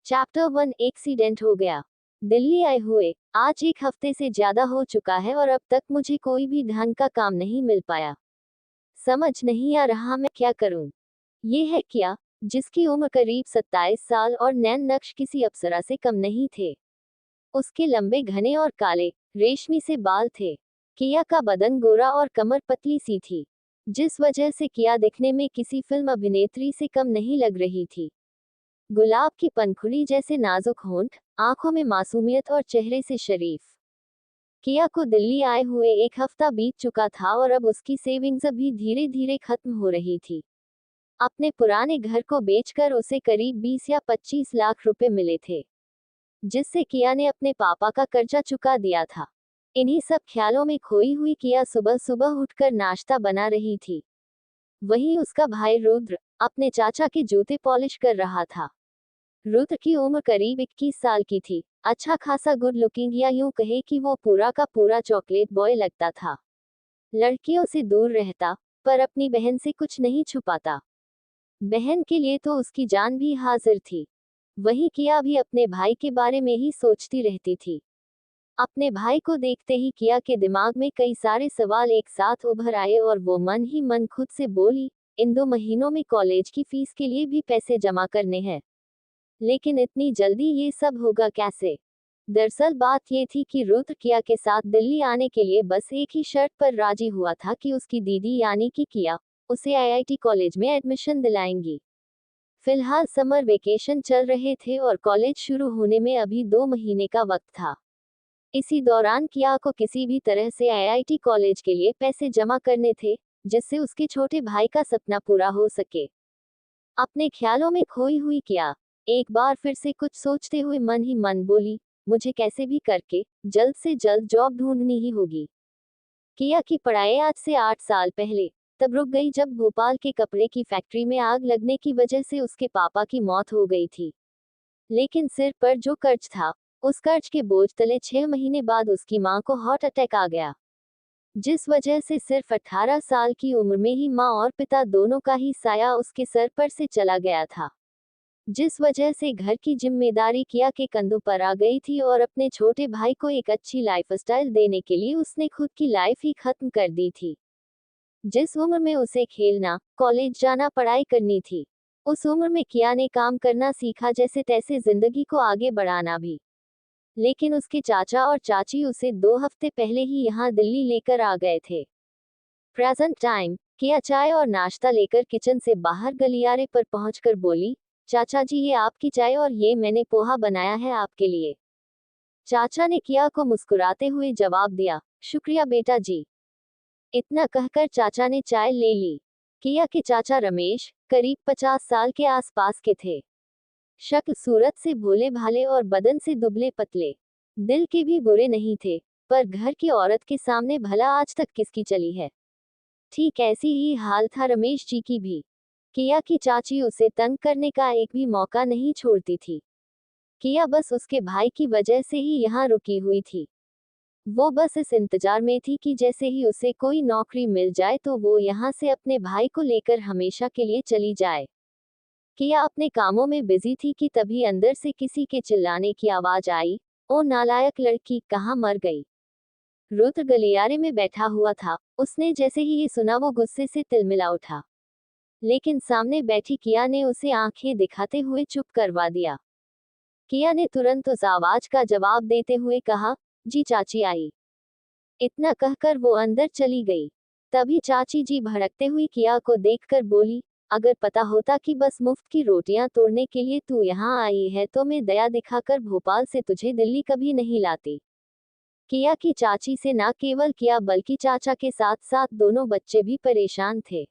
Chapter 1 accident हो गया। दिल्ली आए हुए आज 1 हफ्ते से ज्यादा हो चुका है और अब तक मुझे कोई भी ढंग का काम नहीं मिल पाया। समझ नहीं आ रहा मैं क्या करूं। ये है किया, जिसकी उम्र करीब 27 साल और नैन नक्श किसी अप्सरा से कम नहीं थे। उसके लंबे घने और काले रेशमी से बाल थे। किया का बदन गोरा और कमर पतली सी थी, जिस वजह से किया दिखने में किसी फिल्म अभिनेत्री से कम नहीं लग रही थी। गुलाब की पंखुड़ी जैसे नाजुक होंठ, आंखों में मासूमियत और चेहरे से शरीफ। किया को दिल्ली आए हुए 1 हफ्ता बीत चुका था और अब उसकी सेविंग्स अभी धीरे धीरे खत्म हो रही थी। अपने पुराने घर को बेचकर उसे करीब 20 या 25 लाख रुपए मिले थे, जिससे किया ने अपने पापा का कर्जा चुका दिया था। इन्हीं सब ख्यालों में खोई हुई किया सुबह सुबह उठकर नाश्ता बना रही थी। वहीं उसका भाई रुद्र अपने चाचा के जूते पॉलिश कर रहा था। रुद्र की उम्र करीब 21 साल की थी। अच्छा खासा गुड लुकिंग, या यूं कहे कि वो पूरा का पूरा चॉकलेट बॉय लगता था। लड़कियों से दूर रहता, पर अपनी बहन से कुछ नहीं छुपाता। बहन के लिए तो उसकी जान भी हाजिर थी। वहीं किया भी अपने भाई के बारे में ही सोचती रहती थी। अपने भाई को देखते ही किया के दिमाग में कई सारे सवाल एक साथ उभर आए और वो मन ही मन खुद से बोली, इन 2 महीनों में कॉलेज की फीस के लिए भी पैसे जमा करने हैं, लेकिन इतनी जल्दी ये सब होगा कैसे। दरअसल बात ये थी कि रुद्र किया के साथ दिल्ली आने के लिए बस एक ही शर्त पर राजी हुआ था कि उसकी दीदी यानी कि किया उसे आईआईटी कॉलेज में एडमिशन दिलाएंगी। फिलहाल समर वेकेशन चल रहे थे और कॉलेज शुरू होने में अभी 2 महीने का वक्त था। इसी दौरान किया को किसी भी तरह से आईआईटी कॉलेज के लिए पैसे जमा करने थे, जिससे उसके छोटे भाई का सपना पूरा हो सके। अपने ख्यालों में खोई हुई किया एक बार फिर से कुछ सोचते हुए मन ही मन बोली, मुझे कैसे भी करके जल्द से जल्द जॉब ढूंढनी ही होगी। किया की पढ़ाई आज से 8 साल पहले तब रुक गई जब भोपाल के कपड़े की फैक्ट्री में आग लगने की वजह से उसके पापा की मौत हो गई थी। लेकिन सिर पर जो कर्ज था, उस कर्ज के बोझ तले 6 महीने बाद उसकी मां को हार्ट अटैक आ गया, जिस वजह से सिर्फ 18 साल की उम्र में ही मां और पिता दोनों का ही साया उसके सर पर से चला गया था। जिस वजह से घर की जिम्मेदारी किया के कंधों पर आ गई थी और अपने छोटे भाई को एक अच्छी लाइफस्टाइल देने के लिए उसने खुद की लाइफ ही खत्म कर दी थी। जिस उम्र में उसे खेलना, कॉलेज जाना, पढ़ाई करनी थी, उस उम्र में किया ने काम करना सीखा, जैसे तैसे जिंदगी को आगे बढ़ाना भी। लेकिन उसके चाचा और चाची उसे 2 हफ्ते पहले ही यहाँ दिल्ली लेकर आ गए थे। Present time. किया चाय और नाश्ता लेकर किचन से बाहर गलियारे पर पहुंचकर बोली, चाचा जी ये आपकी चाय और ये मैंने पोहा बनाया है आपके लिए। चाचा ने किया को मुस्कुराते हुए जवाब दिया, शुक्रिया बेटा जी। इतना कहकर चाचा ने चाय ले ली। किया के चाचा रमेश करीब 50 साल के आसपास के थे। शक्ल सूरत से भोले भाले और बदन से दुबले पतले। दिल के भी बुरे नहीं थे, पर घर की औरत के सामने भला आज तक किसकी चली है। ठीक ऐसी ही हाल था रमेश जी की भी। किया की चाची उसे तंग करने का एक भी मौका नहीं छोड़ती थी। किया बस उसके भाई की वजह से ही यहाँ रुकी हुई थी। वो बस इस इंतजार में थी कि जैसे ही उसे कोई नौकरी मिल जाए तो वो यहाँ से अपने भाई को लेकर हमेशा के लिए चली जाए। किया अपने कामों में बिजी थी कि तभी अंदर से किसी के चिल्लाने की आवाज आई, ओ नालायक लड़की, कहाँ मर गई। रुद्र गलियारे में बैठा हुआ था। उसने जैसे ही ये सुना वो गुस्से से तिलमिला उठा, लेकिन सामने बैठी किया ने उसे आंखें दिखाते हुए चुप करवा दिया। किया ने तुरंत उस आवाज का जवाब देते हुए कहा, जी चाची आई। इतना कहकर वो अंदर चली गई। तभी चाची जी भड़कते हुए किया को देखकर बोली, अगर पता होता कि बस मुफ्त की रोटियां तोड़ने के लिए तू यहाँ आई है तो मैं दया दिखाकर भोपाल से तुझे दिल्ली कभी नहीं लाती। किया की चाची से ना केवल किया बल्कि चाचा के साथ साथ दोनों बच्चे भी परेशान थे।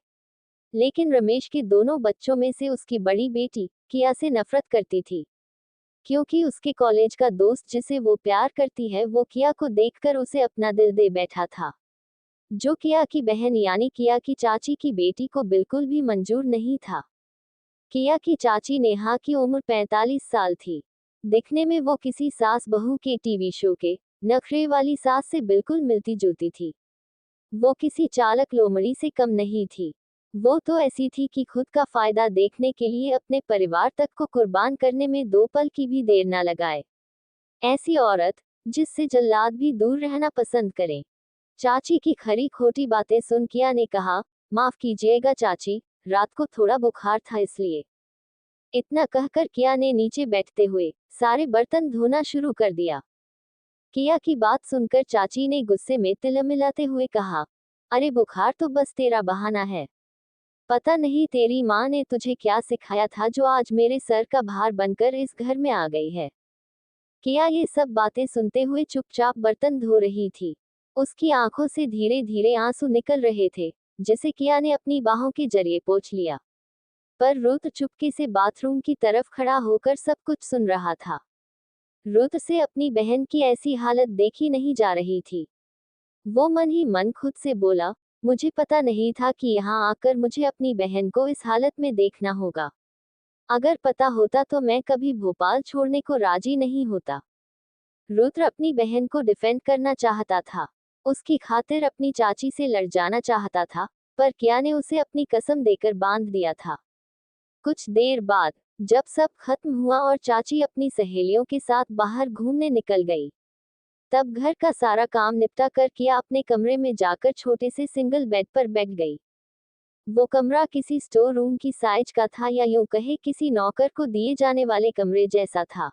लेकिन रमेश के दोनों बच्चों में से उसकी बड़ी बेटी किया से नफरत करती थी, क्योंकि उसके कॉलेज का दोस्त जिसे वो प्यार करती है वो किया को देखकर उसे अपना दिल दे बैठा था, जो किया की बहन यानी किया की चाची की बेटी को बिल्कुल भी मंजूर नहीं था। किया की चाची नेहा की उम्र 45 साल थी। दिखने में वो किसी सास बहू के टीवी शो के नखरे वाली सास से बिल्कुल मिलती जुलती थी। वो किसी चालक लोमड़ी से कम नहीं थी। वो तो ऐसी थी कि खुद का फायदा देखने के लिए अपने परिवार तक को कुर्बान करने में 2 पल की भी देर न लगाए। ऐसी औरत, जिससे जल्लाद भी दूर रहना पसंद करें। चाची की खरी खोटी बातें सुन किया ने कहा, माफ कीजिएगा चाची, रात को थोड़ा बुखार था इसलिए। इतना कहकर किया ने नीचे बैठते हुए सारे बर्तन धोना शुरू कर दिया। किया की बात सुनकर चाची ने गुस्से में तिलमिलाते हुए कहा, अरे बुखार तो बस तेरा बहाना है। पता नहीं तेरी माँ ने तुझे क्या सिखाया था जो आज मेरे सर का भार बनकर इस घर में आ गई है। किया ये सब बातें सुनते हुए चुपचाप बर्तन धो रही थी। उसकी आंखों से धीरे धीरे आंसू निकल रहे थे, जिसे किया ने अपनी बाहों के जरिए पोंछ लिया। पर रुद्र चुपके से बाथरूम की तरफ खड़ा होकर सब कुछ सुन रहा था। रुद्र से अपनी बहन की ऐसी हालत देखी नहीं जा रही थी। वो मन ही मन खुद से बोला, मुझे पता नहीं था कि यहाँ आकर मुझे अपनी बहन को इस हालत में देखना होगा। अगर पता होता तो मैं कभी भोपाल छोड़ने को राजी नहीं होता। रुद्र अपनी बहन को डिफेंड करना चाहता था। उसकी खातिर अपनी चाची से लड़ जाना चाहता था, पर किया ने उसे अपनी कसम देकर बांध दिया था। कुछ देर बाद, जब सब खत्म हुआ और चाची अपनी सहेलियों के साथ बाहर घूमने निकल गई, तब घर का सारा काम निपटा कर किया अपने कमरे में जाकर छोटे से सिंगल बेड पर बैठ गई। वो कमरा किसी स्टोर रूम की साइज का था, या यूं कहे किसी नौकर को दिए जाने वाले कमरे जैसा था।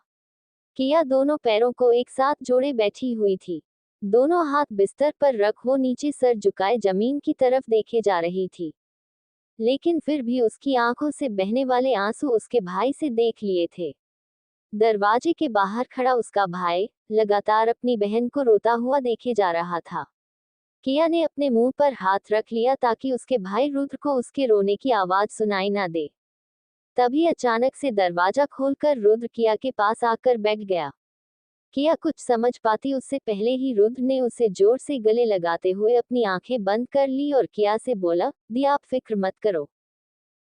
किया दोनों पैरों को एक साथ जोड़े बैठी हुई थी। दोनों हाथ बिस्तर पर रख वो नीचे सर झुकाए जमीन की तरफ देखे जा रही थी। लेकिन फिर भी उसकी आंखों से बहने वाले आंसू उसके भाई से देख लिए थे। दरवाजे के बाहर खड़ा उसका भाई लगातार अपनी बहन को रोता हुआ देखे जा रहा था। किया ने अपने मुंह पर हाथ रख लिया ताकि उसके भाई रुद्र को उसके रोने की आवाज सुनाई ना दे। तभी अचानक से दरवाजा खोलकर रुद्र किया के पास आकर बैठ गया। किया कुछ समझ पाती उससे पहले ही रुद्र ने उसे जोर से गले लगाते हुए अपनी आंखें बंद कर ली और किया से बोला, दी आप फिक्र मत करो,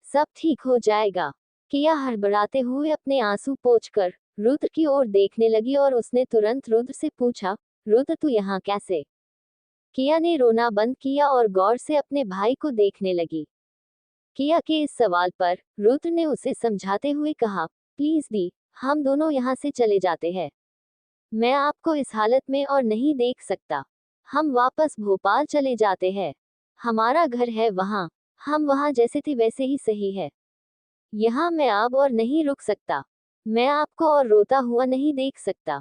सब ठीक हो जाएगा। किया हड़बड़ाते हुए अपने आंसू पोंछकर रुद्र की ओर देखने लगी और उसने तुरंत रुद्र से पूछा, रुद्र तू यहाँ कैसे? किया ने रोना बंद किया और गौर से अपने भाई को देखने लगी। किया के इस सवाल पर रुद्र ने उसे समझाते हुए कहा, प्लीज दी, हम दोनों यहाँ से चले जाते हैं। मैं आपको इस हालत में और नहीं देख सकता। हम वापस भोपाल चले जाते हैं। हमारा घर है वहाँ, हम वहाँ जैसे थे वैसे ही सही है। यहाँ मैं अब और नहीं रुक सकता। मैं आपको और रोता हुआ नहीं देख सकता।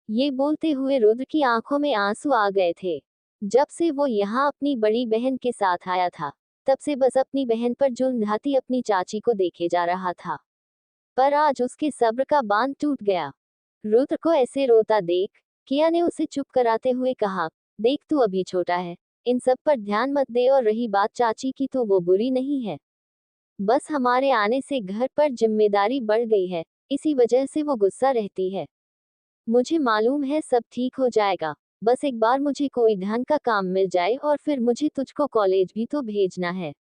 ये बोलते हुए रुद्र की आंखों में आंसू आ गए थे। जब से वो यहाँ अपनी बड़ी बहन के साथ आया था, तब से बस अपनी बहन पर जुल्म ढाती अपनी चाची को देखे जा रहा था। पर आज उसके सब्र का बांध टूट गया। रुद्र को ऐसे रोता देख किया ने उसे चुप कराते हुए कहा, देख तू अभी छोटा है, इन सब पर ध्यान मत दे, और रही बात चाची की तो वो बुरी नहीं है। बस हमारे आने से घर पर जिम्मेदारी बढ़ गई है, इसी वजह से वो गुस्सा रहती है। मुझे मालूम है सब ठीक हो जाएगा, बस एक बार मुझे कोई ढंग का काम मिल जाए और फिर मुझे तुझको कॉलेज भी तो भेजना है।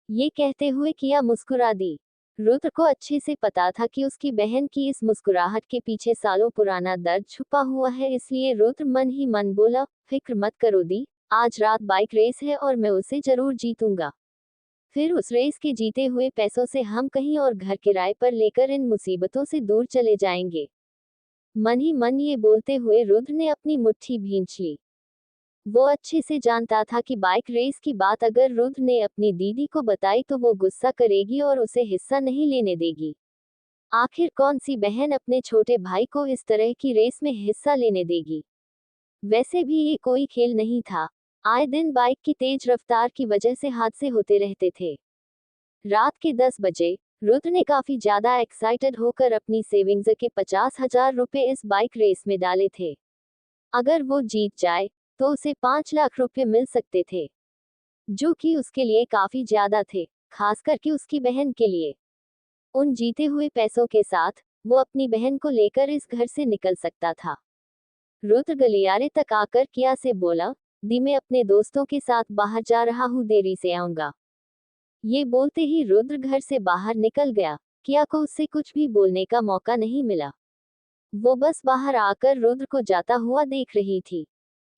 ये कहते हुए किया मुस्कुरा दी। रुद्र को अच्छे से पता था कि उसकी बहन की इस मुस्कुराहट के पीछे सालों पुराना दर्द छुपा हुआ है, इसलिए रुद्र मन ही मन बोला, फिक्र मत करो दी, आज रात बाइक रेस है और मैं उसे जरूर जीतूंगा। फिर उस रेस के जीते हुए पैसों से हम कहीं और घर किराए पर लेकर इन मुसीबतों से दूर चले जाएंगे। मन ही मन ये बोलते हुए रुद्र ने अपनी मुट्ठी भींच ली। वो अच्छे से जानता था कि बाइक रेस की बात अगर रुद्र ने अपनी दीदी को बताई तो वो गुस्सा करेगी और उसे हिस्सा नहीं लेने देगी। आखिर कौन सी बहन अपने छोटे भाई को इस तरह की रेस में हिस्सा लेने देगी? वैसे भी ये कोई खेल नहीं था। आए दिन बाइक की तेज रफ्तार की वजह से हादसे होते रहते थे। रात के 10 बजे रुद्र ने काफी ज्यादा एक्साइटेड होकर अपनी सेविंग्स के 50,000 रुपए इस बाइक रेस में डाले थे। अगर वो जीत जाए तो उसे 5 लाख रुपए मिल सकते थे, जो कि उसके लिए काफी ज्यादा थे, खास करके उसकी बहन के लिए। उन जीते हुए पैसों के साथ वो अपनी बहन को लेकर इस घर से निकल सकता था। रुद्र गलियारे तक आकर किया से बोला, दी मैं अपने दोस्तों के साथ बाहर जा रहा हूँ, देरी से आऊंगा। ये बोलते ही रुद्र घर से बाहर निकल गया। किया को उससे कुछ भी बोलने का मौका नहीं मिला। वो बस बाहर आकर रुद्र को जाता हुआ देख रही थी।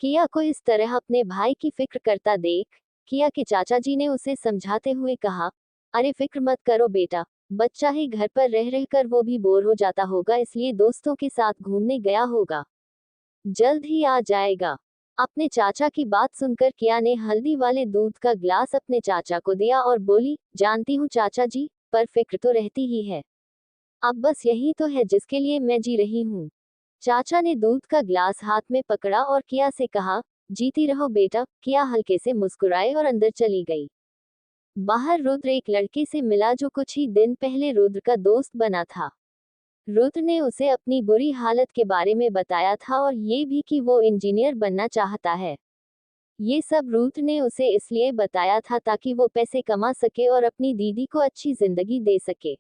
किया को इस तरह अपने भाई की फिक्र करता देख किया कि चाचा जी ने उसे समझाते हुए कहा, अरे फिक्र मत करो बेटा, बच्चा ही घर पर रह रहकर वो भी बोर हो जाता होगा, इसलिए दोस्तों के साथ घूमने गया होगा, जल्द ही आ जाएगा। अपने चाचा की बात सुनकर किया ने हल्दी वाले दूध का गिलास अपने चाचा को दिया और बोली, जानती हूँ चाचा जी, पर फिक्र तो रहती ही है। अब बस यही तो है जिसके लिए मैं जी रही हूँ। चाचा ने दूध का गिलास हाथ में पकड़ा और किया से कहा, जीती रहो बेटा। किया हल्के से मुस्कुराए और अंदर चली गई। बाहर रुद्र एक लड़के से मिला जो कुछ ही दिन पहले रुद्र का दोस्त बना था। रुद्र ने उसे अपनी बुरी हालत के बारे में बताया था और ये भी कि वो इंजीनियर बनना चाहता है। ये सब रुद्र ने उसे इसलिए बताया था ताकि वो पैसे कमा सके और अपनी दीदी को अच्छी जिंदगी दे सके।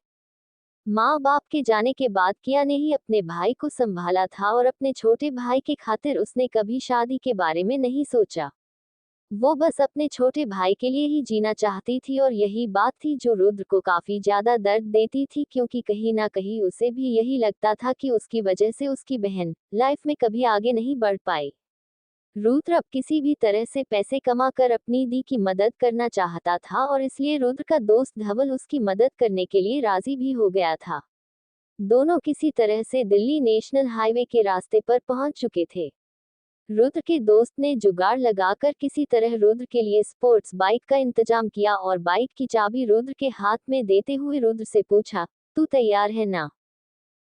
माँ बाप के जाने के बाद किया ने ही अपने भाई को संभाला था और अपने छोटे भाई के खातिर उसने कभी शादी के बारे में नहीं सोचा। वो बस अपने छोटे भाई के लिए ही जीना चाहती थी और यही बात थी जो रुद्र को काफी ज्यादा दर्द देती थी, क्योंकि कहीं ना कहीं उसे भी यही लगता था कि उसकी वजह से उसकी बहन लाइफ में कभी आगे नहीं बढ़ पाई। रुद्र अब किसी भी तरह से पैसे कमाकर अपनी दी की मदद करना चाहता था और इसलिए रुद्र का दोस्त धवल उसकी मदद करने के लिए राजी भी हो गया था। दोनों किसी तरह से दिल्ली नेशनल हाईवे के रास्ते पर पहुंच चुके थे। रुद्र के दोस्त ने जुगाड़ लगाकर किसी तरह रुद्र के लिए स्पोर्ट्स बाइक का इंतजाम किया और बाइक की चाबी रुद्र के हाथ में देते हुए रुद्र से पूछा, तू तैयार है ना?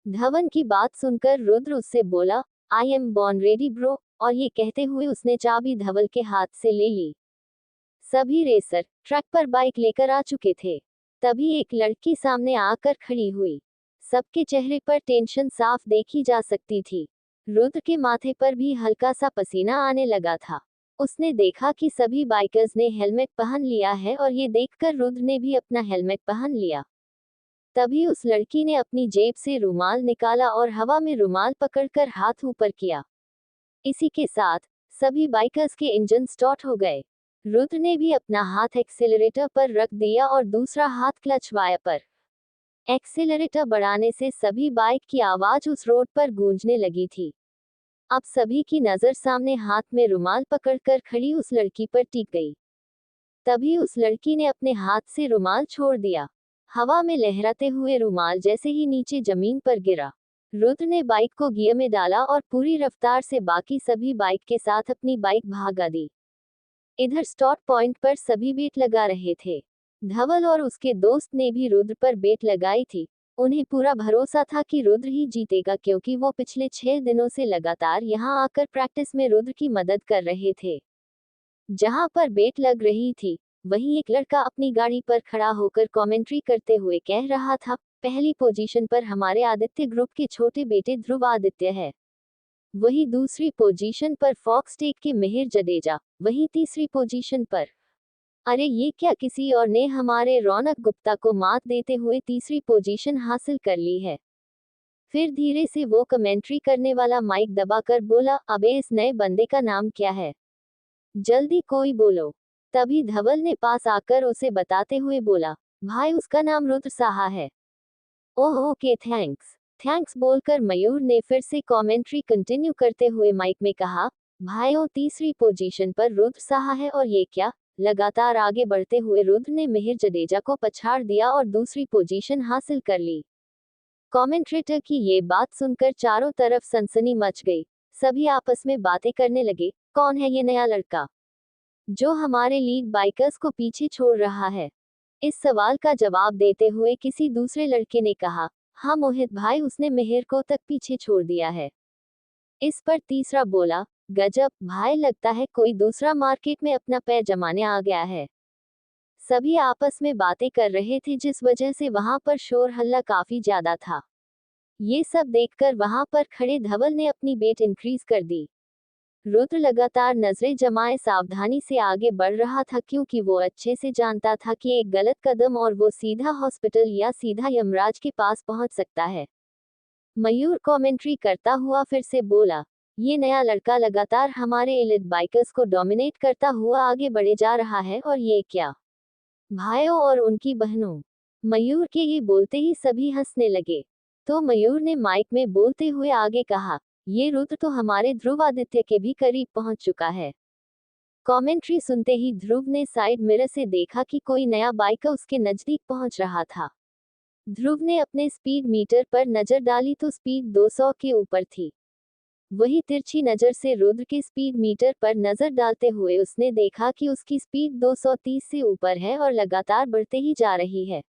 धवन की बात सुनकर रुद्र उससे बोला, I am born ready bro, और ये कहते हुए उसने चाबी धवल के हाथ से ले ली। सभी रेसर ट्रक पर बाइक लेकर आ चुके थे। तभी एक लड़की सामने आकर खड़ी हुई। सबके चेहरे पर टेंशन साफ देखी जा सकती थी। रुद्र के माथे पर भी हल्का सा पसीना आने लगा था। उसने देखा कि सभी बाइकर्स ने हेलमेट पहन लिया है और ये देखकर रुद्र ने भी अपना हेलमेट पहन लिया। तभी उस लड़की ने अपनी जेब से रुमाल निकाला और हवा में रुमाल पकड़कर हाथ ऊपर किया। इसी के साथ सभी बाइकर्स के इंजन स्टार्ट हो गए। रुद्र ने भी अपना हाथ एक्सेलरेटर पर रख दिया और दूसरा हाथ क्लच वायर पर। एक्सेलरेटर बढ़ाने से सभी बाइक की आवाज उस रोड पर गूंजने लगी थी। अब सभी की नजर सामने हाथ में रुमाल पकड़कर खड़ी उस लड़की पर टिक गई। तभी उस लड़की ने अपने हाथ से रुमाल छोड़ दिया। हवा में लहराते हुए रुमाल जैसे ही नीचे जमीन पर गिरा, रुद्र ने बाइक को गियर में डाला और पूरी रफ्तार से बाकी सभी बाइक के साथ अपनी बाइक भागा दी। इधर स्टार्ट पॉइंट पर सभी बेट लगा रहे थे। धवल और उसके दोस्त ने भी रुद्र पर बेट लगाई थी। उन्हें पूरा भरोसा था कि रुद्र ही जीतेगा, क्योंकि वो पिछले 6 दिनों से लगातार यहां आकर प्रैक्टिस में रुद्र की मदद कर रहे थे। जहां पर बेट लग रही थी, वहीं एक लड़का अपनी गाड़ी पर खड़ा होकर कमेंट्री करते हुए कह रहा था, पहली पोजीशन पर हमारे आदित्य ग्रुप के छोटे बेटे ध्रुव आदित्य है। वही दूसरी पोजीशन पर फॉक्स टेक के मिहिर जडेजा। वहीं तीसरी पोजीशन पर, अरे ये क्या, किसी और ने हमारे रौनक गुप्ता को मात देते हुए तीसरी पोजीशन हासिल कर ली है। फिर धीरे से वो कमेंट्री करने वाला माइक दबाकर बोला, अबे इस नए बंदे का नाम क्या है? जल्दी कोई बोलो। तभी धवल ने पास आकर उसे बताते हुए बोला, भाई उसका नाम रुद्र साहा है। Oh okay thanks. थैंक्स बोलकर मयूर ने फिर से कमेंट्री कंटिन्यू करते हुए माइक में कहा, भाइयों तीसरी पोजीशन पर रुद्र साहा है और ये क्या? लगातार आगे बढ़ते हुए रुद्र ने मिहिर जडेजा को पछाड़ दिया और दूसरी पोजीशन हासिल कर ली। कमेंट्रेटर की ये बात सुनकर चारों तरफ सनसनी मच गई। सभी आपस में बातें करने लगे, कौन है ये नया लड़का जो हमारे लीड बाइकर्स को पीछे छोड़ रहा है? इस सवाल का जवाब देते हुए किसी दूसरे लड़के ने कहा, हाँ मोहित भाई, उसने मिहिर को तक पीछे छोड़ दिया है। इस पर तीसरा बोला, गजब भाई, लगता है कोई दूसरा मार्केट में अपना पैर जमाने आ गया है। सभी आपस में बातें कर रहे थे, जिस वजह से वहां पर शोर हल्ला काफी ज्यादा था। ये सब देखकर वहां पर खड़े धवल ने अपनी बेट इंक्रीज कर दी। रुद्र लगातार नजरें जमाए सावधानी से आगे बढ़ रहा था, क्योंकि वो अच्छे से जानता था कि एक गलत कदम और वो सीधा हॉस्पिटल या सीधा यमराज के पास पहुंच सकता है। मयूर कमेंट्री करता हुआ फिर से बोला, ये नया लड़का लगातार हमारे एलिट बाइकर्स को डोमिनेट करता हुआ आगे बढ़े जा रहा है, और ये क्या? भाइयों और उनकी बहनों। मयूर के ये बोलते ही सभी हंसने लगे। तो मयूर ने माइक में बोलते हुए आगे कहा, ये रुद्र तो हमारे ध्रुव आदित्य के भी करीब पहुंच चुका है। कमेंट्री सुनते ही ध्रुव ने साइड मिरर से देखा कि कोई नया बाइक उसके नजदीक पहुंच रहा था। ध्रुव ने अपने स्पीड मीटर पर नजर डाली तो स्पीड 200 के ऊपर थी। वही तिरछी नजर से रुद्र के स्पीड मीटर पर नजर डालते हुए उसने देखा कि उसकी स्पीड 230 से ऊपर है और लगातार बढ़ते ही जा रही है।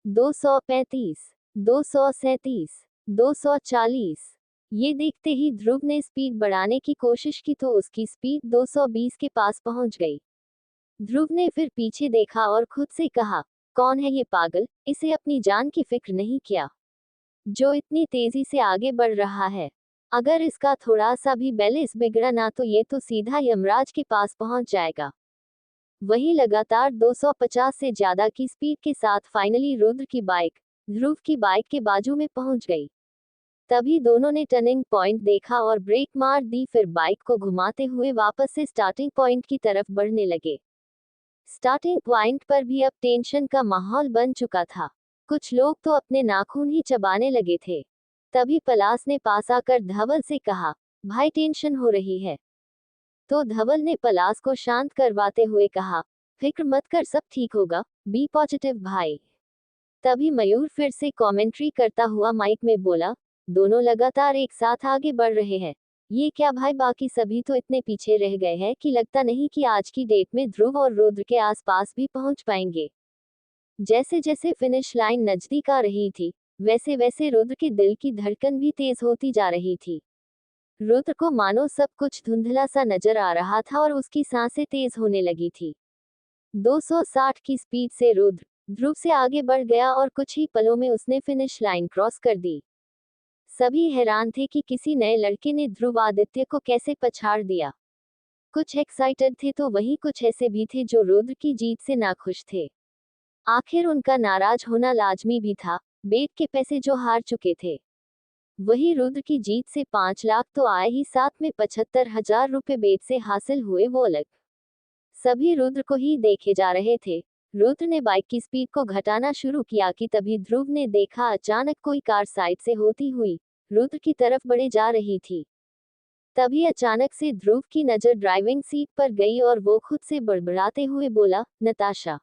235, 237, 240। ये देखते ही ध्रुव ने स्पीड बढ़ाने की कोशिश की तो उसकी स्पीड 220 के पास पहुंच गई। ध्रुव ने फिर पीछे देखा और खुद से कहा, कौन है ये पागल, इसे अपनी जान की फिक्र नहीं किया, जो इतनी तेजी से आगे बढ़ रहा है। अगर इसका थोड़ा सा भी बैलेंस बिगड़ा ना तो ये तो सीधा यमराज के पास पहुंच जाएगा। वही लगातार 250 से ज्यादा की स्पीड के साथ फाइनली रुद्र की बाइक ध्रुव की बाइक के बाजू में पहुंच गई। तभी दोनों ने टर्निंग पॉइंट देखा और ब्रेक मार दी, फिर बाइक को घुमाते हुए वापस से स्टार्टिंग पॉइंट की तरफ बढ़ने लगे। स्टार्टिंग पॉइंट पर भी अब टेंशन का माहौल बन चुका था। कुछ लोग तो अपने नाखून ही चबाने लगे थे। तभी पलाश ने पास आकर धवल से कहा, भाई टेंशन हो रही है। तो धवल ने पलाश को शांत करवाते हुए कहा, फिक्र मत कर, सब ठीक होगा, बी पॉजिटिव भाई। तभी मयूर फिर से कमेंट्री करता हुआ माइक में बोला, दोनों लगातार एक साथ आगे बढ़ रहे हैं। ये क्या भाई, बाकी सभी तो इतने पीछे रह गए हैं कि लगता नहीं कि आज की डेट में ध्रुव और रुद्र के आसपास भी पहुंच पाएंगे। जैसे जैसे फिनिश लाइन नजदीक आ रही थी, वैसे वैसे रुद्र के दिल की धड़कन भी तेज होती जा रही थी। रुद्र को मानो सब कुछ धुंधला सा नजर आ रहा था और उसकी सांसें तेज होने लगी थी। 260 की स्पीड से रुद्र ध्रुव से आगे बढ़ गया और कुछ ही पलों में उसने फिनिश लाइन क्रॉस कर दी। सभी हैरान थे कि किसी नए लड़के ने ध्रुव आदित्य को कैसे पछाड़ दिया। कुछ एक्साइटेड थे तो वहीं कुछ ऐसे भी थे जो रुद्र की जीत से नाखुश थे। आखिर उनका नाराज होना लाजमी भी था, बेट के पैसे जो हार चुके थे। वही रुद्र की जीत से 5 लाख तो आए ही, साथ में 75,000 रुपए बेट से हासिल हुए, वो अलग। सभी रुद्र को ही देखे जा रहे थे। रुद्र ने बाइक की स्पीड को घटाना शुरू किया कि तभी ध्रुव ने देखा अचानक कोई कार साइड से होती हुई रुद्र की तरफ बढ़े जा रही थी। तभी अचानक से ध्रुव की नजर ड्राइविंग सीट पर गई और वो खुद से बड़बड़ाते हुए बोला, नताशा,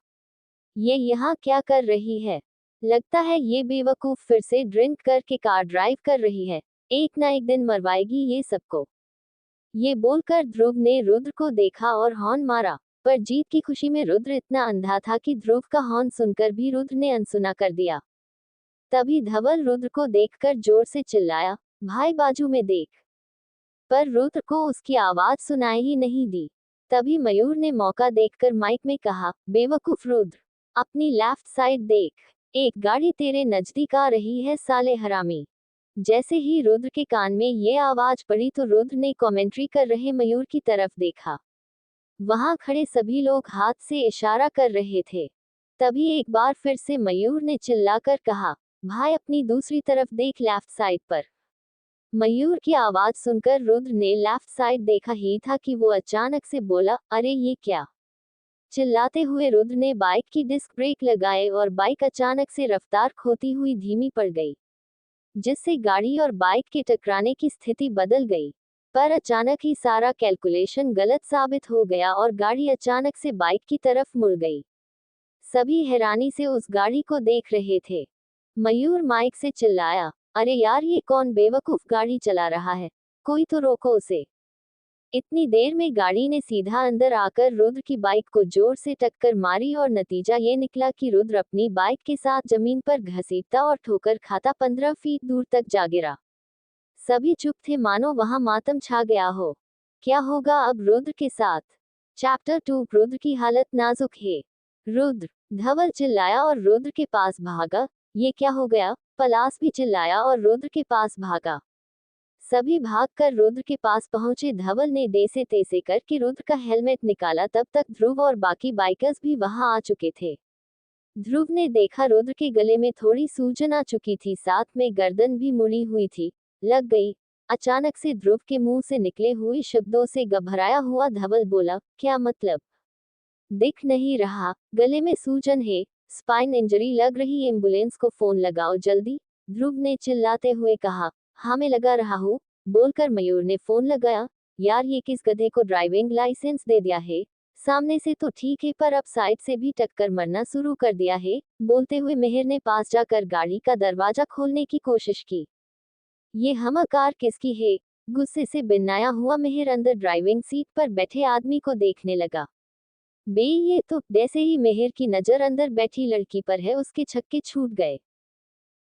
ये यहाँ क्या कर रही है? लगता है ये बेवकूफ फिर से ड्रिंक करके कार ड्राइव कर रही है, एक ना एक दिन मरवाएगी ये सबको। ये बोलकर ध्रुव ने रुद्र को देखा और हॉर्न मारा, पर जीत की खुशी में रुद्र इतना अंधा था कि ध्रुव का हॉर्न सुनकर भी रुद्र ने अनसुना कर दिया। तभी धवल रुद्र को देखकर जोर से चिल्लाया, भाई बाजू में देख। पर रुद्र को उसकी आवाज सुनाई ही नहीं दी। तभी मयूर ने मौका देखकर माइक में कहा, बेवकूफ रुद्र, अपनी लेफ्ट साइड देख, एक गाड़ी तेरे नजदीक आ रही है साले हरामी। जैसे ही रुद्र के कान में ये आवाज पड़ी तो रुद्र ने कमेंट्री कर रहे मयूर की तरफ देखा। वहां खड़े सभी लोग हाथ से इशारा कर रहे थे। तभी एक बार फिर से मयूर ने चिल्लाकर कहा, भाई अपनी दूसरी तरफ देख, लेफ्ट साइड पर। मयूर की आवाज सुनकर रुद्र ने लेफ्ट साइड देखा ही था कि वो अचानक से बोला, अरे ये क्या? चिल्लाते हुए रुद्र ने बाइक की डिस्क ब्रेक लगाए और बाइक अचानक से रफ्तार खोती हुई धीमी पड़ गई, जिससे गाड़ी और बाइक के टकराने की स्थिति बदल गई। पर अचानक ही सारा कैलकुलेशन गलत साबित हो गया और गाड़ी अचानक से बाइक की तरफ मुड़ गई। सभी हैरानी से उस गाड़ी को देख रहे थे। मयूर माइक से चिल्लाया, अरे यार, ये कौन बेवकूफ गाड़ी चला रहा है, कोई तो रोको उसे। इतनी देर में गाड़ी ने सीधा अंदर आकर रुद्र की बाइक को जोर से टक्कर मारी और नतीजा ये निकला कि रुद्र अपनी बाइक के साथ जमीन पर घसीटता और ठोकर खाता 15 फीट दूर तक जा गिरा। सभी चुप थे, मानो वहां मातम छा गया हो। क्या होगा अब रुद्र के साथ? चैप्टर 2, रुद्र की हालत नाजुक है। रुद्र, धवल चिल्लाया और रुद्र के पास भागा। ये क्या हो गया? पलाश भी चिल्लाया और रुद्र के पास भागा। सभी भागकर रुद्र के पास पहुंचे। धवल ने जैसे तैसे करके रुद्र का हेलमेट निकाला। तब तक ध्रुव और बाकी बाइकर्स भी वहां आ चुके थे। ध्रुव ने देखा रुद्र के गले में थोड़ी सूजन आ चुकी थी, साथ में गर्दन भी मुड़ी हुई थी। लग गई। अचानक से ध्रुव के मुंह से निकले हुए शब्दों से घबराया हुआ धवल बोला, क्या मतलब? दिख नहीं रहा, गले में सूजन है, स्पाइन इंजरी लग रही, एम्बुलेंस को फोन लगाओ जल्दी, ध्रुव ने चिल्लाते हुए कहा। हाँ मैं लगा रहा हूँ, बोलकर मयूर ने फोन लगाया। यार ये किस गधे को ड्राइविंग लाइसेंस दे दिया है, सामने से तो ठीक है पर अब साइड से भी टक्कर मरना शुरू कर दिया है, बोलते हुए मेहर ने पास जाकर गाड़ी का दरवाजा खोलने की कोशिश की। ये हम कार किसकी है? गुस्से से बिन्नाया हुआ मेहर अंदर ड्राइविंग सीट पर बैठे आदमी को देखने लगा। बे ये तो, जैसे ही मेहर की नजर अंदर बैठी लड़की पर है उसके छक्के छूट गए।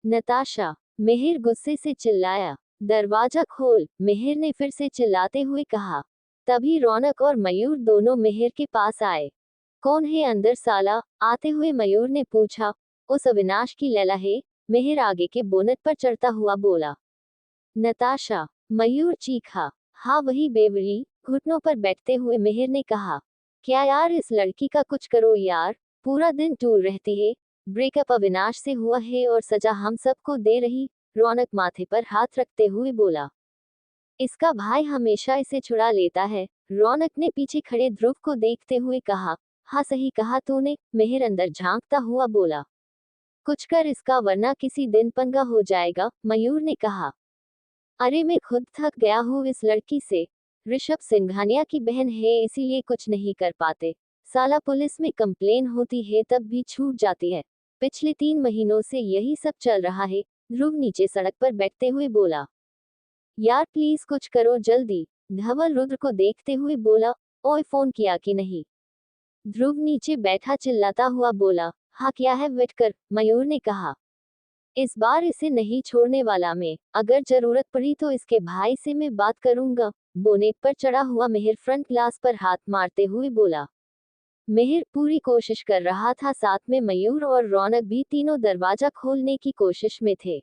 नताशा, मेहर गुस्से से चिल्लाया। दरवाजा खोल, मेहर ने फिर से चिल्लाते हुए कहा। तभी रौनक और मयूर दोनों मेहर के पास आए। कौन है अंदर साला? आते हुए मयूर ने पूछा। उस अविनाश की लैला है, मेहर आगे के बोनट पर चढ़ता हुआ बोला। नताशा, मयूर चीखा। हाँ वही बेवड़ी, घुटनों पर बैठते हुए मेहर ने कहा। क्या यार इस लड़की का कुछ करो यार, पूरा दिन टूर रहती है, ब्रेकअप अविनाश से हुआ है और सजा हम सबको दे रही, रौनक माथे पर हाथ रखते हुए बोला। इसका भाई हमेशा इसे छुड़ा लेता है, रौनक ने पीछे खड़े ध्रुव को देखते हुए कहा। हाँ सही कहा तूने, मेहर अंदर झांकता हुआ बोला। कुछ कर इसका वरना किसी दिन पंगा हो जाएगा, मयूर ने कहा। अरे मैं खुद थक गया हूँ इस लड़की से, ऋषभ सिंघानिया की बहन है इसीलिए कुछ नहीं कर पाते, साला पुलिस में कंप्लेन होती है तब भी छूट जाती है, पिछले 3 महीनों से यही सब चल रहा है, ध्रुव नीचे सड़क पर बैठते हुए बोला। यार प्लीज कुछ करो जल्दी, धवल रुद्र को देखते हुए बोला। ओए फोन किया कि नहीं? ध्रुव नीचे बैठा चिल्लाता हुआ बोला। हाँ क्या है वेट कर, मयूर ने कहा। इस बार इसे नहीं छोड़ने वाला मैं, अगर जरूरत पड़ी तो इसके भाई से मैं बात करूंगा, बोनेट पर चढ़ा हुआ मेहर फ्रंट ग्लास पर हाथ मारते हुए बोला। मेहर पूरी कोशिश कर रहा था, साथ में मयूर और रौनक भी तीनों दरवाजा खोलने की कोशिश में थे।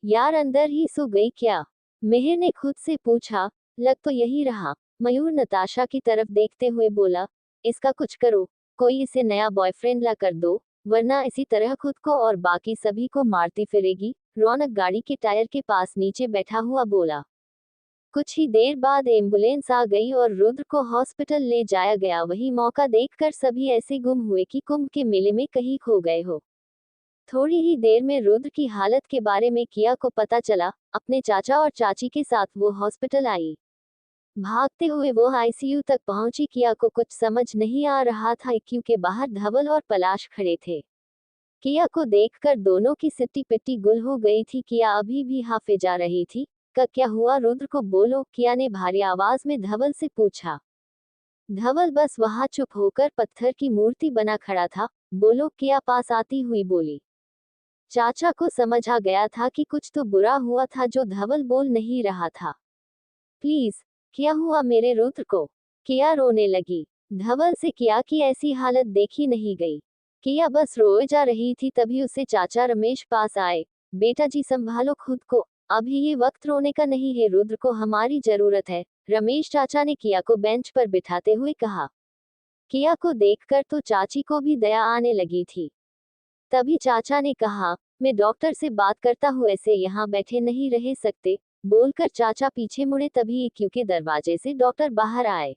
यार अंदर ही सो गई क्या? मेहर ने खुद से पूछा। लग तो यही रहा, मयूर नताशा की तरफ देखते हुए बोला। इसका कुछ करो, कोई इसे नया बॉयफ्रेंड ला कर दो, वरना इसी तरह खुद को और बाकी सभी को मारती फिरेगी, रौनक गाड़ी के टायर के पास नीचे बैठा हुआ बोला। कुछ ही देर बाद एम्बुलेंस आ गई और रुद्र को हॉस्पिटल ले जाया गया। वही मौका देखकर सभी ऐसे गुम हुए कि कुंभ के मेले में कहीं खो गए हो। थोड़ी ही देर में रुद्र की हालत के बारे में किया को पता चला, अपने चाचा और चाची के साथ वो हॉस्पिटल आई। भागते हुए वो आईसीयू तक पहुंची। किया को कुछ समझ नहीं आ रहा था, आईसीयू के बाहर धवल और पलाश खड़े थे। किया को देखकर दोनों की सिट्टी पिट्टी गुल हो गई थी। किया अभी भी हाफे जा रही थी। क्या हुआ रुद्र को बोलो, किया ने भारी आवाज में धवल से पूछा। धवल बस वहां चुप होकर पत्थर की मूर्ति बना खड़ा था। बोलो, किया पास आती हुई बोली। चाचा को समझ आ गया था कि कुछ तो बुरा हुआ था जो धवल बोल नहीं रहा था। प्लीज, क्या हुआ मेरे रुद्र को? किया रोने लगी। धवल से किया की ऐसी हालत देखी नहीं गई। किया बस रोए जा रही थी, तभी उसे चाचा रमेश पास आए। बेटा जी संभालो खुद को, अभी ये वक्त रोने का नहीं है, रुद्र को हमारी जरूरत है, रमेश चाचा ने किया को बेंच पर बिठाते हुए कहा। किया को देखकर तो चाची को भी दया आने लगी थी। तभी चाचा ने कहा, मैं डॉक्टर से बात करता हूँ, ऐसे यहाँ बैठे नहीं रह सकते, बोलकर चाचा पीछे मुड़े। तभी आईसीयू के दरवाजे से डॉक्टर बाहर आए।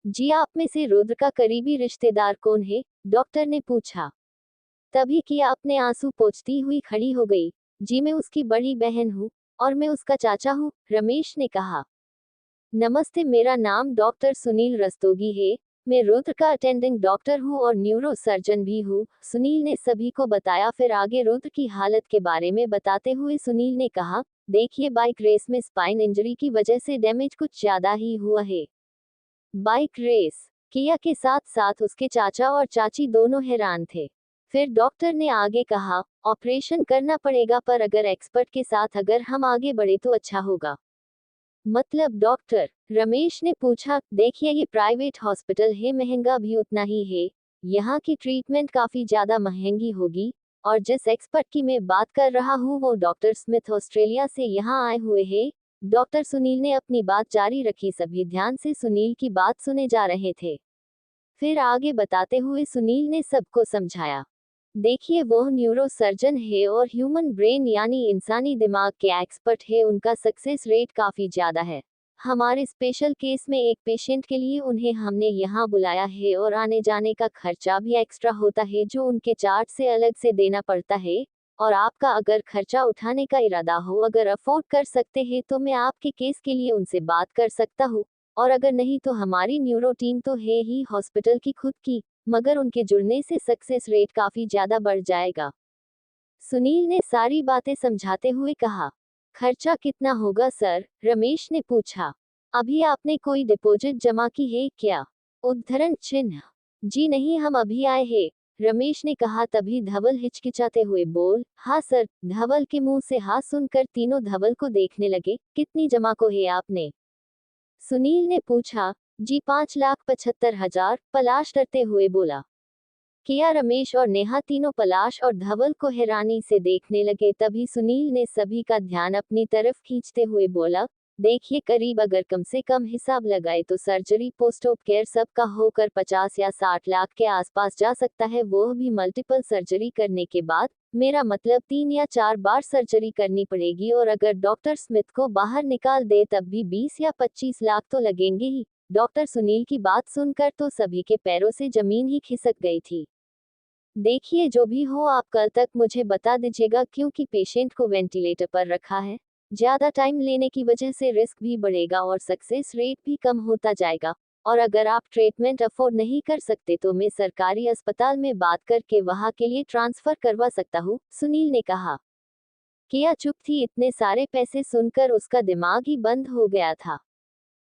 जी आप में से रुद्र का करीबी रिश्तेदार कौन है? डॉक्टर ने पूछा। तभी किया अपने आंसू पोंछती हुई खड़ी हो गई। जी मैं उसकी बड़ी बहन हूँ, और मैं उसका चाचा हूँ, रमेश ने कहा। नमस्ते, मेरा नाम डॉक्टर सुनील रस्तोगी है, मैं रुद्र का अटेंडिंग डॉक्टर हूँ और न्यूरो सर्जन भी हूँ, सुनील ने सभी को बताया। फिर आगे रुद्र की हालत के बारे में बताते हुए सुनील ने कहा, देखिए बाइक रेस में स्पाइन इंजरी की वजह से डैमेज कुछ ज्यादा ही हुआ है। Bike race? किया के साथ साथ उसके चाचा और चाची दोनों हैरान थे। फिर डॉक्टर ने आगे कहा, ऑपरेशन करना पड़ेगा, पर अगर एक्सपर्ट के साथ अगर हम आगे बढ़े तो अच्छा होगा। मतलब डॉक्टर? रमेश ने पूछा। देखिए ये प्राइवेट हॉस्पिटल है, महंगा भी उतना ही है, यहाँ की ट्रीटमेंट काफी ज्यादा महंगी होगी, और जिस एक्सपर्ट की मैं बात कर रहा हूँ वो डॉक्टर स्मिथ ऑस्ट्रेलिया से यहाँ आए हुए हैं। डॉक्टर सुनील ने अपनी बात जारी रखी। सभी ध्यान से सुनील की बात सुने जा रहे थे। फिर आगे बताते हुए सुनील ने सबको समझाया, देखिए वो न्यूरो सर्जन है और ह्यूमन ब्रेन यानी इंसानी दिमाग के एक्सपर्ट है, उनका सक्सेस रेट काफी ज्यादा है। हमारे स्पेशल केस में एक पेशेंट के लिए उन्हें हमने यहाँ बुलाया है और आने जाने का खर्चा भी एक्स्ट्रा होता है जो उनके चार्ट से अलग से देना पड़ता है। और आपका अगर खर्चा उठाने का इरादा हो, अगर अफोर्ड कर सकते हैं तो मैं आपके केस के लिए उनसे बात कर सकता हूँ, और अगर नहीं तो हमारी न्यूरो टीम तो है ही हॉस्पिटल की खुद की, मगर उनके जुड़ने से सक्सेस रेट काफी ज्यादा बढ़ जाएगा। सुनील ने सारी बातें समझाते हुए कहा। खर्चा कितना होगा सर? रमेश ने पूछा। अभी आपने कोई डिपॉजिट जमा की है क्या? उद्धरण चिन्ह। जी नहीं, हम अभी आए हैं, रमेश ने कहा। तभी धवल हिचकिचाते हुए बोल, हाँ सर। धवल के मुंह से हाँ सुनकर तीनों धवल को देखने लगे। कितनी जमा को है आपने? सुनील ने पूछा। जी 5,75,000, पलाश डरते हुए बोला। किया, रमेश और नेहा तीनों पलाश और धवल को हैरानी से देखने लगे। तभी सुनील ने सभी का ध्यान अपनी तरफ खींचते हुए बोला, देखिए करीब अगर कम से कम हिसाब लगाए तो सर्जरी पोस्ट ऑप केयर सबका होकर 50 या 60 लाख के आसपास जा सकता है, वो भी मल्टीपल सर्जरी करने के बाद। मेरा मतलब 3 या 4 बार सर्जरी करनी पड़ेगी, और अगर डॉक्टर स्मिथ को बाहर निकाल दे तब भी 20 या 25 लाख तो लगेंगे ही। डॉक्टर सुनील की बात सुनकर तो सभी के पैरों से जमीन ही खिसक गई थी। देखिए जो भी हो आप कल तक मुझे बता दीजिएगा, क्योंकि पेशेंट को वेंटिलेटर पर रखा है। ज्यादा टाइम लेने की वजह से रिस्क भी बढ़ेगा और सक्सेस रेट भी कम होता जाएगा, और अगर आप ट्रीटमेंट अफोर्ड नहीं कर सकते तो मैं सरकारी अस्पताल में बात करके वहां के लिए ट्रांसफर करवा सकता हूँ, सुनील ने कहा। किया चुप थी। इतने सारे पैसे सुनकर उसका दिमाग ही बंद हो गया था।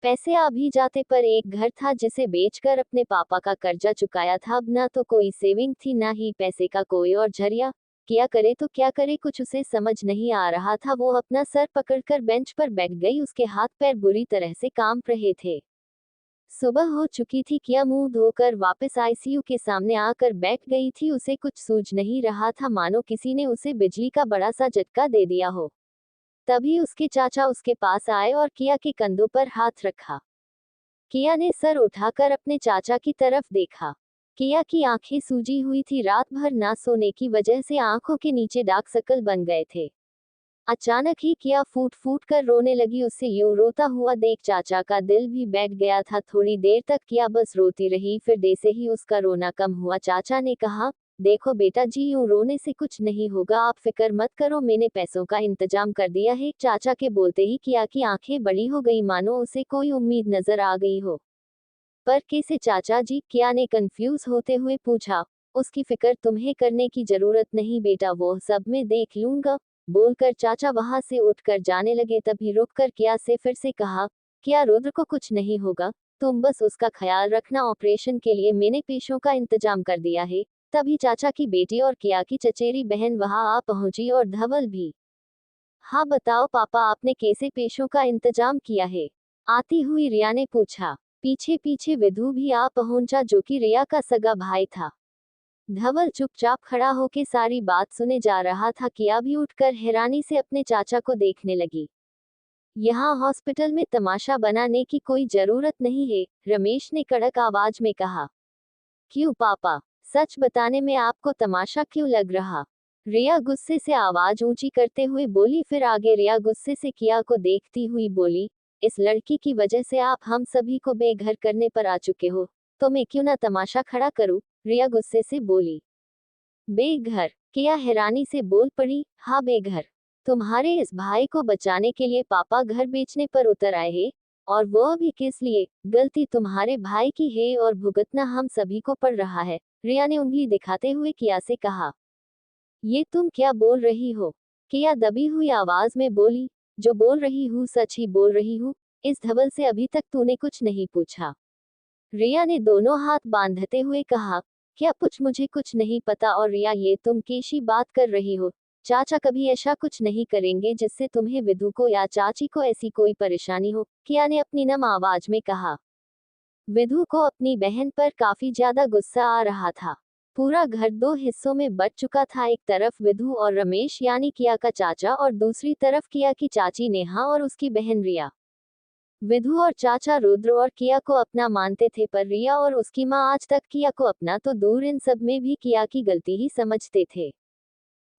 पैसे आ भी जाते, पर एक घर था जिसे बेचकर अपने पापा का कर्जा चुकाया था। अब ना तो कोई सेविंग थी, ना ही पैसे का कोई और जरिया। क्या करे तो क्या करे, कुछ उसे समझ नहीं आ रहा था। वो अपना सर पकड़कर बेंच पर बैठ गई। उसके हाथ पैर बुरी तरह से कांप रहे थे। सुबह हो चुकी थी। किया मुंह धोकर वापस आईसीयू के सामने आकर बैठ गई थी। उसे कुछ सूझ नहीं रहा था, मानो किसी ने उसे बिजली का बड़ा सा झटका दे दिया हो। तभी उसके चाचा उसके पास आए और किया के कंधों पर हाथ रखा। किया ने सर उठाकर अपने चाचा की तरफ देखा। किया की आंखें सूजी हुई थी। रात भर ना सोने की वजह से आंखों के नीचे डार्क सर्कल बन गए थे। अचानक ही किया फूट फूट कर रोने लगी। उससे यूं रोता हुआ देख चाचा का दिल भी बैठ गया था। थोड़ी देर तक किया बस रोती रही, फिर जैसे ही उसका रोना कम हुआ चाचा ने कहा, देखो बेटा जी, यूं रोने से कुछ नहीं होगा, आप फिक्र मत करो, मैंने पैसों का इंतजाम कर दिया है। चाचा के बोलते ही किया की आंखें बड़ी हो गई, मानो उसे कोई उम्मीद नजर आ गई हो। पर कैसे चाचा जी? किया ने कंफ्यूज होते हुए पूछा। उसकी फिक्र तुम्हें करने की जरूरत नहीं बेटा, वो सब मैं देख लूंगा, बोलकर चाचा वहां से उठकर जाने लगे। तभी रुककर किया से फिर से कहा, क्या रुद्र को कुछ नहीं होगा, तुम बस उसका ख्याल रखना, ऑपरेशन के लिए मैंने पैसों का इंतजाम कर दिया है। तभी चाचा की बेटी और किया की चचेरी बहन वहां आ पहुंची, और धवल भी। हाँ बताओ पापा, आपने कैसे पैसों का इंतजाम किया है? आती हुई रिया ने पूछा। पीछे पीछे विधु भी आ पहुंचा, जो कि रिया का सगा भाई था। धवल चुपचाप खड़ा होके सारी बात सुने जा रहा था। किया भी उठकर हैरानी से अपने चाचा को देखने लगी। यहाँ हॉस्पिटल में तमाशा बनाने की कोई जरूरत नहीं है, रमेश ने कड़क आवाज में कहा। क्यों पापा? सच बताने में आपको तमाशा क्यों लग रहा? रिया गुस्से से आवाज ऊंची करते हुए बोली। फिर आगे रिया गुस्से से किया को देखती हुई बोली, इस लड़की की वजह से आप हम सभी को बेघर करने पर आ चुके हो, तो मैं क्यों ना तमाशा खड़ा करूं? रिया गुस्से से बोली। बेघर? किया हैरानी से बोल पड़ी। हाँ बेघर। तुम्हारे इस भाई को बचाने के लिए पापा घर बेचने पर उतर आए हैं, और वो भी किस लिए? गलती तुम्हारे भाई की है और भुगतना हम सभी को पड़ रहा है, रिया ने उंगली दिखाते हुए किया से कहा। ये तुम क्या बोल रही हो? किया दबी हुई आवाज में बोली, जो बोल रही हूँ सच ही बोल रही हूँ। इस धवल से अभी तक तूने कुछ नहीं पूछा? रिया ने दोनों हाथ बांधते हुए कहा। क्या कुछ? मुझे कुछ नहीं पता। और रिया, ये तुम कैसी बात कर रही हो? चाचा कभी ऐसा कुछ नहीं करेंगे जिससे तुम्हें विधु को या चाची को ऐसी कोई परेशानी हो, किया ने अपनी नम आवाज में कहा। विधु को अपनी बहन पर काफी ज्यादा गुस्सा आ रहा था। पूरा घर दो हिस्सों में बट चुका था। एक तरफ विधु और रमेश यानी किया का चाचा, और दूसरी तरफ किया की चाची नेहा और उसकी बहन रिया। विधु और चाचा रुद्र और किया को अपना मानते थे, पर रिया और उसकी माँ आज तक किया को अपना तो दूर, इन सब में भी किया की गलती ही समझते थे।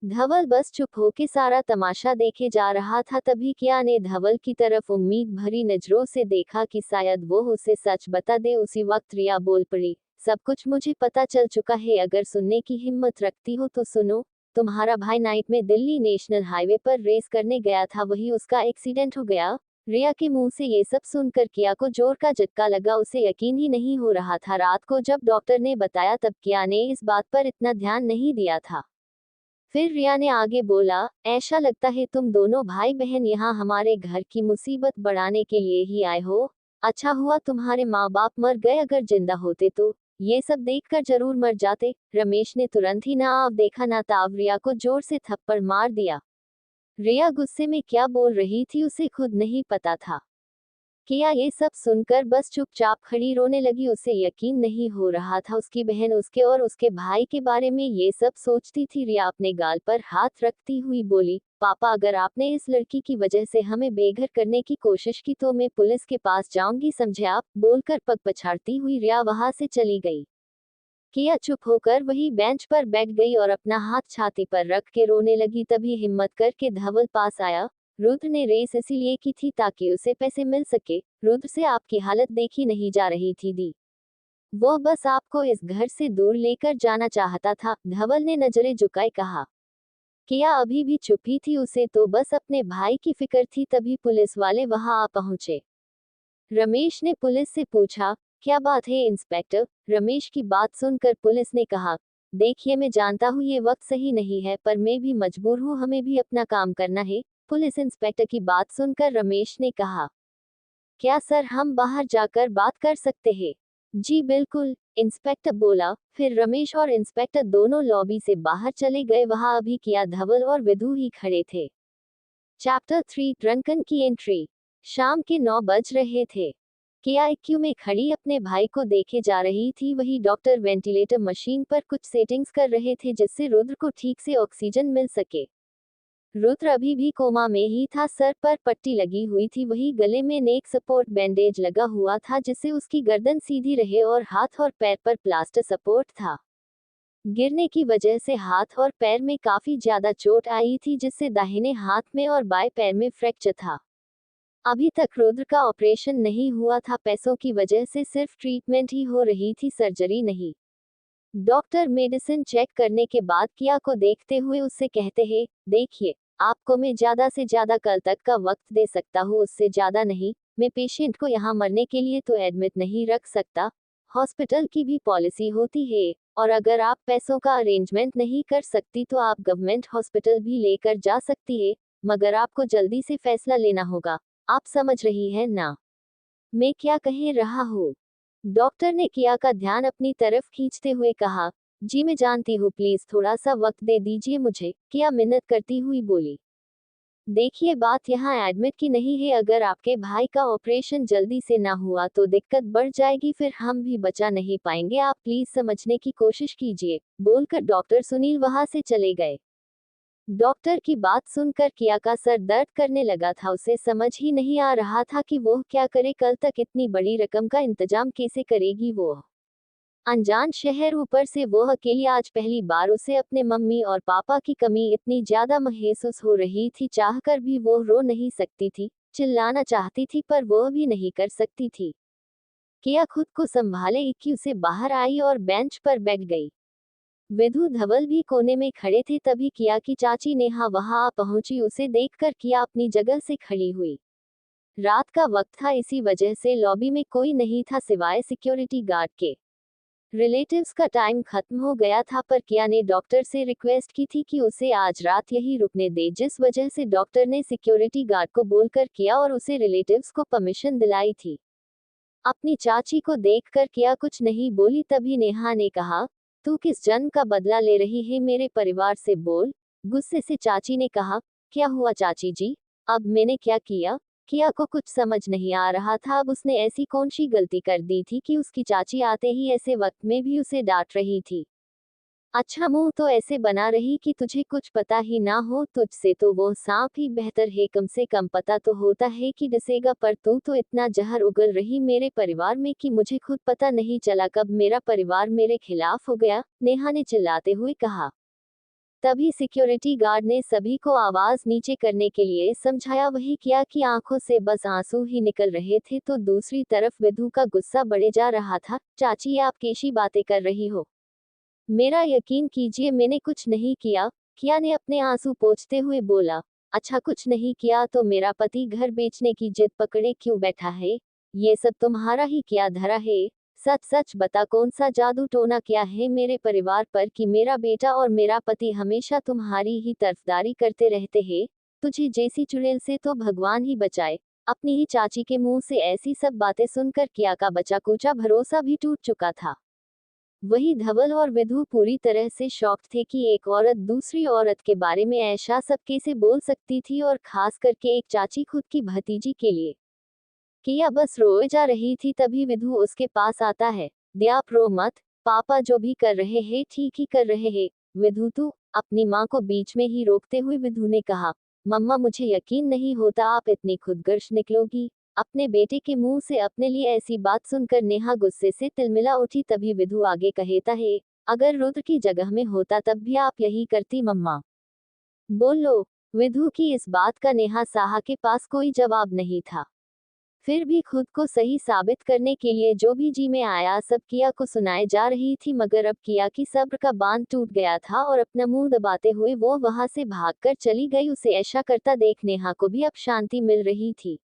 धवल बस चुप होके सारा तमाशा देखे जा रहा था। तभी किया ने धवल की तरफ उम्मीद भरी नजरों से देखा कि शायद वो उसे सच बता दे। उसी वक्त रिया बोल पड़ी, सब कुछ मुझे पता चल चुका है, अगर सुनने की हिम्मत रखती हो तो सुनो। तुम्हारा भाई नाइट में दिल्ली नेशनल हाईवे पर रेस करने गया था, वही उसका एक्सीडेंट हो गया। रिया के मुंह से ये सब सुनकर किया को जोर का झटका लगा, उसे यकीन ही नहीं हो रहा था। रात को जब डॉक्टर ने बताया तब किया ने इस बात पर इतना ध्यान नहीं दिया था। फिर रिया ने आगे बोला, ऐसा लगता है तुम दोनों भाई बहन यहाँ हमारे घर की मुसीबत बढ़ाने के लिए ही आए हो। अच्छा हुआ तुम्हारे माँ बाप मर गए, अगर जिंदा होते तो ये सब देखकर जरूर मर जाते। रमेश ने तुरंत ही ना आव देखा ना ताव रिया को जोर से थप्पड़ मार दिया। रिया गुस्से में क्या बोल रही थी उसे खुद नहीं पता था। किया ये सब सुनकर बस चुपचाप खड़ी रोने लगी। उसे यकीन नहीं हो रहा था उसकी बहन उसके और उसके भाई के बारे में ये सब सोचती थी। रिया अपने गाल पर हाथ रखती हुई बोली, पापा अगर आपने इस लड़की की वजह से हमें बेघर करने की कोशिश की तो मैं पुलिस के पास जाऊंगी, समझे आप। बोलकर पग पछाड़ती हुई रिया वहां से चली गई। किया चुप होकर वही बेंच पर बैठ गई और अपना हाथ छाती पर रख के रोने लगी। तभी हिम्मत करके धवल पास आया। रुद्र ने रेस इसीलिए की थी ताकि उसे पैसे मिल सके। रुद्र से आपकी हालत देखी नहीं जा रही थी दी, वो बस आपको इस घर से दूर लेकर जाना चाहता था। धवल ने नजरें झुकाए कहा। किया अभी भी चुप ही थी, उसे तो बस अपने भाई की फिक्र थी। तभी पुलिस वाले वहां आ पहुंचे। रमेश ने पुलिस से पूछा, क्या बात है इंस्पेक्टर। रमेश की बात सुनकर पुलिस ने कहा, देखिए मैं जानता हूँ ये वक्त सही नहीं है, पर मैं भी मजबूर हूँ, हमें भी अपना काम करना है। पुलिस इंस्पेक्टर की बात सुनकर रमेश ने कहा, क्या सर हम बाहर जाकर बात कर सकते हैं। जी बिल्कुल, इंस्पेक्टर बोला। फिर रमेश और इंस्पेक्टर दोनों लॉबी से बाहर चले गए। वहां अभी किया, धवल और विधु ही खड़े थे। चैप्टर 3 ड्रंकन की एंट्री। शाम के 9 बज रहे थे। किया क्यू में खड़ी अपने भाई को देखे जा रही थी। वही डॉक्टर वेंटिलेटर मशीन पर कुछ सेटिंग्स कर रहे थे जिससे रुद्र को ठीक से ऑक्सीजन मिल सके। रुद्र अभी भी कोमा में ही था, सर पर पट्टी लगी हुई थी, वही गले में नेक सपोर्ट बैंडेज लगा हुआ था जिससे उसकी गर्दन सीधी रहे और हाथ और पैर पर प्लास्टर सपोर्ट था। गिरने की वजह से हाथ और पैर में काफी ज्यादा चोट आई थी जिससे दाहिने हाथ में और बाएं पैर में फ्रैक्चर था। अभी तक रुद्र का ऑपरेशन नहीं हुआ था, पैसों की वजह से सिर्फ ट्रीटमेंट ही हो रही थी, सर्जरी नहीं। डॉक्टर मेडिसिन चेक करने के बाद किया को देखते हुए उससे कहते हैं, देखिए आपको मैं ज्यादा से ज्यादा कल तक का वक्त दे सकता हूँ, उससे ज्यादा नहीं। मैं पेशेंट को यहाँ मरने के लिए तो एडमिट नहीं रख सकता, हॉस्पिटल की भी पॉलिसी होती है। और अगर आप पैसों का अरेंजमेंट नहीं कर सकती तो आप गवर्नमेंट हॉस्पिटल भी लेकर जा सकती है, मगर आपको जल्दी से फैसला लेना होगा। आप समझ रही हैं ना मैं क्या कह रहा हूँ। डॉक्टर ने किया का ध्यान अपनी तरफ खींचते हुए कहा, जी मैं जानती हूँ, प्लीज थोड़ा सा वक्त दे दीजिए मुझे। किया मिन्नत करती हुई बोली, देखिए बात यहाँ एडमिट की नहीं है, अगर आपके भाई का ऑपरेशन जल्दी से ना हुआ तो दिक्कत बढ़ जाएगी, फिर हम भी बचा नहीं पाएंगे, आप प्लीज समझने की कोशिश कीजिए। बोलकर डॉक्टर सुनील वहां से चले गए। डॉक्टर की बात सुनकर किया का सर दर्द करने लगा था, उसे समझ ही नहीं आ रहा था कि वो क्या करे, कल तक इतनी बड़ी रकम का इंतजाम कैसे करेगी वो। अनजान शहर, ऊपर से वो अकेली, आज पहली बार उसे अपने मम्मी और पापा की कमी इतनी ज्यादा महसूस हो रही थी। चाहकर भी वो रो नहीं सकती थी, चिल्लाना चाहती थी पर वो भी नहीं कर सकती थी। किया खुद को संभाले इक्की से बाहर आई और बेंच पर बैठ गई। विधु धवल भी कोने में खड़े थे। तभी किया की चाची नेहा वहां आ पहुंची, उसे देखकर किया अपनी जगह से खड़ी हुई। रात का वक्त था, इसी वजह से लॉबी में कोई नहीं था सिवाय सिक्योरिटी गार्ड के। रिलेटिव्स का टाइम खत्म हो गया था, पर किया ने डॉक्टर से रिक्वेस्ट की थी कि उसे आज रात यही रुकने दे, जिस वजह से डॉक्टर ने सिक्योरिटी गार्ड को बोलकर किया और उसे रिलेटिव्स को परमिशन दिलाई थी। अपनी चाची को देखकर किया कुछ नहीं बोली। तभी नेहा ने कहा, तू किस जन्म का बदला ले रही है, मेरे परिवार से बोल। गुस्से से चाची ने कहा, क्या हुआ चाची जी, अब मैंने क्या किया। किया को कुछ समझ नहीं आ रहा था, अब उसने ऐसी कौन सी गलती कर दी थी कि उसकी चाची आते ही ऐसे वक्त में भी उसे डांट रही थी। अच्छा मुंह तो ऐसे बना रही कि तुझे कुछ पता ही ना हो, तुझसे तो वो सांप ही बेहतर है, कम से कम पता तो होता है कि डसेगा, पर तू तो इतना जहर उगल रही मेरे परिवार में कि मुझे खुद पता नहीं चला कब मेरा परिवार मेरे खिलाफ हो गया, नेहा ने चिल्लाते हुए कहा। तभी सिक्योरिटी गार्ड ने सभी को आवाज नीचे करने के लिए समझाया। वही किया कि आंखों से बस आंसू ही निकल रहे थे, तो दूसरी तरफ विधु का गुस्सा बढ़े जा रहा था। चाची आप कैसी बातें कर रही हो, मेरा यकीन कीजिए मैंने कुछ नहीं किया। किया ने अपने आंसू पोंछते हुए बोला, अच्छा कुछ नहीं किया तो मेरा पति घर बेचने की जिद पकड़े क्यों बैठा है? ये सब तुम्हारा ही किया धरा है? सच सच बता कौन सा जादू टोना किया है मेरे परिवार पर कि मेरा बेटा और मेरा पति हमेशा तुम्हारी ही तरफदारी करते रहते हैं? तुझे जैसी चुड़ैल से तो भगवान ही बचाए। अपनी ही चाची के मुंह से ऐसी सब बातें सुनकर किया का बचा कुचा भरोसा भी टूट चुका था। वही धवल और विधु पूरी तरह से शॉक्ड थे कि एक औरत दूसरी औरत के बारे में ऐसा सब कैसे बोल सकती थी, और खास करके एक चाची खुद की भतीजी के लिए। किया बस रोए जा रही थी तभी विधु उसके पास आता है। दयाप रो मत, पापा जो भी कर रहे हैं ठीक ही कर रहे हैं। विधु तू, अपनी माँ को बीच में ही रोकते हुए विधु ने कहा, मम्मा मुझे यकीन नहीं होता आप इतनी खुदगर्ज निकलोगी। अपने बेटे के मुंह से अपने लिए ऐसी बात सुनकर नेहा गुस्से से तिलमिला उठी। तभी विधु आगे कहता है, अगर रुद्र की जगह में होता तब भी आप यही करती मम्मा। बोलो। विधु की इस बात का नेहा साहा के पास कोई जवाब नहीं था। फिर भी खुद को सही साबित करने के लिए जो भी जी में आया सब किया को सुनाए जा रही थी, मगर अब किया की सब्र का बांध टूट गया था और अपना मुंह दबाते हुए वो वहां से भागकर चली गई। उसे ऐसा करता देख नेहा को भी अब शांति मिल रही थी।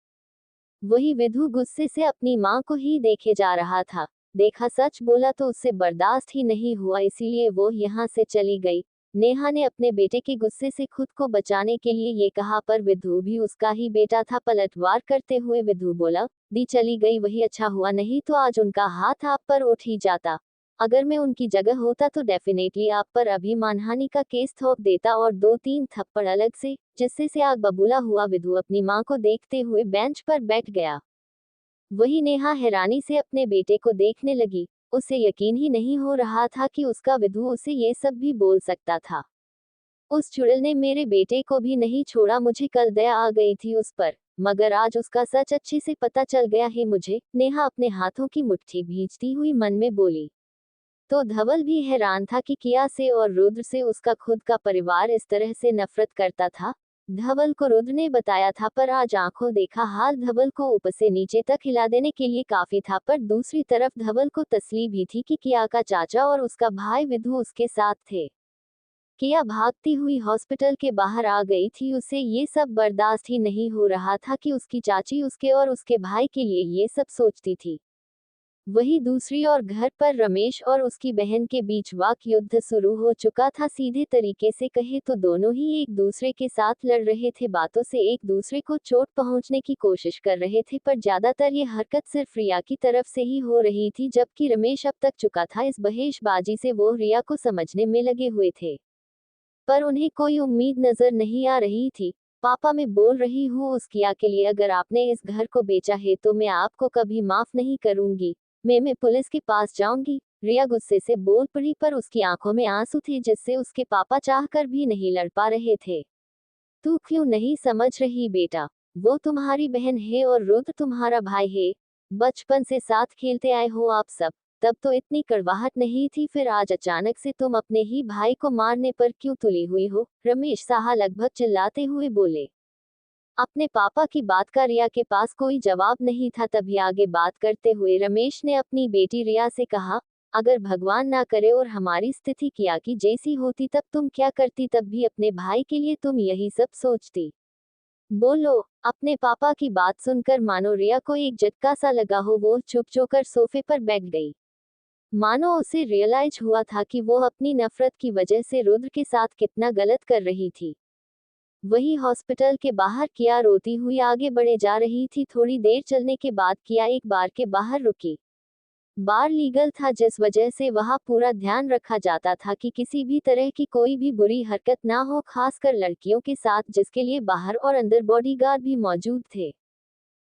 वही विधु गुस्से से अपनी माँ को ही देखे जा रहा था। देखा सच बोला तो उससे बर्दाश्त ही नहीं हुआ, इसीलिए वो यहाँ से चली गई। नेहा ने अपने बेटे के गुस्से से खुद को बचाने के लिए ये कहा, पर विधु भी उसका ही बेटा था। पलटवार करते हुए विधु बोला, दी चली गई वही अच्छा हुआ, नहीं तो आज उनका हाथ आप पर उठ ही जाता। अगर मैं उनकी जगह होता तो डेफिनेटली आप पर अभी मानहानि का केस ठोक देता और 2-3 थप्पड़ अलग से, जिससे से आग बबूला हुआ। विधु अपनी माँ को देखते हुए बेंच पर बैठ गया। वही नेहा हैरानी से अपने बेटे को देखने लगी। उसे यकीन ही नहीं हो रहा था कि उसका विधु उसे ये सब भी बोल सकता था। उस चुड़ैल ने मेरे बेटे को भी नहीं छोड़ा। मुझे कल दया आ गई थी उस पर, मगर आज उसका सच अच्छे से पता चल गया है मुझे। नेहा अपने हाथों की मुट्ठी भींचती हुई मन में बोली। तो धवल भी हैरान था कि किया से और रुद्र से उसका खुद का परिवार इस तरह से नफरत करता था। धवल को रुद्र ने बताया था, पर आज आंखों देखा हाल धवल को ऊपर से नीचे तक हिला देने के लिए काफी था। पर दूसरी तरफ धवल को तसल्ली भी थी कि किया का चाचा और उसका भाई विधु उसके साथ थे। किया भागती हुई हॉस्पिटल के बाहर आ गई थी। उसे ये सब बर्दाश्त ही नहीं हो रहा था कि उसकी चाची उसके और उसके भाई के लिए ये सब सोचती थी। वही दूसरी ओर घर पर रमेश और उसकी बहन के बीच वाक युद्ध शुरू हो चुका था। सीधे तरीके से कहे तो दोनों ही एक दूसरे के साथ लड़ रहे थे, बातों से एक दूसरे को चोट पहुंचने की कोशिश कर रहे थे, पर ज्यादातर ये हरकत सिर्फ रिया की तरफ से ही हो रही थी। जबकि रमेश अब तक चुका था इस बहेशबाजी से, वो रिया को समझने में लगे हुए थे, पर उन्हें कोई उम्मीद नजर नहीं आ रही थी। पापा मैं बोल रही हूँ उस किया के लिए, अगर आपने इस घर को बेचा है तो मैं आपको कभी माफ नहीं करूंगी। मैं पुलिस के पास जाऊंगी। रिया गुस्से से बोल पड़ी, पर उसकी आंखों में आंसू थे जिससे उसके पापा चाहकर भी नहीं लड़ पा रहे थे। तू क्यों नहीं समझ रही बेटा? वो तुम्हारी बहन है और रुद्र तुम्हारा भाई है। बचपन से साथ खेलते आए हो आप सब। तब तो इतनी कड़वाहट नहीं थी, फिर आज अचानक से तुम अपने ही भाई को मारने पर क्यों तुली हुई हो? रमेश साहा लगभग चिल्लाते हुए बोले। अपने पापा की बात का रिया के पास कोई जवाब नहीं था। तभी आगे बात करते हुए रमेश ने अपनी बेटी रिया से कहा, अगर भगवान ना करे और हमारी स्थिति किया की जैसी होती तब तुम क्या करती? तब भी अपने भाई के लिए तुम यही सब सोचती? बोलो। अपने पापा की बात सुनकर मानो रिया को एक झटका सा लगा हो, वो चुप होकर सोफे पर बैठ गई। मानो उसे रियलाइज हुआ था कि वो अपनी नफरत की वजह से रुद्र के साथ कितना गलत कर रही थी। वही हॉस्पिटल के बाहर किया रोती हुई आगे बढ़े जा रही थी। थोड़ी देर चलने के बाद किया एक बार के बाहर रुकी। बार लीगल था, जिस वजह से वहां पूरा ध्यान रखा जाता था कि किसी भी तरह की कोई भी बुरी हरकत ना हो, खासकर लड़कियों के साथ, जिसके लिए बाहर और अंदर बॉडीगार्ड भी मौजूद थे।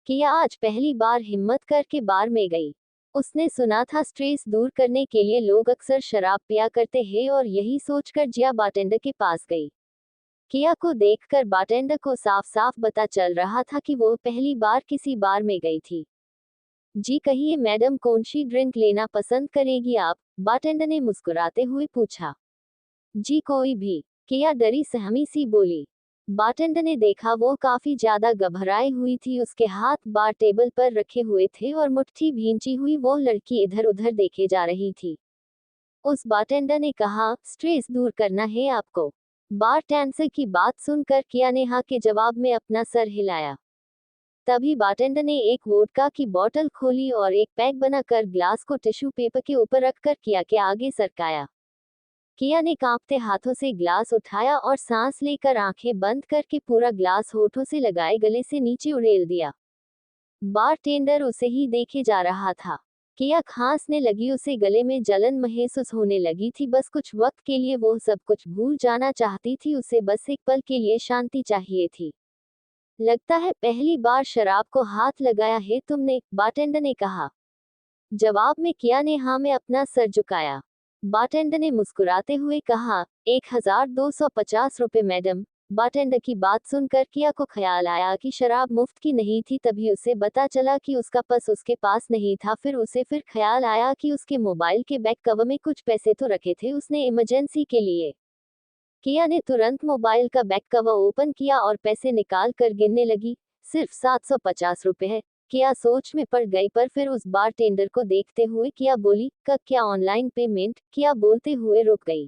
किया आज पहली बार हिम्मत करके बार में गई। उसने सुना था स्ट्रेस दूर करने के लिए लोग अक्सर शराब पिया करते हैं, और यही सोचकर जिया बारटेंडर के पास गई। किया को देखकर बारटेंडर को साफ साफ पता चल रहा था कि वो पहली बार किसी बार में गई थी। जी कहिए मैडम, कौन सी ड्रिंक लेना पसंद करेगी आप? बारटेंडर ने मुस्कुराते हुए पूछा। जी कोई भी, किया डरी सहमी सी बोली। बारटेंडर ने देखा वो काफी ज्यादा घबराई हुई थी। उसके हाथ बार टेबल पर रखे हुए थे और मुट्ठी भींची हुई वो लड़की इधर उधर देखे जा रही थी। उस बारटेंडर ने कहा, स्ट्रेस दूर करना है आपको? बारटेंडर की बात सुनकर किया ने हाँ के जवाब में अपना सर हिलाया। तभी बारटेंडर ने एक वोडका की बोतल खोली और एक पैक बनाकर ग्लास को टिश्यू पेपर के ऊपर रखकर किया के आगे सरकाया। किया ने कांपते हाथों से ग्लास उठाया और सांस लेकर आंखें बंद करके पूरा ग्लास होठों से लगाए गले से नीचे उड़ेल दिया। बारटेंडर उसे ही देखे जा रहा था। किया खांसने लगी, उसे गले में जलन महसूस होने लगी थी। बस कुछ वक्त के लिए वो सब कुछ भूल जाना चाहती थी, उसे बस एक पल के लिए शांति चाहिए थी। लगता है पहली बार शराब को हाथ लगाया है तुमने, बारटेंडर ने कहा। जवाब में किया ने हाँ में अपना सर झुकाया। बारटेंडर ने मुस्कुराते हुए कहा, 1250 रुपए मैडम। बारटेंडर की बात सुनकर किया को ख्याल आया कि शराब मुफ्त की नहीं थी, तभी उसे पता चला कि उसका पर्स उसके पास नहीं था। फिर उसे ख्याल आया कि उसके मोबाइल के बैक कवर में कुछ पैसे तो रखे थे उसने इमरजेंसी के लिए। किया ने तुरंत मोबाइल का बैक कवर ओपन किया और पैसे निकाल कर गिनने लगी। सिर्फ 750 रुपए है। किया सोच में पड़ गई, पर फिर उस बारटेंडर को देखते हुए किया बोली, का क्या ऑनलाइन पेमेंट? किया बोलते हुए रुक गई।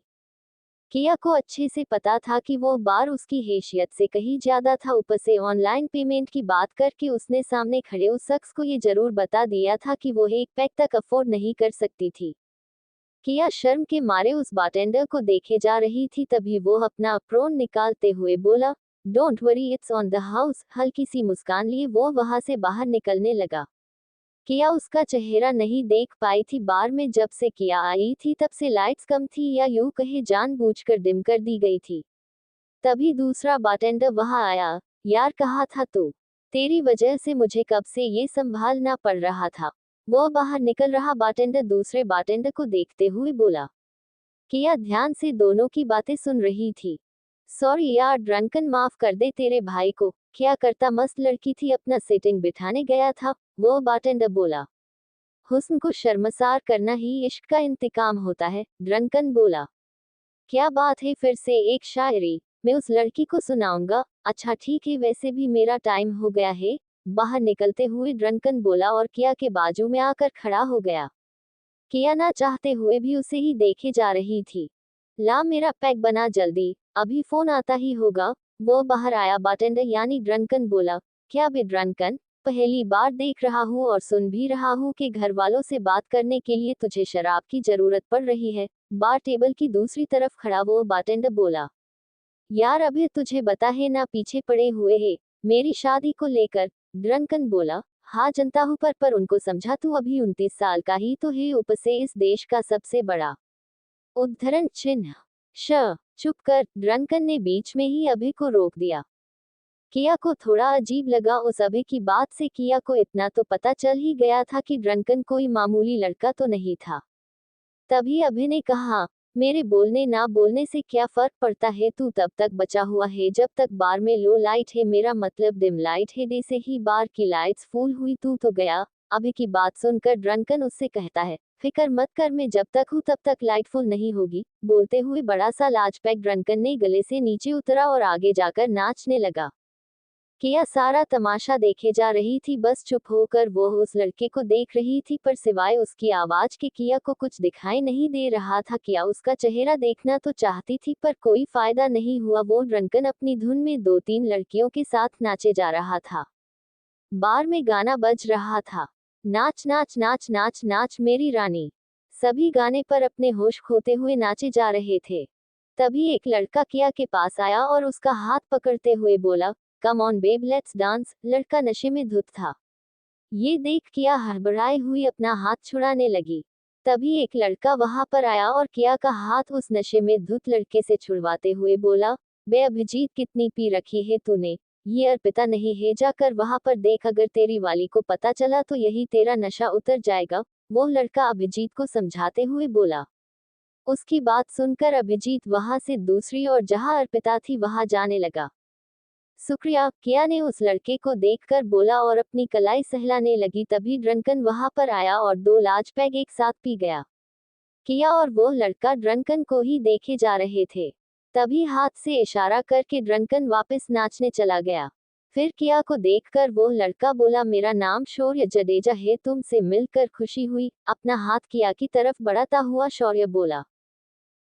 किया को अच्छे से पता था कि वो बार उसकी हैसियत से कहीं ज्यादा था। ऊपर से ऑनलाइन पेमेंट की बात करके उसने सामने खड़े उस शख्स को ये जरूर बता दिया था कि वो एक पैक तक अफोर्ड नहीं कर सकती थी। किया शर्म के मारे उस बारटेंडर को देखे जा रही थी। तभी वो अपना अप्रोन निकालते हुए बोला, don't worry, it's on the house. हल्की सी मुस्कान लिए वो वहां से बाहर निकलने लगा। किया उसका चेहरा नहीं देख पाई थी। बार में जब से किया आई थी तब से लाइट्स कम थी, या यूं कहे जानबूझकर डिम कर दी गई थी। तभी दूसरा बारटेंडर वहां आया। यार कहा था तो, तेरी वजह से मुझे कब से ये संभालना पड़ रहा था। वो बाहर निकल रहा बारटेंडर दूसरे बारटेंडर को देखते हुए बोला। किया ध्यान से दोनों की बातें सुन रही थी। सॉरी यार ड्रंकन, माफ कर दे तेरे भाई को। क्या करता, मस्त लड़की थी, अपना सेटिंग बिठाने गया था, वो बारटेंडर बोला। हुस्न को शर्मसार करना ही इश्क का इंतकाम होता है, ड्रंकन बोला। क्या बात है, फिर से एक शायरी? मैं उस लड़की को सुनाऊंगा। अच्छा ठीक है, वैसे भी मेरा टाइम हो गया है, बाहर निकलते हुए ड्रंकन बोला और किया के बाजू में आकर खड़ा हो गया। किया ना चाहते हुए भी उसे ही देखे जा रही थी। ला मेरा पैक बना जल्दी, अभी फोन आता ही होगा। वो बाहर आया। बारटेंडर यानी ड्रंकन बोला, क्या बे ड्रंकन, पहली बार देख रहा हूँ और सुन भी रहा हूँ कि घर वालों से बात करने के लिए तुझे शराब की जरूरत पड़ रही है। बार टेबल की दूसरी तरफ खड़ा वो बारटेंडर बोला, यार अभी तुझे बता है ना, पीछे पड़े हुए है मेरी शादी को लेकर। ड्रंकन बोला, हाँ जनता हूँ, पर उनको समझा, तू अभी 29 साल का ही तो है, ऊपर से इस देश का सबसे बड़ा उद्धरण चिन्ह। श चुप कर, ड्रंकन ने बीच में ही अभय को रोक दिया। किया को थोड़ा अजीब लगा उस अभय की बात से। किया को इतना तो पता चल ही गया था कि ड्रंकन कोई मामूली लड़का तो नहीं था। तभी अभय ने कहा, मेरे बोलने ना बोलने से क्या फर्क पड़ता है, तू तब तक बचा हुआ है जब तक बार में लो लाइट है, मेरा मतलब डिम लाइट है। जैसे ही बार की लाइट्स फुल हुई तू तो गया। अभय की बात सुनकर ड्रंकन उससे कहता है, फिक्र मत कर, मैं जब तक हूँ तब तक लाइट फुल नहीं होगी। बोलते हुए बड़ा सा लार्ज पैक ड्रंकन ने गले से नीचे उतरा और आगे जाकर नाचने लगा। किया सारा तमाशा देखे जा रही थी, बस चुप होकर वो उस लड़के को देख रही थी, पर सिवाय उसकी आवाज के किया को कुछ दिखाई नहीं दे रहा था। किया उसका चेहरा देखना तो चाहती थी, पर कोई फायदा नहीं हुआ। वो ड्रंकन अपनी धुन में 2-3 लड़कियों के साथ नाचे जा रहा था। बार में गाना बज रहा था, नाच नाच नाच नाच नाच मेरी रानी। सभी गाने पर अपने होश खोते हुए नाचे जा रहे थे। तभी एक लड़का किया के पास आया और उसका हाथ पकड़ते हुए बोला, come on babe let's dance. लड़का नशे में धुत था। ये देख किया हड़बड़ाई हुई अपना हाथ छुड़ाने लगी। तभी एक लड़का वहां पर आया और किया का हाथ उस नशे में धुत लड़के से छुड़वाते हुए बोला, बे अभिजीत, कितनी पी रखी है तूने? ये अर्पिता नहीं है, जाकर वहां पर देख, अगर तेरी वाली को पता चला तो यही तेरा नशा उतर जाएगा। वो लड़का अभिजीत को समझाते हुए बोला। उसकी बात सुनकर अभिजीत वहां से दूसरी ओर जहां अर्पिता थी वहां जाने लगा। शुक्रिया, किया ने उस लड़के को देखकर बोला और अपनी कलाई सहलाने लगी। तभी ड्रंकन वहां पर आया और 2 लार्ज पैग एक साथ पी गया। किया और वो लड़का ड्रंकन को ही देखे जा रहे थे। तभी हाथ से इशारा करके ड्रंकन वापस नाचने चला गया। फिर किया को देखकर वो लड़का बोला, मेरा नाम शौर्य जडेजा है, तुमसे मिलकर खुशी हुई। अपना हाथ किया की तरफ बढ़ाता हुआ शौर्य बोला।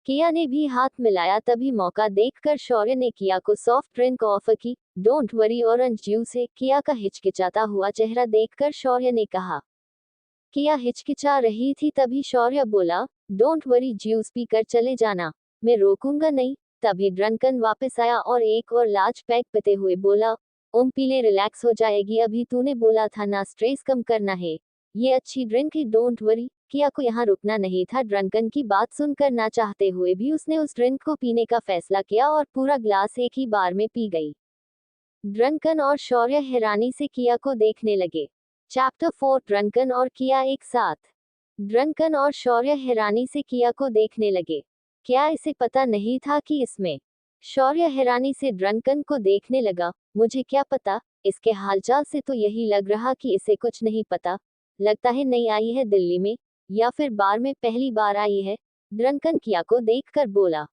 किया ने भी हाथ मिलाया। तभी मौका देखकर शौर्य ने किया को सॉफ्ट ड्रिंक ऑफर की। डोंट वरी ऑरेंज जूस है। किया का हिचकिचाता हुआ चेहरा देखकर शौर्य ने कहा। किया हिचकिचा रही थी। तभी शौर्य बोला, डोंट वरी जूस पी कर चले जाना, मैं रोकूंगा नहीं। तभी ड्रंकन वापस आया और एक और लार्ज पैक पीते हुए बोला, ओम पी ले, रिलैक्स हो जाएगी। अभी तूने बोला था ना स्ट्रेस कम करना है, ये अच्छी ड्रिंक है, डोंट वरी। किया को यहाँ रुकना नहीं था। ड्रंकन की बात सुनकर ना चाहते हुए भी उसने उस ड्रिंक को पीने का फैसला किया और पूरा ग्लास एक ही बार में पी गई। ड्रंकन और शौर्य हैरानी से किया को देखने लगे। चैप्टर 4 ड्रंकन और किया एक साथ। ड्रंकन और शौर्य हैरानी से किया को देखने लगे। क्या इसे पता नहीं था कि इसमें? शौर्य हैरानी से ड्रंकन को देखने लगा। मुझे क्या पता, इसके हालचाल से तो यही लग रहा कि इसे कुछ नहीं पता। लगता है नई आई है दिल्ली में, या फिर बार में पहली बार आई है। ड्रंकन किया को देखकर बोला,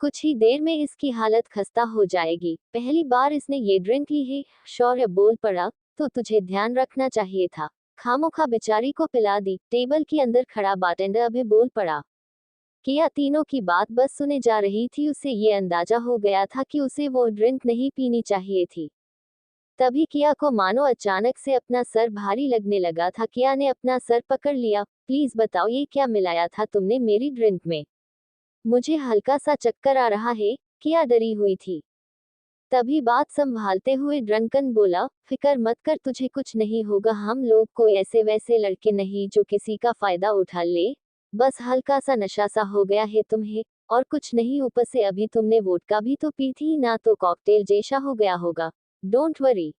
कुछ ही देर में इसकी हालत खस्ता हो जाएगी, पहली बार इसने ये ड्रिंक ली है। शौर्य बोल पड़ा, तो तुझे ध्यान रखना चाहिए था, खामोखा बेचारी को पिला दी। टेबल के अंदर खड़ा बारटेंडर अभी बोल पड़ा। किया तीनों की बात बस सुने जा रही थी। उसे ये अंदाजा हो गया था कि उसे वो ड्रिंक नहीं पीनी चाहिए थी। तभी किया को मानो अचानक से अपना सर भारी लगने लगा था। किया ने अपना सर पकड़ लिया। प्लीज बताओ, ये क्या मिलाया था तुमने मेरी ड्रिंक में? मुझे हल्का सा चक्कर आ रहा है। किया डरी हुई थी। तभी बात संभालते हुए ड्रंकन बोला, फिक्र मत कर, तुझे कुछ नहीं होगा। हम लोग कोई ऐसे वैसे लड़के नहीं जो किसी का फायदा उठा ले, बस हल्का सा नशा सा हो गया है तुम्हें, और कुछ नहीं। ऊपर से अभी तुमने वोडका भी तो पी थी ना, तो कॉकटेल जैसा हो गया होगा। Don't worry.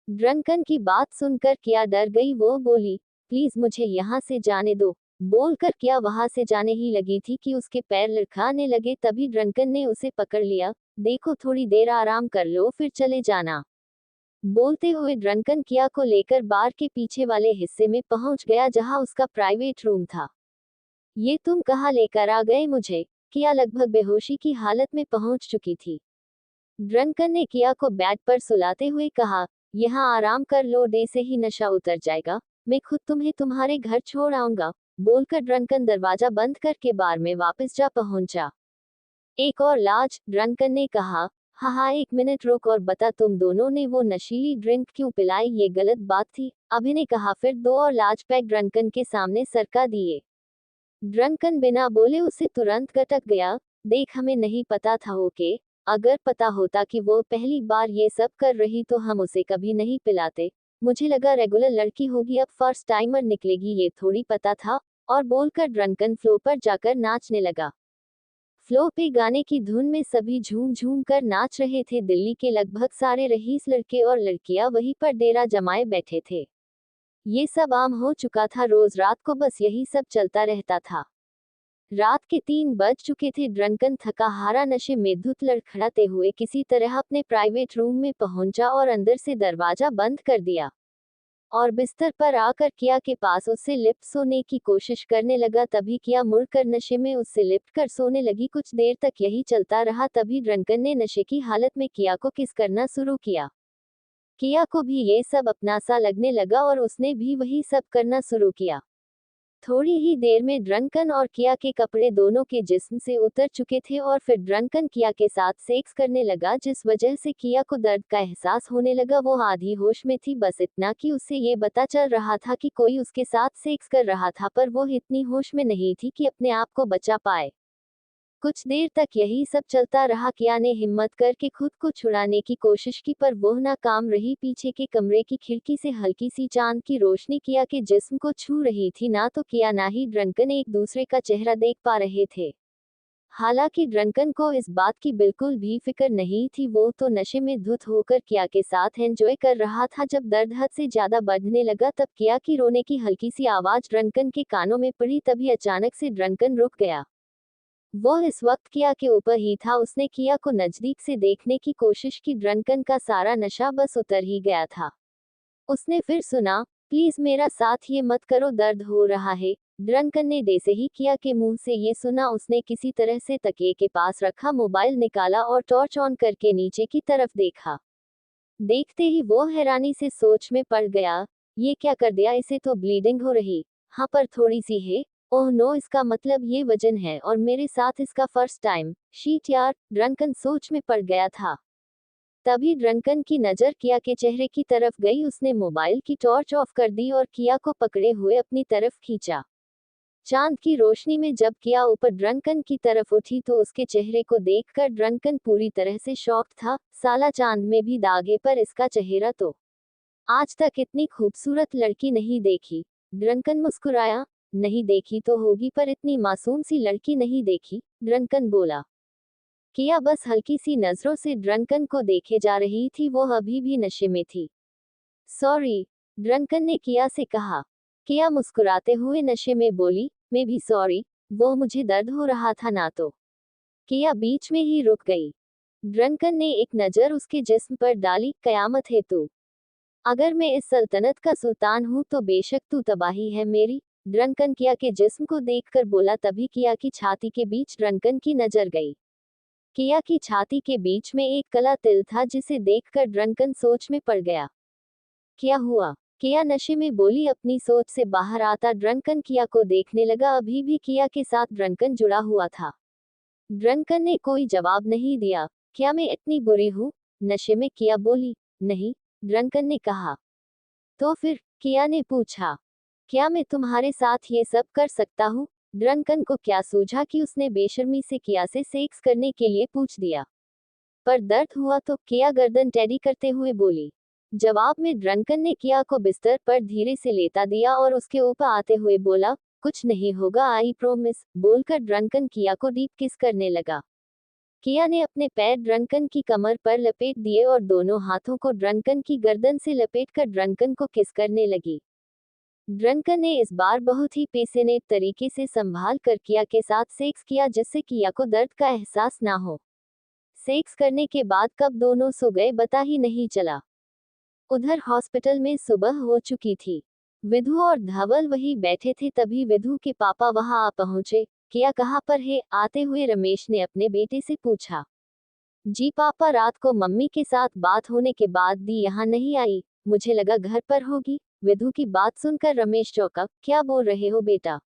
ड्रंकन की बात सुनकर किया डर गई। वो बोली, प्लीज मुझे यहाँ से जाने दो। बोलकर किया वहां से जाने ही लगी थी कि उसके पैर लड़खड़ाने लगे। तभी ड्रंकन ने उसे पकड़ लिया। देखो, थोड़ी देर आराम कर लो फिर चले जाना। बोलते हुए ड्रंकन किया को लेकर बार के पीछे वाले हिस्से में पहुंच गया, जहां उसका प्राइवेट रूम था। ये तुम कहाँ लेकर आ गए मुझे? किया लगभग बेहोशी की हालत में पहुंच चुकी थी। ड्रंकन ने किया को बेड पर सुलाते हुए कहा, यहाँ आराम कर लो, डे से ही नशा उतर जाएगा, मैं खुद तुम्हें तुम्हारे घर छोड़ आऊंगा। बोलकर ड्रंकन दरवाजा बंद करके बार में वापस जा पहुंचा। एक और लाज। ड्रंकन ने कहा, हाँ, एक मिनट रुक और बता, तुम दोनों ने वो नशीली ड्रिंक क्यों पिलाई? ये गलत बात थी। अभि ने कहा। फिर दो और लाज पैक ड्रंकन के सामने सरका दिए। ड्रंकन बिना बोले उसे तुरंत गटक गया। देख, हमें नहीं पता था। ओके, अगर पता होता कि वो पहली बार ये सब कर रही तो हम उसे कभी नहीं पिलाते। मुझे लगा रेगुलर लड़की होगी, अब फर्स्ट टाइमर निकलेगी, ये थोड़ी पता था। और बोलकर ड्रंकन फ्लो पर जाकर नाचने लगा। फ्लो पे गाने की धुन में सभी झूम झूम कर नाच रहे थे। दिल्ली के लगभग सारे रईस लड़के और लड़कियां वहीं पर डेरा जमाए बैठे थे। ये सब आम हो चुका था। रोज रात को बस यही सब चलता रहता था। रात के 3 बज चुके थे। ड्रंकन थका हारा नशे में धुत लड़खड़ाते हुए किसी तरह अपने प्राइवेट रूम में पहुंचा और अंदर से दरवाजा बंद कर दिया और बिस्तर पर आकर किया के पास उससे लिप्ट सोने की कोशिश करने लगा। तभी किया मुड़कर नशे में उससे लिप्ट कर सोने लगी। कुछ देर तक यही चलता रहा। तभी ड्रंकन ने नशे की हालत में किया को किस करना शुरू किया। किया को भी ये सब अपना सा लगने लगा और उसने भी वही सब करना शुरू किया। थोड़ी ही देर में ड्रंकन और किया के कपड़े दोनों के जिस्म से उतर चुके थे और फिर ड्रंकन किया के साथ सेक्स करने लगा, जिस वजह से किया को दर्द का एहसास होने लगा। वो आधी होश में थी, बस इतना कि उसे ये पता चल रहा था कि कोई उसके साथ सेक्स कर रहा था, पर वो इतनी होश में नहीं थी कि अपने आप को बचा पाए। कुछ देर तक यही सब चलता रहा। किया ने हिम्मत करके खुद को छुड़ाने की कोशिश की, पर वो नाकाम रही। पीछे के कमरे की खिड़की से हल्की सी चांद की रोशनी किया के जिस्म को छू रही थी। ना तो किया ना ही ड्रंकन एक दूसरे का चेहरा देख पा रहे थे। हालांकि ड्रंकन को इस बात की बिल्कुल भी फिक्र नहीं थी। वो तो नशे में धुत होकर किया के साथ एंजॉय कर रहा था। जब दर्द हद से ज्यादा बढ़ने लगा तब किया की रोने की हल्की सी आवाज ड्रंकन के कानों में पड़ी। तभी अचानक से ड्रंकन रुक गया। वो इस वक्त किया के ऊपर ही था। उसने किया को नजदीक से देखने की कोशिश की। ड्रंकन का सारा नशा बस उतर ही गया था। उसने फिर सुना, प्लीज मेरा साथ ये मत करो, दर्द हो रहा है। ड्रंकन ने जैसे ही किया के मुंह से ये सुना, उसने किसी तरह से तकिए के पास रखा मोबाइल निकाला और टॉर्च ऑन करके नीचे की तरफ देखा। देखते ही वो हैरानी से सोच में पड़ गया। ये क्या कर दिया, इसे तो ब्लीडिंग हो रही। हाँ, पर थोड़ी सी है। ओह नो, इसका मतलब ये वजन है और मेरे साथ इसका फर्स्ट टाइम। शीट यार, ड्रंकन सोच में पड़ गया था। तभी ड्रंकन की नजर किया के चेहरे की तरफ गई। उसने मोबाइल की टॉर्च ऑफ कर दी और किया को पकड़े हुए अपनी तरफ खींचा। चांद की रोशनी में जब किया ऊपर ड्रंकन की तरफ उठी तो उसके चेहरे को देखकर ड्रंकन पूरी तरह से शॉक्ड था। साला चांद में भी दागे पर इसका चेहरा तो आज तक इतनी खूबसूरत लड़की नहीं देखी। ड्रंकन मुस्कुराया। नहीं देखी तो होगी पर इतनी मासूम सी लड़की नहीं देखी, ड्रंकन बोला। किया बस हल्की सी नजरों से ड्रंकन को देखे जा रही थी, वो अभी भी नशे में थी। सॉरी, ड्रंकन ने किया से कहा। किया मुस्कुराते हुए नशे में बोली, मैं भी सॉरी, वो मुझे दर्द हो रहा था ना तो। किया बीच में ही रुक गई। ड्रंकन ने एक नजर उसके जिस्म पर डाली। कयामत है तू। अगर मैं इस सल्तनत का सुल्तान हूँ तो बेशक तू तबाही है मेरी, ड्रंकन किया के जिस्म को देखकर बोला। तभी किया की छाती के बीच ड्रंकन की नजर गई। किया की छाती के बीच में एक काला तिल था जिसे देखकर ड्रंकन सोच में पड़ गया। क्या हुआ? किया नशे में बोली। अपनी सोच से बाहर आता ड्रंकन किया को देखने लगा। अभी भी किया के साथ ड्रंकन जुड़ा हुआ था। ड्रंकन ने कोई जवाब नहीं दिया। क्या मैं इतनी बुरी हूँ? नशे में किया बोली। नहीं, ड्रंकन ने कहा। तो फिर? किया ने पूछा। क्या मैं तुम्हारे साथ ये सब कर सकता हूँ? ड्रंकन को क्या सूझा कि उसने बेशर्मी से किया से सेक्स करने के लिए पूछ दिया। पर दर्द हुआ तो किया गर्दन टेढ़ी करते हुए बोली। जवाब में ड्रंकन ने किया को बिस्तर पर धीरे से लेटा दिया और उसके ऊपर आते हुए बोला, कुछ नहीं होगा आई प्रोमिस, बोलकर ड्रंकन किया को डीप किस करने लगा। किया ने अपने पैर ड्रंकन की कमर पर लपेट दिए और दोनों हाथों को ड्रंकन की गर्दन से लपेटकर ड्रंकन को किस करने लगी। ड्रंकन ने इस बार बहुत ही पैशनेट तरीके से संभाल कर किया के साथ सेक्स किया जिससे किया को दर्द का एहसास ना हो। सेक्स करने के बाद कब दोनों सो गए पता ही नहीं चला। उधर हॉस्पिटल में सुबह हो चुकी थी। विधु और धवल वहीं बैठे थे। तभी विधु के पापा वहां आ पहुंचे। किया कहाँ पर है? आते हुए रमेश ने अपने बेटे से पूछा। जी पापा, रात को मम्मी के साथ बात होने के बाद दी यहाँ नहीं आई, मुझे लगा घर पर होगी। विधु की बात सुनकर रमेश चौंका। क्या बोल रहे हो बेटा?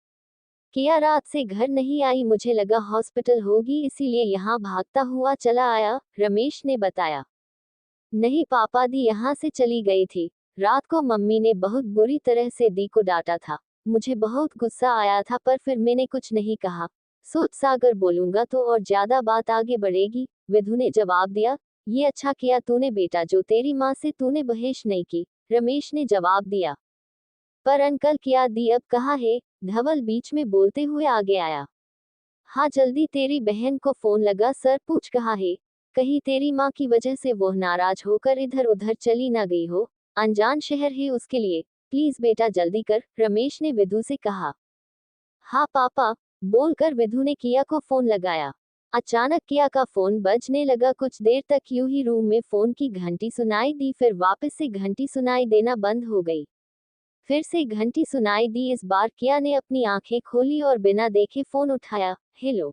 किया रात से घर नहीं आई, मुझे लगा हॉस्पिटल होगी इसीलिए यहाँ भागता हुआ चला आया, रमेश ने बताया। नहीं पापा, दी यहाँ से चली गई थी। रात को मम्मी ने बहुत बुरी तरह से दी को डांटा था। मुझे बहुत गुस्सा आया था पर फिर मैंने कुछ नहीं कहा। सोच सागर बोलूंगा तो और ज्यादा बात आगे बढ़ेगी, विधु ने जवाब दिया। ये अच्छा किया तूने बेटा जो तेरी माँ से तूने बहस नहीं की, रमेश ने जवाब दिया। पर अंकल क्या दी अब कहाँ है? धवल बीच में बोलते हुए आगे आया। हाँ जल्दी तेरी बहन को फोन लगा, सर पूछ कहाँ है। कहीं तेरी माँ की वजह से वो नाराज होकर इधर उधर चली ना गई हो, अनजान शहर है उसके लिए, प्लीज बेटा जल्दी कर, रमेश ने विधु से कहा। हाँ पापा, बोलकर विधु ने किया को फोन लगाया। अचानक किया का फोन बजने लगा। कुछ देर तक यूं ही रूम में फोन की घंटी सुनाई दी, फिर वापस से घंटी सुनाई देना बंद हो गई। फिर से घंटी सुनाई दी। इस बार किया ने अपनी आंखें खोली और बिना देखे फोन उठाया। हेलो।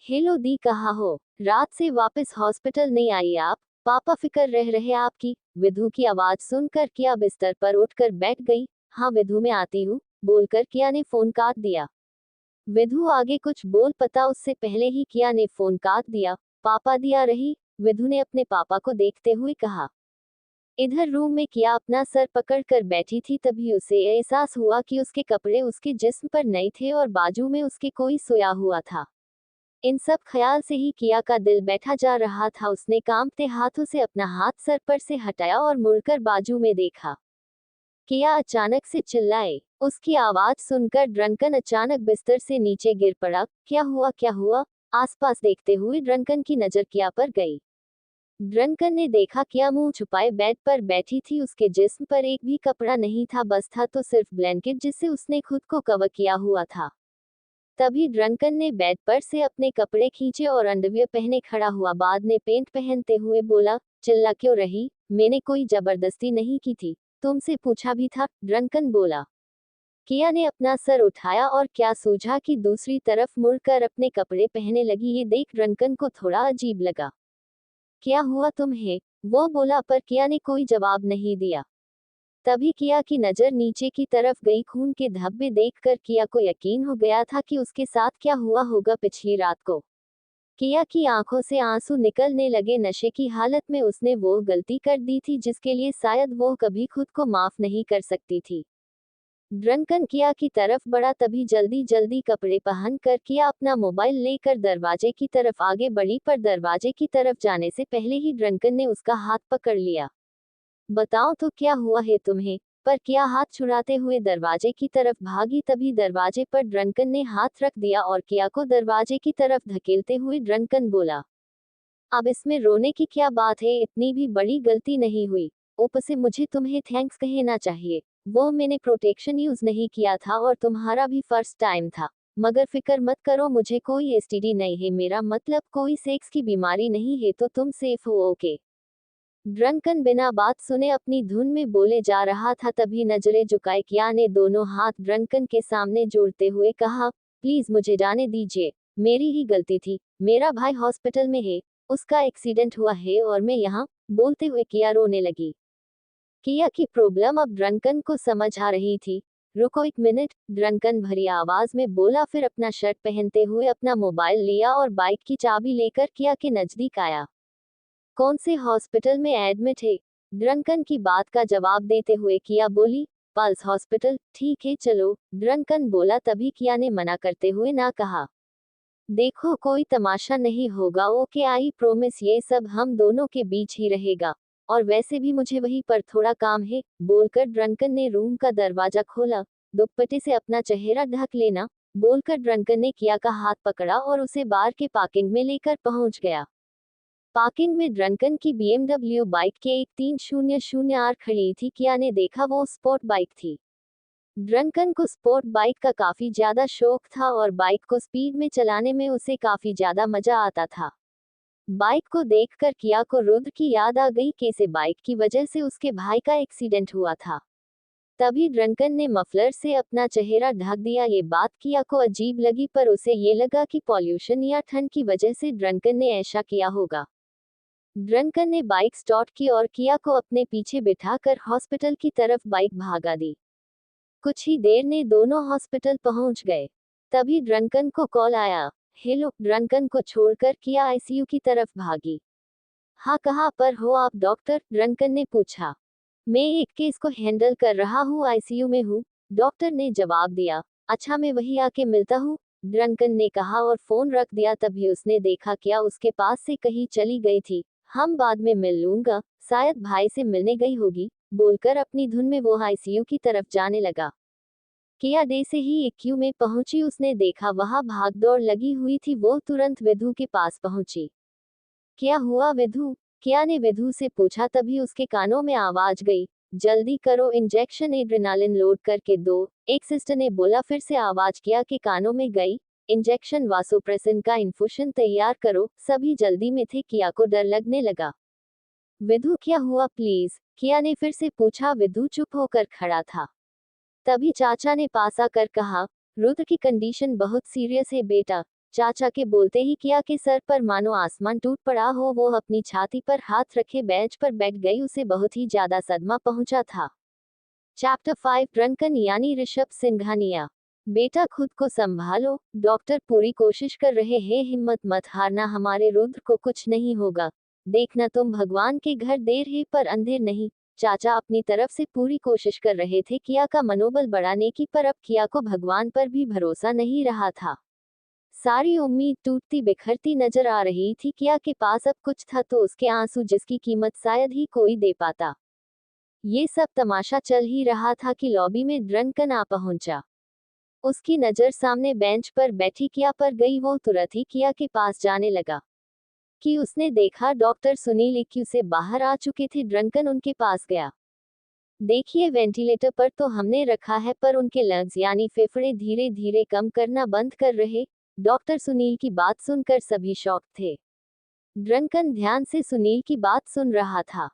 हेलो दी, कहाँ हो? रात से वापस हॉस्पिटल नहीं आई आप? पापा फिक्र रह रहे आपकी। विधु की आवाज सुनकर किया बिस्तर पर उठकर बैठ गई। हाँ विधु मैं आती हूँ, बोलकर किया ने फोन काट दिया। विधु आगे कुछ बोल पता उससे पहले ही किया ने फोन काट दिया। पापा दिया रही, विधु ने अपने पापा को देखते हुए कहा। इधर रूम में किया अपना सर पकड़कर बैठी थी। तभी उसे एहसास हुआ कि उसके कपड़े उसके जिस्म पर नहीं थे और बाजू में उसके कोई सोया हुआ था। इन सब ख्याल से ही किया का दिल बैठा जा रहा था। उसने कांपते हाथों से अपना हाथ सर पर से हटाया और मुड़कर बाजू में देखा। किया अचानक से चिल्लाए। उसकी आवाज सुनकर ड्रंकन अचानक बिस्तर से नीचे गिर पड़ा। क्या हुआ क्या हुआ? आसपास देखते हुए ड्रंकन की नजर किया पर गई। ड्रंकन ने देखा किया मुंह छुपाए बेड पर बैठी थी। उसके जिस्म पर एक भी कपड़ा नहीं था, बस था तो सिर्फ ब्लैंकेट जिससे उसने खुद को कवर किया हुआ था। तभी ड्रंकन ने बेड पर से अपने कपड़े खींचे और अंडरवियर पहने खड़ा हुआ। बाद में पेंट पहनते हुए बोला, चिल्ला क्यों रही? मैंने कोई जबरदस्ती नहीं की थी, तुमसे पूछा भी था, ड्रंकन बोला। किया ने अपना सर उठाया और क्या सूझा कि दूसरी तरफ मुड़कर अपने कपड़े पहने लगी। ये देख ड्रंकन को थोड़ा अजीब लगा। क्या हुआ तुम्हें? वो बोला पर किया ने कोई जवाब नहीं दिया। तभी किया की नजर नीचे की तरफ गई। खून के धब्बे देखकर किया को यकीन हो गया था कि उसके साथ क्या हुआ होगा पिछली रात को। किया की आंखों से आंसू निकलने लगे। नशे की हालत में उसने वो गलती कर दी थी जिसके लिए शायद वो कभी खुद को माफ नहीं कर सकती थी। ड्रंकन किया की तरफ बढ़ा, तभी जल्दी जल्दी कपड़े पहन कर किया अपना मोबाइल लेकर दरवाजे की तरफ आगे बढ़ी, पर दरवाजे की तरफ जाने से पहले ही ड्रंकन ने उसका हाथ पकड़ लिया। बताओ तो क्या हुआ है तुम्हें? पर किया हाथ छुड़ाते हुए दरवाजे की तरफ भागी। तभी दरवाजे पर ड्रंकन ने हाथ रख दिया और किया को दरवाजे की तरफ धकेलते हुए ड्रंकन बोला, अब इसमें रोने की क्या बात है, इतनी भी बड़ी गलती नहीं हुई। ऊपर से मुझे तुम्हें थैंक्स कहना चाहिए। वो मैंने प्रोटेक्शन यूज नहीं किया था और तुम्हारा भी फर्स्ट टाइम था। मगर फिक्र मत करो, मुझे कोई एसटीडी नहीं है, मेरा मतलब कोई सेक्स की बीमारी नहीं है, तो तुम सेफ हो। ओके। ड्रंकन बिना बात सुने अपनी धुन में बोले जा रहा था। तभी नजरें झुकाए किया ने दोनों हाथ ड्रंकन के सामने जोड़ते हुए कहा, प्लीज मुझे जाने दीजिए, मेरी ही गलती थी। मेरा भाई हॉस्पिटल में है, उसका एक्सीडेंट हुआ है और मैं यहाँ। बोलते हुए किया रोने लगी। किया की प्रॉब्लम अब ड्रंकन को समझ आ रही थी। रुको एक मिनट, ड्रंकन भरी आवाज में बोला, फिर अपना शर्ट पहनते हुए अपना मोबाइल लिया और बाइक की चाबी लेकर किया के नजदीक आया। कौन से हॉस्पिटल में एडमिट है? ड्रंकन की बात का जवाब देते हुए किया बोली, पल्स हॉस्पिटल। ठीक है चलो, ड्रंकन बोला। तभी किया ने मना करते हुए ना कहा, देखो कोई तमाशा नहीं होगा, ओके आई प्रोमिस, ये सब हम दोनों के बीच ही रहेगा। और वैसे भी मुझे वहीं पर थोड़ा काम है। बोलकर ड्रंकन ने रूम का दरवाजा खोला। दुपट्टे से अपना चेहरा ढक लेना, बोलकर ड्रंकन ने किया का हाथ पकड़ा और उसे बार के पार्किंग में लेकर पहुंच गया। पार्किंग में ड्रंकन की BMW बाइक के एक 300R खड़ी थी। किया ने देखा वो स्पोर्ट बाइक थी। ड्रंकन को स्पोर्ट बाइक का काफी ज्यादा शौक था और बाइक को स्पीड में चलाने में उसे काफी ज्यादा मजा आता था। बाइक को देखकर किया को रुद्र की याद आ गई, कैसे बाइक की वजह से उसके भाई का एक्सीडेंट हुआ था। तभी ड्रंकन ने मफलर से अपना चेहरा ढक दिया। ये बात किया को अजीब लगी, पर उसे ये लगा कि पॉल्यूशन या ठंड की वजह से ड्रंकन ने ऐसा किया होगा। ड्रंकन ने बाइक स्टार्ट की और किया को अपने पीछे बिठाकर हॉस्पिटल की तरफ बाइक भागा दी। कुछ ही देर में दोनों हॉस्पिटल पहुंच गए। तभी ड्रंकन को कॉल आया। हेलो। ड्रंकन को छोड़कर किया आईसीयू की तरफ भागी। हाँ, कहाँ पर हो आप डॉक्टर? ड्रंकन ने पूछा। मैं एक केस को हैंडल कर रहा हूँ, आईसीयू में हूँ, डॉक्टर ने जवाब दिया। अच्छा, मैं वही आके मिलता हूँ, ड्रंकन ने कहा और फोन रख दिया। तभी उसने देखा क्या उसके पास से कहीं चली गई थी। हम बाद में मिल लूंगा, शायद भाई से मिलने गई होगी, बोलकर अपनी धुन में वो आईसीयू की तरफ जाने लगा। किया डे से ही एक्यू में पहुंची, उसने देखा वहां भागदौड़ लगी हुई थी। वो तुरंत विधु के पास पहुंची। क्या हुआ विधु? किया ने विधु से पूछा। तभी उसके कानों में आवाज गई, जल्दी करो, इंजेक्शन एड्रेनालिन लोड करके दो। एक सिस्टर ने बोला। फिर से आवाज किया के कानों में गई, इंजेक्शन वासोप्रेसिन का इन्फुशन तैयार करो। सभी जल्दी में थे। किया को डर लगने लगा। विधु क्या हुआ प्लीज? किया ने फिर से पूछा। विधु चुप होकर खड़ा था। तभी चाचा ने पास आकर कहा, रुद्र की कंडीशन बहुत सीरियस है बेटा। चाचा के बोलते ही किया के सर पर मानो आसमान टूट पड़ा हो। वो अपनी छाती पर हाथ रखे बेंच पर बैठ गई। उसे बहुत ही ज्यादा सदमा पहुंचा था। चैप्टर 5, ड्रंकन यानी ऋषभ सिंघानिया। बेटा खुद को संभालो, डॉक्टर पूरी कोशिश कर रहे हैं, हिम्मत मत हारना, हमारे रुद्र को कुछ नहीं होगा। देखना तुम भगवान के घर देर है पर अंधेर नहीं। चाचा अपनी तरफ से पूरी कोशिश कर रहे थे किया का मनोबल बढ़ाने की, पर अब किया को भगवान पर भी भरोसा नहीं रहा था। सारी उम्मीद टूटती बिखरती नजर आ रही थी। किया के पास अब कुछ था तो उसके आंसू, जिसकी कीमत शायद ही कोई दे पाता। ये सब तमाशा चल ही रहा था कि लॉबी में ड्रंकन आ पहुंचा। उसकी नजर सामने बेंच पर बैठी किया पर गई। वो तुरंत ही किया के पास जाने लगा कि उसने देखा डॉक्टर सुनील एक्यू से बाहर आ चुके थे। ड्रंकन उनके पास गया। देखिए, वेंटिलेटर पर तो हमने रखा है, पर उनके लंग्स यानी फेफड़े धीरे धीरे कम करना बंद कर रहे। डॉक्टर सुनील की बात सुनकर सभी शॉक थे। ड्रंकन ध्यान से सुनील की बात सुन रहा था।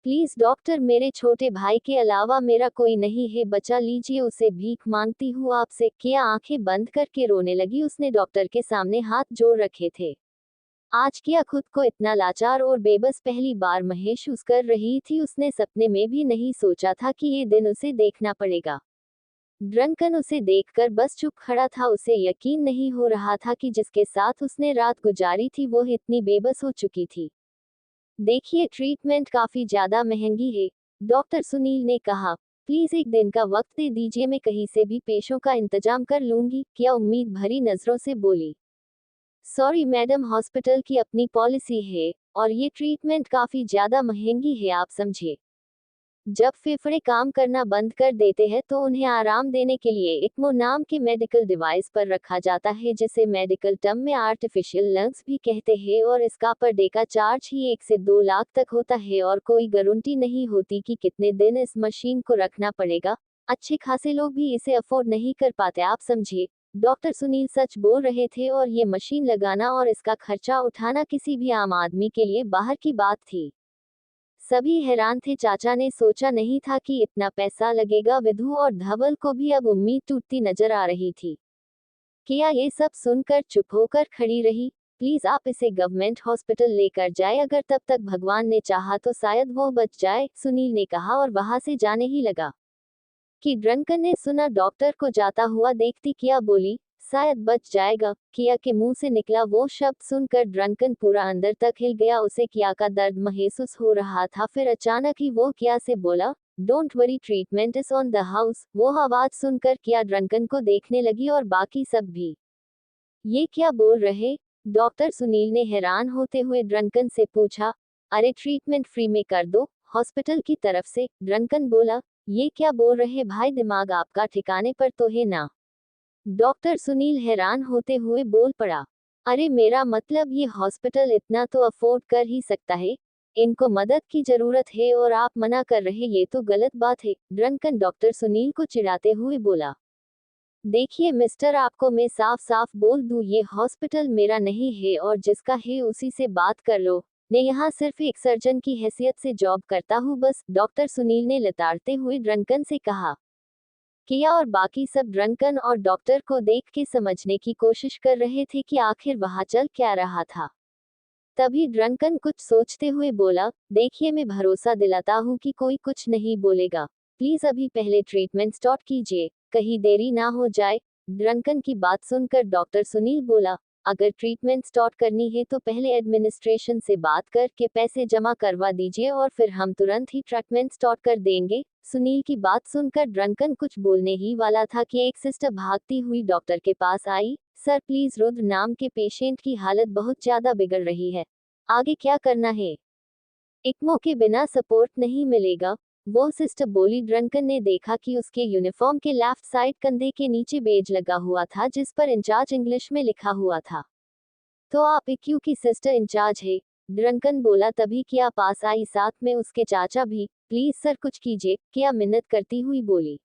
प्लीज डॉक्टर, मेरे छोटे भाई के अलावा मेरा कोई नहीं है, बचा लीजिए उसे, भीख मांगती हूँ आपसे। किया आंखें बंद करके रोने लगी। उसने डॉक्टर के सामने हाथ जोड़ रखे थे। आज किया खुद को इतना लाचार और बेबस पहली बार महसूस कर रही थी। उसने सपने में भी नहीं सोचा था कि ये दिन उसे देखना पड़ेगा। ड्रंकन उसे देखकर बस चुप खड़ा था। उसे यकीन नहीं हो रहा था कि जिसके साथ उसने रात गुजारी थी वो इतनी बेबस हो चुकी थी। देखिए, ट्रीटमेंट काफी ज्यादा महंगी है, डॉक्टर सुनील ने कहा। प्लीज एक दिन का वक्त दे दीजिए, मैं कहीं से भी पेशों का इंतजाम कर लूंगी, किया उम्मीद भरी नजरों से बोली। सॉरी मैडम, हॉस्पिटल की अपनी पॉलिसी है और ये ट्रीटमेंट काफी ज्यादा महंगी है, आप समझे। जब फेफड़े काम करना बंद कर देते हैं तो उन्हें आराम देने के लिए इक्मो नाम के मेडिकल डिवाइस पर रखा जाता है, जिसे मेडिकल टर्म में आर्टिफिशियल लंग्स भी कहते हैं, और इसका पर डे का चार्ज ही 1 से 2 लाख तक होता है और कोई गारंटी नहीं होती कि कितने दिन इस मशीन को रखना पड़ेगा। अच्छे खासे लोग भी इसे अफोर्ड नहीं कर पाते, आप समझिए। डॉक्टर सुनील सच बोल रहे थे और ये मशीन लगाना और इसका खर्चा उठाना किसी भी आम आदमी के लिए बाहर की बात थी। सभी हैरान थे। चाचा ने सोचा नहीं था कि इतना पैसा लगेगा। विधु और धवल को भी अब उम्मीद टूटती नजर आ रही थी। किया ये सब सुनकर चुप होकर खड़ी रही। प्लीज आप इसे गवर्नमेंट हॉस्पिटल लेकर जाए, अगर तब तक भगवान ने चाहा तो शायद वो बच जाए, सुनील ने कहा और वहां से जाने ही लगा कि ड्रंकन ने सुना। डॉक्टर को जाता हुआ देखती किया बोली, शायद बच जाएगा। किया के मुंह से निकला वो शब्द सुनकर ड्रंकन पूरा अंदर तक हिल गया। उसे किया का दर्द महसूस हो रहा था। फिर अचानक ही वो किया से बोला, don't worry, treatment is on the house. वो आवाज सुनकर किया ड्रंकन को देखने लगी और बाकी सब भी। ये क्या बोल रहे? डॉक्टर सुनील ने हैरान होते हुए ड्रंकन से पूछा। अरे ट्रीटमेंट फ्री में कर दो, हॉस्पिटल की तरफ से, ड्रंकन बोला। ये क्या बोल रहे भाई, दिमाग आपका ठिकाने पर तो है ना? डॉक्टर सुनील हैरान होते हुए बोल पड़ा। अरे मेरा मतलब ये हॉस्पिटल इतना तो अफोर्ड कर ही सकता है, इनको मदद की जरूरत है और आप मना कर रहे, ये तो गलत बात है, ड्रंकन डॉक्टर सुनील को चिढ़ाते हुए बोला। देखिए मिस्टर, आपको मैं साफ साफ बोल दूं, ये हॉस्पिटल मेरा नहीं है और जिसका है उसी से बात कर लो। मैं यहाँ सिर्फ एक सर्जन की हैसियत से जॉब करता हूँ बस, डॉक्टर सुनील ने लताड़ते हुए ड्रंकन से कहा। किया और बाकी सब ड्रंकन और डॉक्टर को देख के समझने की कोशिश कर रहे थे कि आखिर वहां चल क्या रहा था। तभी ड्रंकन कुछ सोचते हुए बोला, देखिए मैं भरोसा दिलाता हूँ कि कोई कुछ नहीं बोलेगा। प्लीज अभी पहले ट्रीटमेंट स्टार्ट कीजिए, कहीं देरी ना हो जाए। ड्रंकन की बात सुनकर डॉक्टर सुनील बोला, अगर ट्रीटमेंट स्टार्ट करनी है तो पहले एडमिनिस्ट्रेशन से बात करके पैसे जमा करवा दीजिए और फिर हम तुरंत ही ट्रीटमेंट स्टार्ट कर देंगे। सुनील की बात सुनकर ड्रंकन कुछ बोलने ही वाला था कि एक सिस्टर भागती हुई डॉक्टर के पास आई। सर प्लीज, रुद्र नाम के पेशेंट की हालत बहुत ज्यादा बिगड़ रही है, आगे क्या करना है? इक्मो के बिना सपोर्ट नहीं मिलेगा, वो सिस्टर बोली। ड्रंकन ने देखा कि उसके यूनिफॉर्म के लेफ्ट साइड कंधे के नीचे बेज लगा हुआ था जिस पर इंचार्ज इंग्लिश में लिखा हुआ था। तो आप इक्यू की सिस्टर इंचार्ज है? ड्रंकन बोला। तभी किया पास आई, साथ में उसके चाचा भी। प्लीज सर कुछ कीजिए, किया मिन्नत करती हुई बोली।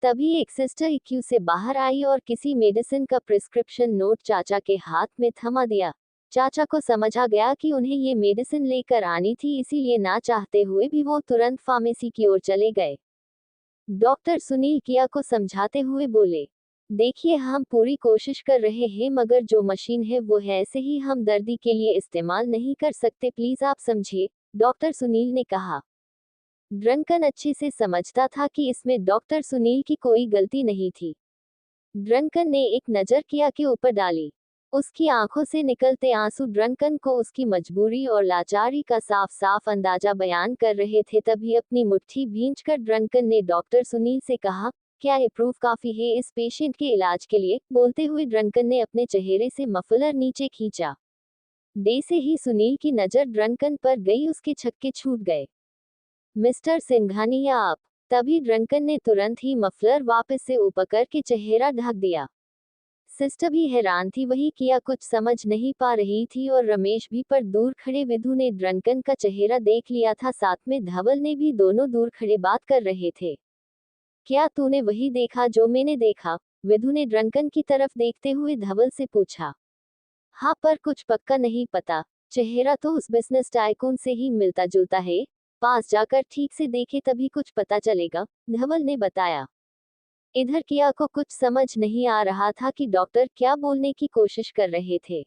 तभी एक सिस्टर इक्यू से बाहर आई और किसी मेडिसिन का प्रिस्क्रिप्शन नोट चाचा के हाथ में थमा दिया। चाचा को समझ आ गया कि उन्हें ये मेडिसिन लेकर आनी थी, इसीलिए ना चाहते हुए भी वो तुरंत फार्मेसी की ओर चले गए। डॉक्टर सुनील किया को समझाते हुए बोले, देखिए हम पूरी कोशिश कर रहे हैं मगर जो मशीन है वो है ऐसे ही हम दर्दी के लिए इस्तेमाल नहीं कर सकते, प्लीज आप समझिए, डॉक्टर सुनील ने कहा। ड्रंकन अच्छे से समझता था कि इसमें डॉक्टर सुनील की कोई गलती नहीं थी। ड्रंकन ने एक नजर किया के ऊपर डाली। उसकी आंखों से निकलते आंसू ड्रंकन को उसकी मजबूरी और लाचारी का साफ साफ अंदाजा बयान कर रहे थे। तभी अपनी मुट्ठी भींचकर ड्रंकन ने डॉक्टर सुनील से कहा, क्या ये प्रूफ काफी है इस पेशेंट के इलाज के लिए? बोलते हुए ड्रंकन ने अपने चेहरे से मफलर नीचे खींचा। दे से ही सुनील की नजर ड्रंकन पर गई, उसके छक्के छूट गए। मिस्टर सिंघानिया आप। तभी ड्रंकन ने तुरंत ही मफलर वापस से ऊपर करके चेहरा ढक दिया। सिस्टर भी हैरान थी, वही किया कुछ समझ नहीं पा रही थी और रमेश भी, पर दूर खड़े विधु ने ड्रंकन का चेहरा देख लिया था, साथ में धवल ने भी, दोनों दूर खड़े बात कर रहे थे। क्या तूने वही देखा जो मैंने देखा? विधु ने ड्रंकन की तरफ देखते हुए धवल से पूछा। हाँ, पर कुछ पक्का नहीं पता, चेहरा तो उस बिजनेस टाइकून से ही मिलता जुलता है, पास जाकर ठीक से देखे तभी कुछ पता चलेगा, धवल ने बताया। इधर किया को कुछ समझ नहीं आ रहा था कि डॉक्टर क्या बोलने की कोशिश कर रहे थे।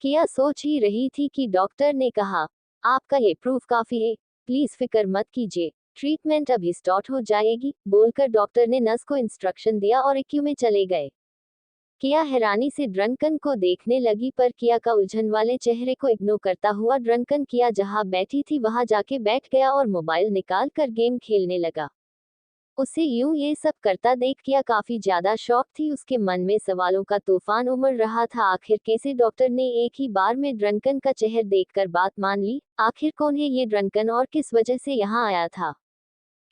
किया सोच ही रही थी कि डॉक्टर ने कहा, आपका ये प्रूफ काफी है, प्लीज फिक्र मत कीजिए, ट्रीटमेंट अभी स्टार्ट हो जाएगी, बोलकर डॉक्टर ने नर्स को इंस्ट्रक्शन दिया और एक्यू में चले गए। किया हैरानी से ड्रंकन को देखने लगी, पर किया का उलझन वाले चेहरे को इग्नोर करता हुआ ड्रंकन किया जहां बैठी थी वहां जाके बैठ गया और मोबाइल निकाल कर गेम खेलने लगा। उसे यूं ये सब करता देख किया काफी ज्यादा शॉक थी, उसके मन में सवालों का तूफान उमड़ रहा था। आखिर कैसे डॉक्टर ने एक ही बार में ड्रंकन का चेहरा देखकर बात मान ली? आखिर कौन है ये ड्रंकन और किस वजह से यहाँ आया था?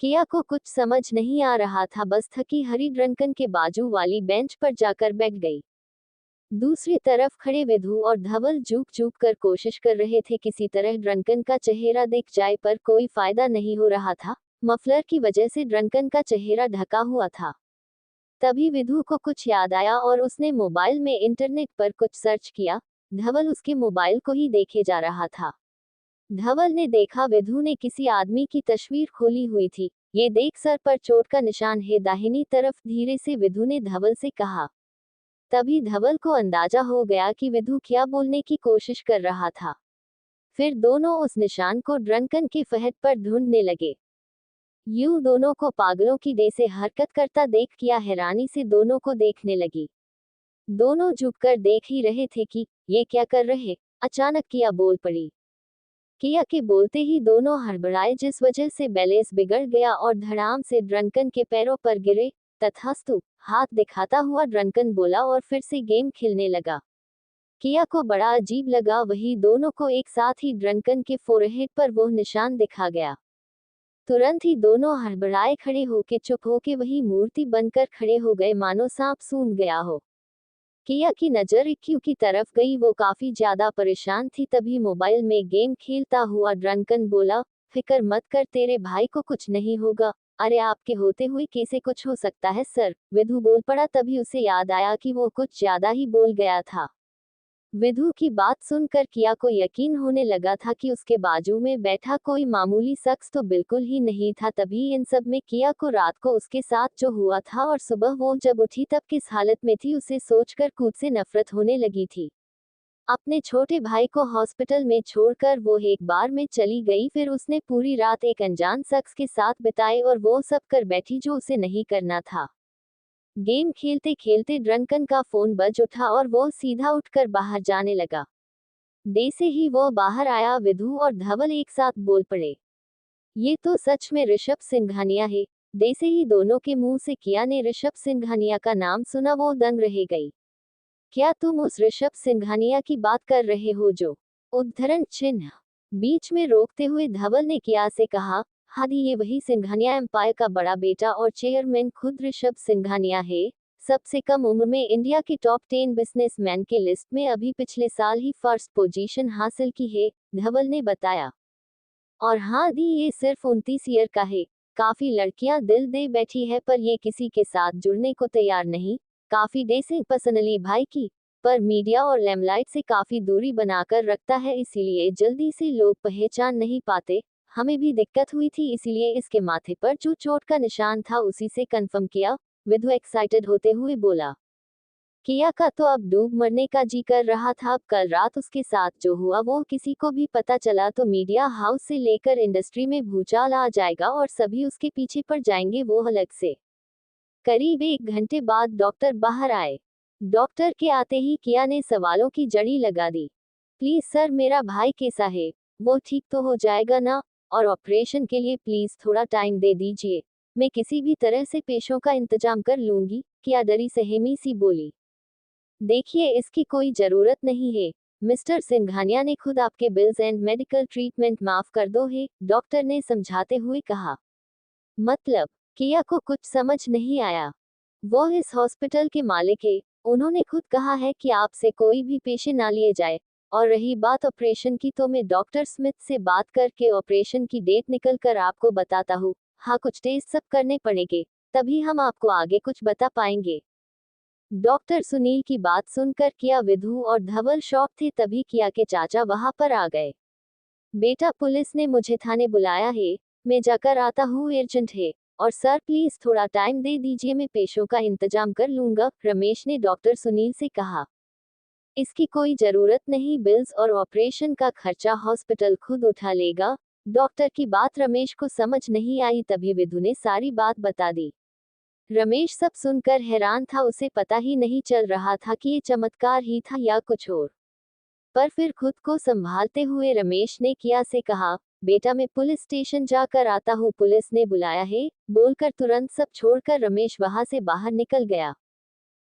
किया को कुछ समझ नहीं आ रहा था, बस थकी हरी ड्रंकन के बाजू वाली बेंच पर जाकर बैठ गई। दूसरी तरफ खड़े विधु और धवल झुक झुक कर कोशिश कर रहे थे किसी तरह ड्रंकन का चेहरा दिख जाए, पर कोई फायदा नहीं हो रहा था। मफलर की वजह से ड्रंकन का चेहरा ढका हुआ था। तभी विधु को कुछ याद आया और उसने मोबाइल में इंटरनेट पर कुछ सर्च किया। धवल उसके मोबाइल को ही देखे जा रहा था। धवल ने देखा विधु ने किसी आदमी की तस्वीर खोली हुई थी। ये देख सर पर चोट का निशान है दाहिनी तरफ, धीरे से विधु ने धवल से कहा। तभी धवल को अंदाजा हो गया कि विधु क्या बोलने की कोशिश कर रहा था। फिर दोनों उस निशान को ड्रंकन के फहद पर ढूंढने लगे। यूं दोनों को पागलों की डे से हरकत करता देख किया हैरानी से दोनों को देखने लगी। दोनों झुककर देख ही रहे थे कि ये क्या कर रहे। अचानक किया बोल पड़ी। किया के बोलते ही दोनों हड़बड़ाए, जिस वजह से बैलेंस बिगड़ गया और धड़ाम से ड्रंकन के पैरों पर गिरे। तथास्तु, हाथ दिखाता हुआ ड्रंकन बोला और फिर से गेम खेलने लगा। किया को बड़ा अजीब लगा, वही दोनों को एक साथ ही ड्रंकन के फोरहेड पर वो निशान दिखा गया। तुरंत ही दोनों हड़बड़ाए खड़े होके चुप होके वही मूर्ति बनकर खड़े हो गए, मानो सांप सूंघ गया हो। किया की नजर इक्यू की तरफ गई, वो काफी ज्यादा परेशान थी। तभी मोबाइल में गेम खेलता हुआ ड्रंकन बोला, फिक्र मत कर, तेरे भाई को कुछ नहीं होगा। अरे आपके होते हुए कैसे कुछ हो सकता है सर? विधु बोल पड़ा। तभी उसे याद आया कि वो कुछ ज्यादा ही बोल गया था। विधु की बात सुनकर किया को यकीन होने लगा था कि उसके बाजू में बैठा कोई मामूली शख्स तो बिल्कुल ही नहीं था। तभी इन सब में किया को रात को उसके साथ जो हुआ था और सुबह वो जब उठी तब किस हालत में थी, उसे सोचकर खुद से नफरत होने लगी थी। अपने छोटे भाई को हॉस्पिटल में छोड़कर वो एक बार में चली गई। फिर उसने पूरी रात एक अनजान शख्स के साथ बिताई और वो सब कर बैठी जो उसे नहीं करना था। गेम खेलते खेलते ड्रंकन का फोन बज उठा और वो सीधा उठकर बाहर जाने लगा। जैसे ही वो बाहर आया, विधु और धवल एक साथ बोल पड़े, ये तो सच में ऋषभ सिंघानिया है। जैसे ही दोनों के मुंह से किया ने ऋषभ सिंघानिया का नाम सुना, वो दंग रह गई। क्या तुम उस ऋषभ सिंघानिया की बात कर रहे हो जो? उद्धरण चिन्ह बीच में रोकते हुए धवल ने किया से कहा, हाँ दी, ये वही सिंघानिया एम्पायर का बड़ा बेटा और चेयरमैन खुद ऋषभ सिंघानिया है। सबसे कम उम्र में इंडिया के टॉप 10 बिजनेसमैन के लिस्ट में अभी पिछले साल ही फर्स्ट पोजीशन हासिल की है, धवल ने बताया। और हाँ दी, ये सिर्फ 29 ईयर का है। काफी लड़कियां दिल दे बैठी है पर ये किसी के साथ जुड़ने को तैयार नहीं। काफी डेसिंग पर्सनली भाई की, पर मीडिया और लेमलाइट से काफी दूरी बनाकर रखता है, इसीलिए जल्दी से लोग पहचान नहीं पाते। हमें भी दिक्कत हुई थी, इसीलिए इसके माथे पर जो चोट का निशान था उसी से कंफर्म किया, विधु एक्साइटेड होते हुए बोला। किया का तो अब डूब मरने का जी कर रहा था। अब कल रात उसके साथ जो हुआ वो किसी को भी पता चला तो मीडिया हाउस से लेकर इंडस्ट्री में भूचाल आ जाएगा और सभी उसके पीछे पड़ जाएंगे, वो अलग से। करीब 1 घंटे बाद डॉक्टर बाहर आए। डॉक्टर के आते ही किया ने सवालों की जड़ी लगा दी। प्लीज सर, मेरा भाई कैसा है? वो ठीक तो हो जाएगा ना? और ऑपरेशन के लिए प्लीज थोड़ा टाइम दे दीजिए, मैं किसी भी तरह से पेशों का इंतजाम कर लूंगी, किया डरी सहमी सी बोली। देखिए, इसकी कोई जरूरत नहीं है, मिस्टर सिंघानिया ने खुद आपके बिल्स एंड मेडिकल ट्रीटमेंट माफ कर दो है, डॉक्टर ने समझाते हुए कहा। मतलब? किया को कुछ समझ नहीं आया। वो इस हॉस्पिटल के मालिक है, उन्होंने खुद कहा है कि आपसे कोई भी पेशे ना लिए जाए। और रही बात ऑपरेशन की, तो मैं डॉक्टर स्मिथ से बात करके ऑपरेशन की डेट निकल कर आपको बताता हूँ। हाँ, कुछ टेस्ट सब करने पड़ेंगे, तभी हम आपको आगे कुछ बता पाएंगे। डॉक्टर सुनील की बात सुनकर किया, विधु और धवल शॉक थे। तभी किया के चाचा वहां पर आ गए। बेटा, पुलिस ने मुझे थाने बुलाया है, मैं जाकर आता हूँ, अर्जेंट है। और सर प्लीज थोड़ा टाइम दे दीजिए, मैं पेशों का इंतजाम कर लूंगा, रमेश ने डॉक्टर सुनील से कहा। इसकी कोई जरूरत नहीं, बिल्स और ऑपरेशन का खर्चा हॉस्पिटल खुद उठा लेगा। डॉक्टर की बात रमेश को समझ नहीं आई, तभी विधु ने सारी बात बता दी। रमेश सब सुनकर हैरान था, उसे पता ही नहीं चल रहा था कि ये चमत्कार ही था या कुछ और। पर फिर खुद को संभालते हुए रमेश ने किया से कहा, बेटा मैं पुलिस स्टेशन जाकर आता हूँ, पुलिस ने बुलाया है, बोलकर तुरंत सब छोड़कर रमेश वहां से बाहर निकल गया।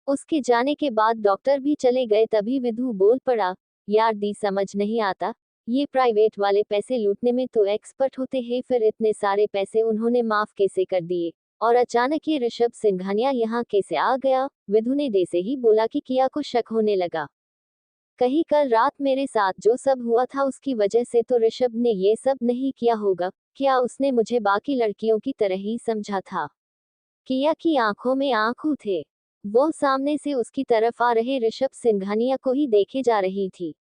उसके जाने के बाद डॉक्टर भी चले गए, तभी विधु बोल पड़ा, यार दी समझ नहीं आता, ये प्राइवेट वाले पैसे लूटने में तो एक्सपर्ट होते हैं, फिर इतने सारे पैसे उन्होंने माफ कैसे कर दिए, और अचानक ये ऋषभ सिंघानिया यहाँ कैसे आ गया। विधु ने दे से ही बोला कि किया को शक होने लगा, कहीं कल रात मेरे साथ जो सब हुआ था उसकी वजह से तो ऋषभ ने ये सब नहीं किया होगा। क्या उसने मुझे बाकी लड़कियों की तरह ही समझा था? किया की आंखों में आंसू थे, वो सामने से उसकी तरफ आ रहे ऋषभ सिंघानिया को ही देखे जा रही थी।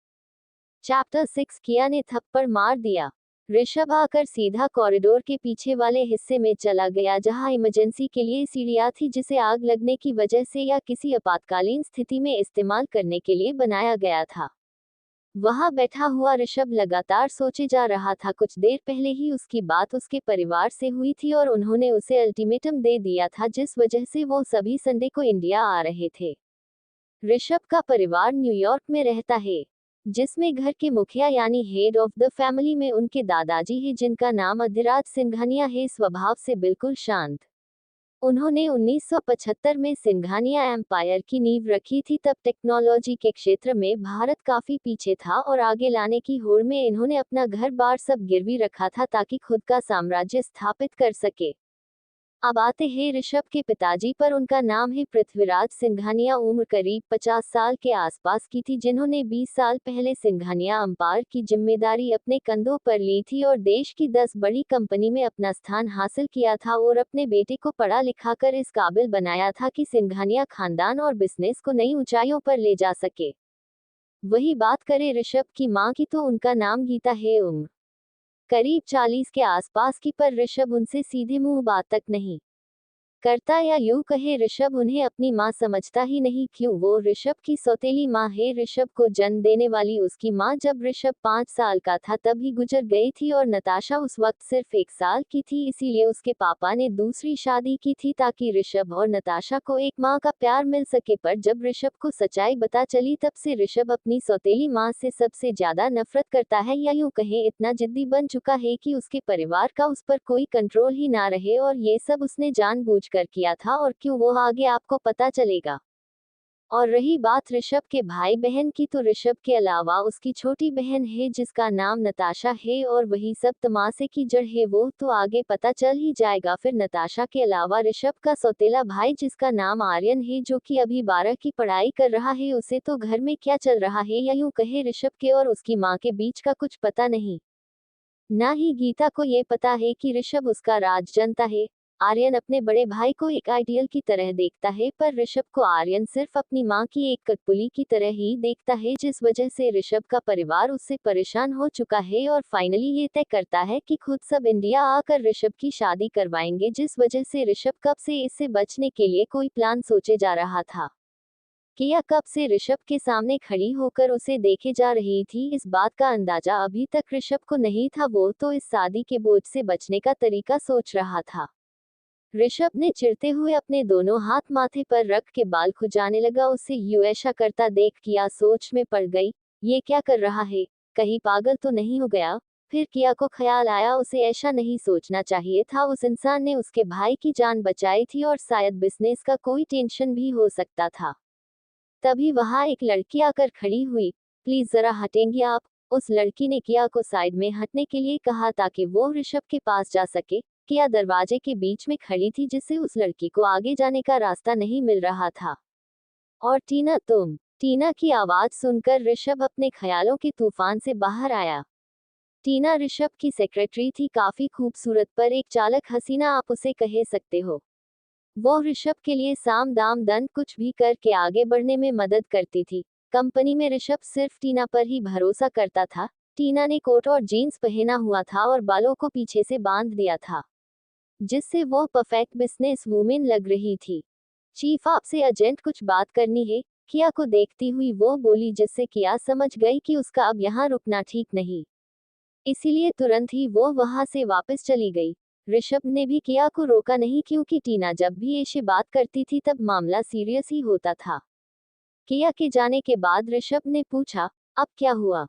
चैप्टर 6 किया ने थप्पड़ मार दिया। ऋषभ आकर सीधा कॉरिडोर के पीछे वाले हिस्से में चला गया, जहां इमरजेंसी के लिए सीढ़ियां थी, जिसे आग लगने की वजह से या किसी आपातकालीन स्थिति में इस्तेमाल करने के लिए बनाया गया था। वहां बैठा हुआ ऋषभ लगातार सोचे जा रहा था। कुछ देर पहले ही उसकी बात उसके परिवार से हुई थी और उन्होंने उसे अल्टीमेटम दे दिया था, जिस वजह से वो सभी संडे को इंडिया आ रहे थे। ऋषभ का परिवार न्यूयॉर्क में रहता है, जिसमें घर के मुखिया यानी हेड ऑफ द फैमिली में उनके दादाजी हैं, जिनका नाम अधिराज सिंघानिया है। स्वभाव से बिल्कुल शांत, उन्होंने 1975 में सिंघानिया एम्पायर की नींव रखी थी। तब टेक्नोलॉजी के क्षेत्र में भारत काफी पीछे था और आगे लाने की होड़ में इन्होंने अपना घर बार सब गिरवी रखा था ताकि खुद का साम्राज्य स्थापित कर सके। अब आते हैं ऋषभ के पिताजी पर, उनका नाम है पृथ्वीराज सिंघानिया। उम्र करीब 50 साल के आसपास की थी, जिन्होंने 20 साल पहले सिंघानिया एम्पायर की जिम्मेदारी अपने कंधों पर ली थी और देश की 10 बड़ी कंपनी में अपना स्थान हासिल किया था और अपने बेटे को पढ़ा लिखाकर इस काबिल बनाया था कि सिंघानिया खानदान और बिजनेस को नई ऊंचाइयों पर ले जा सके। वही बात करें ऋषभ की मां की तो उनका नाम गीता है। उम्र करीब 40 के आसपास की, पर ऋषभ उनसे सीधे मुंह बात तक नहीं करता, या यूं कहे ऋषभ उन्हें अपनी मां समझता ही नहीं। क्यों, वो ऋषभ की सौतेली मां है। ऋषभ को जन्म देने वाली उसकी मां जब ऋषभ 5 साल का था तब ही गुजर गई थी और नताशा उस वक्त सिर्फ 1 साल की थी, इसीलिए उसके पापा ने दूसरी शादी की थी ताकि ऋषभ और नताशा को एक मां का प्यार मिल सके। पर जब ऋषभ को सच्चाई पता चली तब से ऋषभ अपनी सौतेली मां से सबसे ज्यादा नफरत करता है, या यूं कहें इतना जिद्दी बन चुका है कि उसके परिवार का उस पर कोई कंट्रोल ही ना रहे, और ये सब उसने जानबूझकर किया था। और क्यों, वो आगे आपको पता चलेगा। और रही बात ऋषभ के भाई बहन की, तो ऋषभ के अलावा उसकी छोटी बहन है जिसका नाम नताशा है, और वही सब तमाशे की जड़ है, वो तो आगे पता चल ही जाएगा। फिर नताशा के अलावा ऋषभ का सौतेला भाई जिसका नाम आर्यन है, जो कि अभी 12 की पढ़ाई कर रहा है, उसे तो घर में क्या चल रहा है, या यूं कहे ऋषभ के और उसकी मां के बीच का कुछ पता नहीं। ना ही गीता को ये पता है कि ऋषभ उसका राज जनता है। आर्यन अपने बड़े भाई को एक आइडियल की तरह देखता है, पर ऋषभ को आर्यन सिर्फ अपनी मां की एक कठपुतली की तरह ही देखता है, जिस वजह से ऋषभ का परिवार उससे परेशान हो चुका है और फाइनली ये तय करता है कि खुद सब इंडिया आकर ऋषभ की शादी करवाएंगे, जिस वजह से ऋषभ कब से इससे बचने के लिए कोई प्लान सोचे जा रहा था। किया कब से ऋषभ के सामने खड़ी होकर उसे देखे जा रही थी, इस बात का अंदाजा अभी तक ऋषभ को नहीं था। वो तो इस शादी के बोझ से बचने का तरीका सोच रहा था। ऋषभ ने चिढ़ते हुए अपने दोनों हाथ माथे पर रख के बाल खुजाने लगा। उसे यूं ऐसा करता देख किया सोच में पड़ गई, ये क्या कर रहा है, कहीं पागल तो नहीं हो गया। फिर किया को ख्याल आया, उसे ऐसा नहीं सोचना चाहिए था। उस इंसान ने उसके भाई की जान बचाई थी और शायद बिजनेस का कोई टेंशन भी हो सकता था। तभी वहां एक लड़की आकर खड़ी हुई। प्लीज जरा हटेंगी आप, उस लड़की ने किया को साइड में हटने के लिए कहा ताकि वो ऋषभ के पास जा सके। किया दरवाजे के बीच में खड़ी थी, जिससे उस लड़की को आगे जाने का रास्ता नहीं मिल रहा था। और टीना, तुम? टीना की आवाज सुनकर ऋषभ अपने ख्यालों के तूफान से बाहर आया। टीना ऋषभ की सेक्रेटरी थी, काफी खूबसूरत पर एक चालक हसीना आप उसे कह सकते हो। वो ऋषभ के लिए साम दाम दंड कुछ भी करके आगे बढ़ने में मदद करती थी। कंपनी में ऋषभ सिर्फ टीना पर ही भरोसा करता था। टीना ने कोट और जीन्स पहना हुआ था और बालों को पीछे से बांध दिया था, जिससे वो परफेक्ट बिजनेस वूमेन लग रही थी। चीफ, आपसे अर्जेंट कुछ बात करनी है। किया को देखती हुई वो बोली, जिससे किया समझ गई कि उसका अब यहाँ रुकना ठीक नहीं। इसीलिए तुरंत ही वो वहां से वापस चली गई। ऋषभ ने भी किया को रोका नहीं, क्योंकि टीना जब भी ऐसे बात करती थी तब मामला सीरियस ही होता था। किया के जाने के बाद ऋषभ ने पूछा, अब क्या हुआ?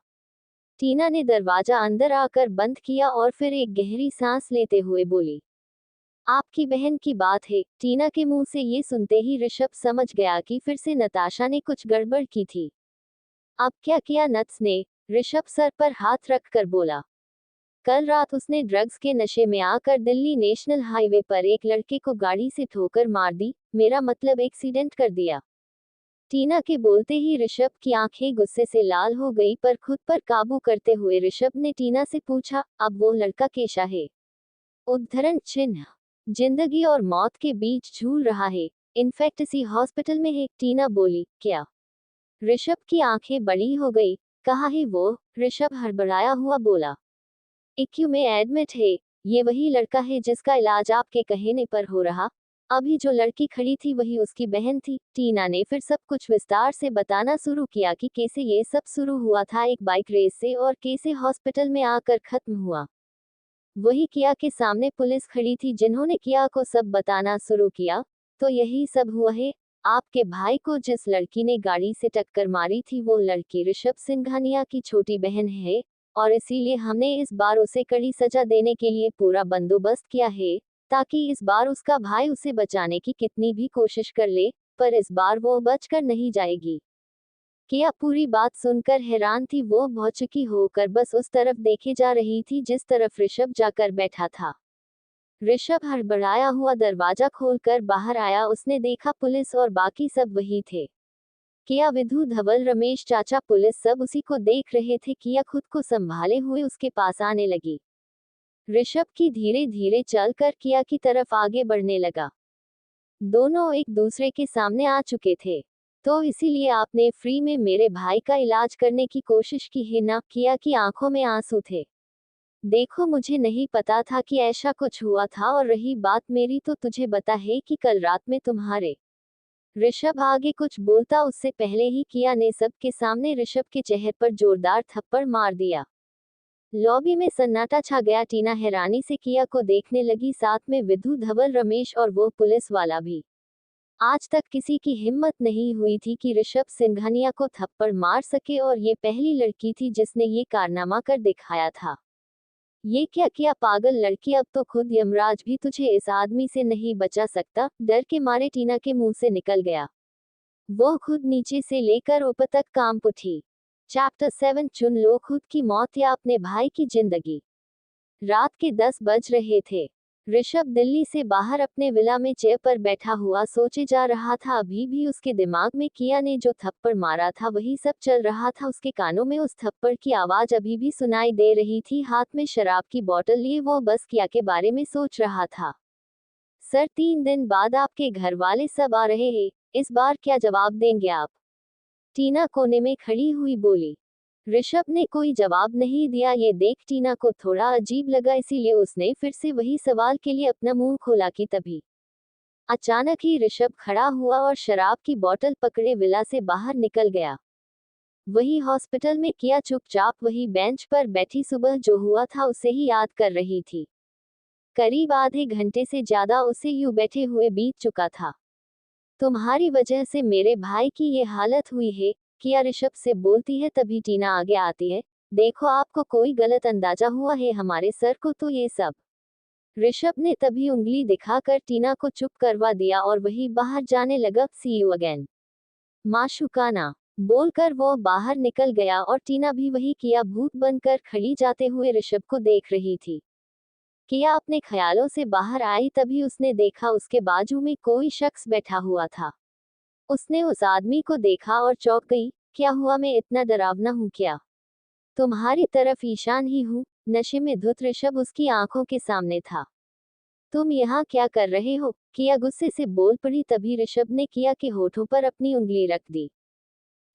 टीना ने दरवाजा अंदर आकर बंद किया और फिर एक गहरी सांस लेते हुए बोली, आपकी बहन की बात है। टीना के मुंह से ये सुनते ही ऋषभ समझ गया कि फिर से नताशा ने कुछ गड़बड़ की थी। अब क्या किया नत्स ने? ऋषभ सर पर हाथ रखकर बोला, कल रात उसने ड्रग्स के नशे में आकर दिल्ली नेशनल हाईवे पर एक लड़के को गाड़ी से ठोकर मार दी, मेरा मतलब एक्सीडेंट कर दिया। टीना के बोलते ही ऋषभ की आंखें गुस्से से लाल हो गई, पर खुद पर काबू करते हुए ऋषभ ने टीना से पूछा, अब वो लड़का कैसा है? उद्धरण चिन्ह, जिंदगी और मौत के बीच झूल रहा है, इनफैक्ट इसी हॉस्पिटल में है। टीना बोली, क्या? ऋषभ की आंखें बड़ी हो गई। कहाँ है वो? ऋषभ हड़बड़ाया हुआ बोला, ICU में एडमिट है। ये वही लड़का है जिसका इलाज आपके कहने पर हो रहा। अभी जो लड़की खड़ी थी वही उसकी बहन थी। टीना ने फिर सब कुछ विस्तार से बताना शुरू किया कि कैसे ये सब शुरू हुआ था एक बाइक रेस से और कैसे हॉस्पिटल में आकर खत्म हुआ। वही किया के सामने पुलिस खड़ी थी जिन्होंने किया को सब बताना शुरू किया। तो यही सब हुआ है। आपके भाई को जिस लड़की ने गाड़ी से टक्कर मारी थी वो लड़की ऋषभ सिंघानिया की छोटी बहन है, और इसीलिए हमने इस बार उसे कड़ी सजा देने के लिए पूरा बंदोबस्त किया है, ताकि इस बार उसका भाई उसे बचाने की कितनी भी कोशिश कर ले, पर इस बार वो बचकर नहीं जाएगी। किया पूरी बात सुनकर हैरान थी। वो भौचकी होकर बस उस तरफ देखे जा रही थी जिस तरफ ऋषभ जाकर बैठा था। ऋषभ हड़बड़ाया हुआ दरवाजा खोलकर बाहर आया। उसने देखा पुलिस और बाकी सब वही थे। किया, विधु, धवल, रमेश चाचा, पुलिस सब उसी को देख रहे थे। किया खुद को संभाले हुए उसके पास आने लगी। ऋषभ की धीरे धीरे चलकर किया की तरफ आगे बढ़ने लगा। दोनों एक दूसरे के सामने आ चुके थे। तो इसीलिए आपने फ्री में मेरे भाई का इलाज करने की कोशिश की है ना? किया की आंखों में आंसू थे। देखो, मुझे नहीं पता था कि ऐसा कुछ हुआ था, और रही बात मेरी तो तुझे बता है कि कल रात में तुम्हारे। ऋषभ आगे कुछ बोलता उससे पहले ही किया ने सबके सामने ऋषभ के चेहरे पर जोरदार थप्पड़ मार दिया। लॉबी में सन्नाटा छा गया। टीना हैरानी से किया को देखने लगी, साथ में विधु, धवल, रमेश और वो पुलिस वाला भी। आज तक किसी की हिम्मत नहीं हुई थी कि ऋषभ सिंघानिया को थप्पड़ मार सके, और ये पहली लड़की थी जिसने ये कारनामा कर दिखाया था। ये क्या किया पागल लड़की, अब तो खुद यमराज भी तुझे इस आदमी से नहीं बचा सकता। डर के मारे टीना के मुंह से निकल गया। वो खुद नीचे से लेकर ऊपर तक कांप उठी। चैप्टर 7, चुन लो खुद की मौत या अपने भाई की जिंदगी। रात के 10 बज रहे थे। ऋषभ दिल्ली से बाहर अपने विला में चेयर पर बैठा हुआ सोचे जा रहा था। अभी भी उसके दिमाग में किया ने जो थप्पड़ मारा था वही सब चल रहा था। उसके कानों में उस थप्पड़ की आवाज अभी भी सुनाई दे रही थी। हाथ में शराब की बोतल लिए वो बस किया के बारे में सोच रहा था। सर, 3 दिन बाद आपके घर वाले सब आ रहे हैं, इस बार क्या जवाब देंगे आप? टीना कोने में खड़ी हुई बोली। ऋषभ ने कोई जवाब नहीं दिया। ये देख टीना को थोड़ा अजीब लगा, इसीलिए उसने फिर से वही सवाल के लिए अपना मुंह खोला कि तभी अचानक ही ऋषभ खड़ा हुआ और शराब की बोतल पकड़े विला से बाहर निकल गया। वही हॉस्पिटल में किया चुपचाप वही बेंच पर बैठी सुबह जो हुआ था उसे ही याद कर रही थी। करीब आधे घंटे से ज्यादा उसे यूं बैठे हुए बीत चुका था। तुम्हारी वजह से मेरे भाई की ये हालत हुई है, किया ऋषभ से बोलती है। तभी टीना आगे आती है। देखो, आपको कोई गलत अंदाजा हुआ है, हमारे सर को तो ये सब। ऋषभ ने तभी उंगली दिखाकर टीना को चुप करवा दिया और वही बाहर जाने लगा। सी यू अगेन माशुकाना बोलकर वो बाहर निकल गया, और टीना भी वही किया भूत बनकर खड़ी जाते हुए ऋषभ को देख रही थी। किया अपने ख्यालों से बाहर आई, तभी उसने देखा उसके बाजू में कोई शख्स बैठा हुआ था। उसने उस आदमी को देखा और चौंक गई। क्या हुआ, मैं इतना डरावना हूँ क्या? तुम्हारी तरफ ईशान ही हूँ। नशे में धुत ऋषभ उसकी आंखों के सामने था। तुम यहाँ क्या कर रहे हो? किया गुस्से से बोल पड़ी। तभी ऋषभ ने किया के होठों पर अपनी उंगली रख दी।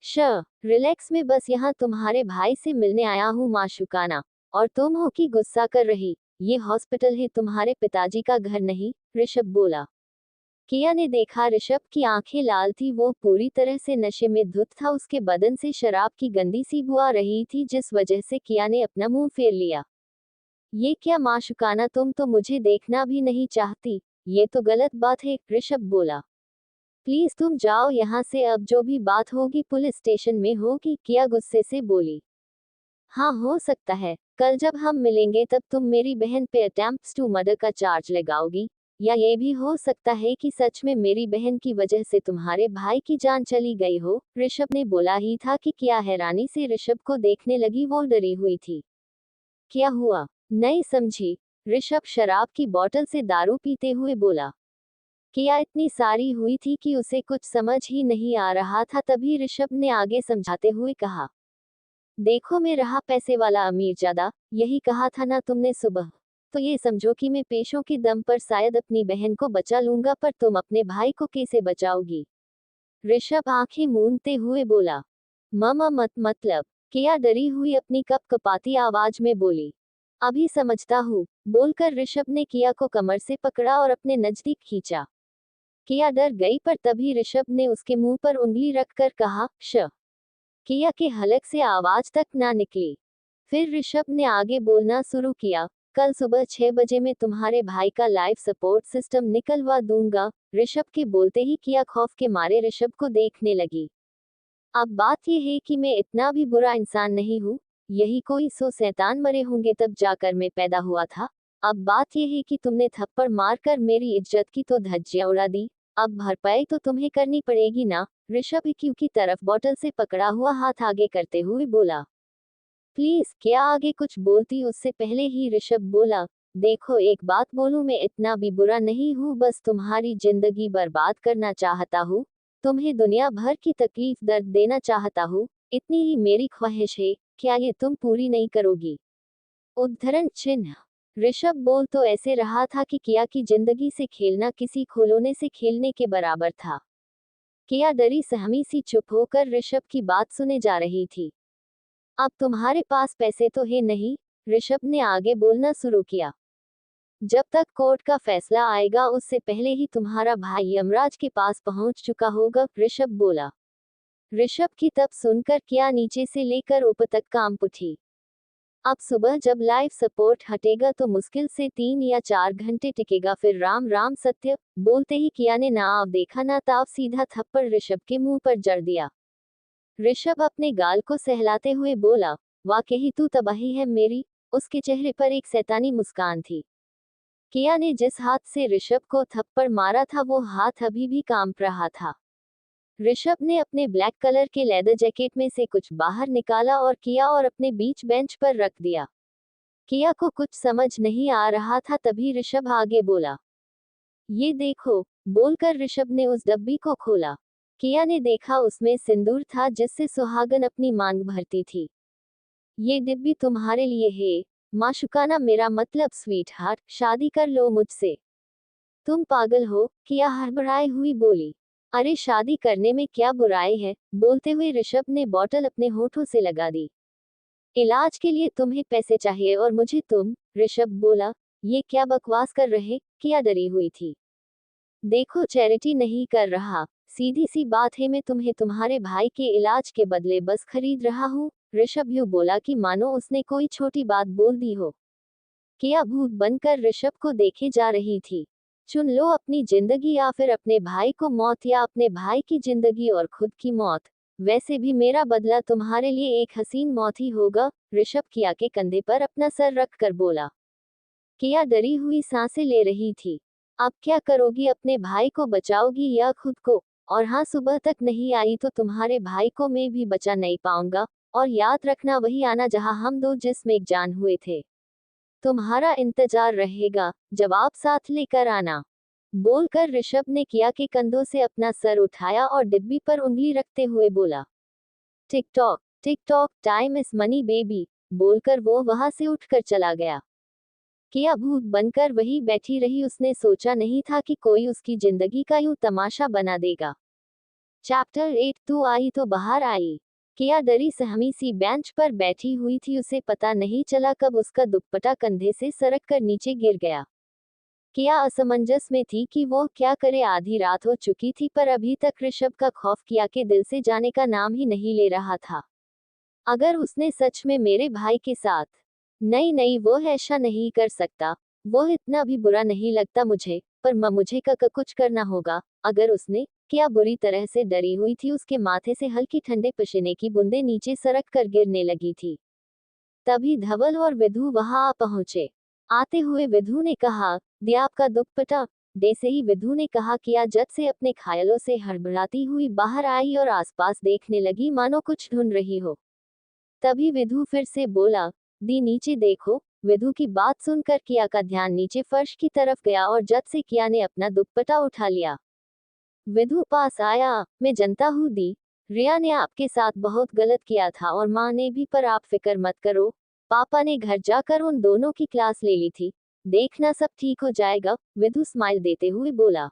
रिलैक्स में, बस यहाँ तुम्हारे भाई से मिलने आया हूँ माशुकाना। और तुम हो कि गुस्सा कर रही? ये हॉस्पिटल है, तुम्हारे पिताजी का घर नहीं, ऋषभ बोला। किया ने देखा ऋषभ की आंखें लाल थी, वो पूरी तरह से नशे में धुत था, उसके बदन से शराब की गंदी सी बू आ रही थी, जिस वजह से किया ने अपना मुंह फेर लिया। ये क्या माशुकाना, तुम तो मुझे देखना भी नहीं चाहती। ये तो गलत बात है, ऋषभ बोला। प्लीज तुम जाओ यहाँ से, अब जो भी बात होगी पुलिस स्टेशन में होगी, किया गुस्से से बोली। हाँ हो सकता है, कल जब हम मिलेंगे तब तुम मेरी बहन पे अटेम्प्ट्स टू मर्डर का चार्ज लगाओगी, या ये भी हो सकता है कि सच में मेरी बहन की वजह से तुम्हारे भाई की जान चली गई हो। ऋषभ ने बोला ही था कि किया हैरानी से ऋषभ को देखने लगी, वो डरी हुई थी। क्या हुआ, नहीं समझी, ऋषभ शराब की बोतल से दारू पीते हुए बोला। किया इतनी सारी हुई थी कि उसे कुछ समझ ही नहीं आ रहा था, तभी ऋषभ ने आगे समझाते हुए कहा, देखो मैं रहा पैसे वाला अमीर ज्यादा, यही कहा था ना तुमने सुबह, तो ये समझो कि मैं पेशों के दम पर शायद अपनी बहन को बचा लूंगा, पर तुम अपने भाई को कैसे बचाओगी। ऋषभ आंखें मूंदते हुए बोला। ममा मतलब, किया डरी हुई अपनी कपकपाती आवाज में बोली। अभी समझता हूँ, बोलकर ऋषभ ने किया को कमर से पकड़ा और अपने नजदीक खींचा। किया डर गई, पर तभी ऋषभ ने उसके मुंह पर उंगली रखकर कहा, श। किया के हलक से आवाज तक ना निकली। फिर ऋषभ ने आगे बोलना शुरू किया, कल सुबह 6 बजे मैं तुम्हारे भाई का लाइफ सपोर्ट सिस्टम निकलवा दूंगा। ऋषभ के बोलते ही किया खौफ के मारे ऋषभ को देखने लगी। अब बात यह है कि मैं इतना भी बुरा इंसान नहीं हूँ, यही कोई 100 शैतान मरे होंगे तब जाकर मैं पैदा हुआ था। अब बात यह है कि तुमने थप्पड़ मारकर मेरी इज्जत की तो धज्जियां उड़ा दी, अब भरपाई तो तुम्हें करनी पड़ेगी ना। ऋषभ क्यू की तरफ बोतल से पकड़ा हुआ हाथ आगे करते हुए बोला। प्लीज, क्या आगे कुछ बोलती उससे पहले ही ऋषभ बोला, देखो एक बात बोलूं, मैं इतना भी बुरा नहीं हूँ, बस तुम्हारी जिंदगी बर्बाद करना चाहता हूँ, तुम्हें दुनिया भर की तकलीफ दर्द देना चाहता हूँ, इतनी ही मेरी ख्वाहिश है, क्या ये तुम पूरी नहीं करोगी। उद्धरण चिन्ह। ऋषभ बोल तो ऐसे रहा था कि किया की जिंदगी से खेलना किसी खिलौने से खेलने के बराबर था। किया डरी सहमी सी चुप होकर ऋषभ की बात सुने जा रही थी। अब तुम्हारे पास पैसे तो है नहीं, ऋषभ ने आगे बोलना शुरू किया। जब तक कोर्ट का फैसला आएगा उससे पहले ही तुम्हारा भाई यमराज के पास पहुंच चुका होगा, ऋषभ बोला। ऋषभ की तब सुनकर किया नीचे से लेकर ऊपर तक कांप उठी। अब सुबह जब लाइफ सपोर्ट हटेगा तो मुश्किल से 3 या 4 घंटे टिकेगा, फिर राम राम सत्य। बोलते ही किया ने ना आव देखा ना ताव सीधा थप्पड़ ऋषभ के मुंह पर जड़ दिया। ऋषभ अपने गाल को सहलाते हुए बोला, वाकई तू तबाही है मेरी। उसके चेहरे पर एक शैतानी मुस्कान थी। किया ने जिस हाथ से ऋषभ को थप्पड़ मारा था वो हाथ अभी भी कांप रहा था। ऋषभ ने अपने ब्लैक कलर के लेदर जैकेट में से कुछ बाहर निकाला और किया और अपने बीच बेंच पर रख दिया। किया को कुछ समझ नहीं आ रहा था, तभी ऋषभ आगे बोला, ये देखो। बोलकर ऋषभ ने उस डब्बी को खोला। किया ने देखा उसमें सिंदूर था जिससे सुहागन अपनी मांग भरती थी। ये डिब्बी तुम्हारे लिए है माशुकाना, मेरा मतलब स्वीट हार्ट, शादी कर लो मुझसे। तुम पागल हो, किया हड़बड़ाई हुई बोली। अरे शादी करने में क्या बुराई है। बोलते हुए ऋषभ ने बोतल अपने होठों से लगा दी। इलाज के लिए तुम्हें पैसे चाहिए और मुझे तुम, ऋषभ बोला। ये क्या बकवास कर रहे, किया डरी हुई थी। देखो चैरिटी नहीं कर रहा, सीधी सी बात है, मैं तुम्हें तुम्हारे भाई के इलाज के बदले बस खरीद रहा हूँ। ऋषभ यूं बोला कि मानो उसने कोई छोटी बात बोल दी हो। किया भूत बनकर ऋषभ को देखे जा रही थी। चुन लो अपनी जिंदगी या फिर अपने भाई को मौत, या अपने भाई की जिंदगी और खुद की मौत। वैसे भी मेरा बदला तुम्हारे लिए एक हसीन मौत ही होगा। ऋषभ किया के कंधे पर अपना सर रख कर बोला। किया डरी हुई सांसें ले रही थी। अब क्या करोगी, अपने भाई को बचाओगी या खुद को। और हाँ, सुबह तक नहीं आई तो तुम्हारे भाई को मैं भी बचा नहीं पाऊंगा। और याद रखना, वही आना जहां हम दो जिस्म एक जान हुए थे। तुम्हारा इंतजार रहेगा, जवाब साथ लेकर आना। बोलकर ऋषभ ने किया के कंधों से अपना सर उठाया और डिब्बी पर उंगली रखते हुए बोला, tick tock time is money baby. बोलकर वो वहां से उठकर चला गया। किया भूत बनकर वही बैठी रही, उसने सोचा नहीं था कि कोई उसकी जिंदगी का यूं तमाशा बना देगा। चैप्टर 8 तू आई तो बाहर आई। किया डरी सहमी सी बेंच पर बैठी हुई थी, उसे पता नहीं चला कब उसका दुपट्टा कंधे से सरक कर नीचे गिर गया। किया असमंजस में थी कि वो क्या करे। आधी रात हो चुकी थी पर अभी तक ऋषभ का खौफ किया के दिल से जाने का नाम ही नहीं ले रहा था। अगर उसने सच में मेरे भाई के साथ, नहीं नहीं वो ऐसा नहीं कर सकता, वो इतना भी बुरा नहीं लगता मुझे, पर मुझे कुछ करना होगा। अगर उसने क्या बुरी तरह से डरी हुई थी, उसके माथे से हल्की ठंडे पसीने की बूंदें नीचे सरक कर गिरने लगी थी। तभी धवल और विधु वहां आ पहुंचे। आते हुए विधु ने कहा, दिया आपका दुपट्टा। जैसे ही विधु ने कहा, किया जट से अपने ख्यालों से हड़बड़ाती हुई बाहर आई और आसपास देखने लगी मानो कुछ ढूंढ रही हो। तभी विधु फिर से बोला, दी नीचे देखो। विधु की बात सुनकर किया का ध्यान नीचे फर्श की तरफ गया और जट से किया ने अपना दुपट्टा उठा लिया। विधु पास आया, मैं जानता हूँ दी, रिया ने आपके साथ बहुत गलत किया था और माँ ने भी, पर आप फिक्र मत करो, पापा ने घर जाकर उन दोनों की क्लास ले ली थी, देखना सब ठीक हो जाएगा। विधु स्माइल देते हुए बोला।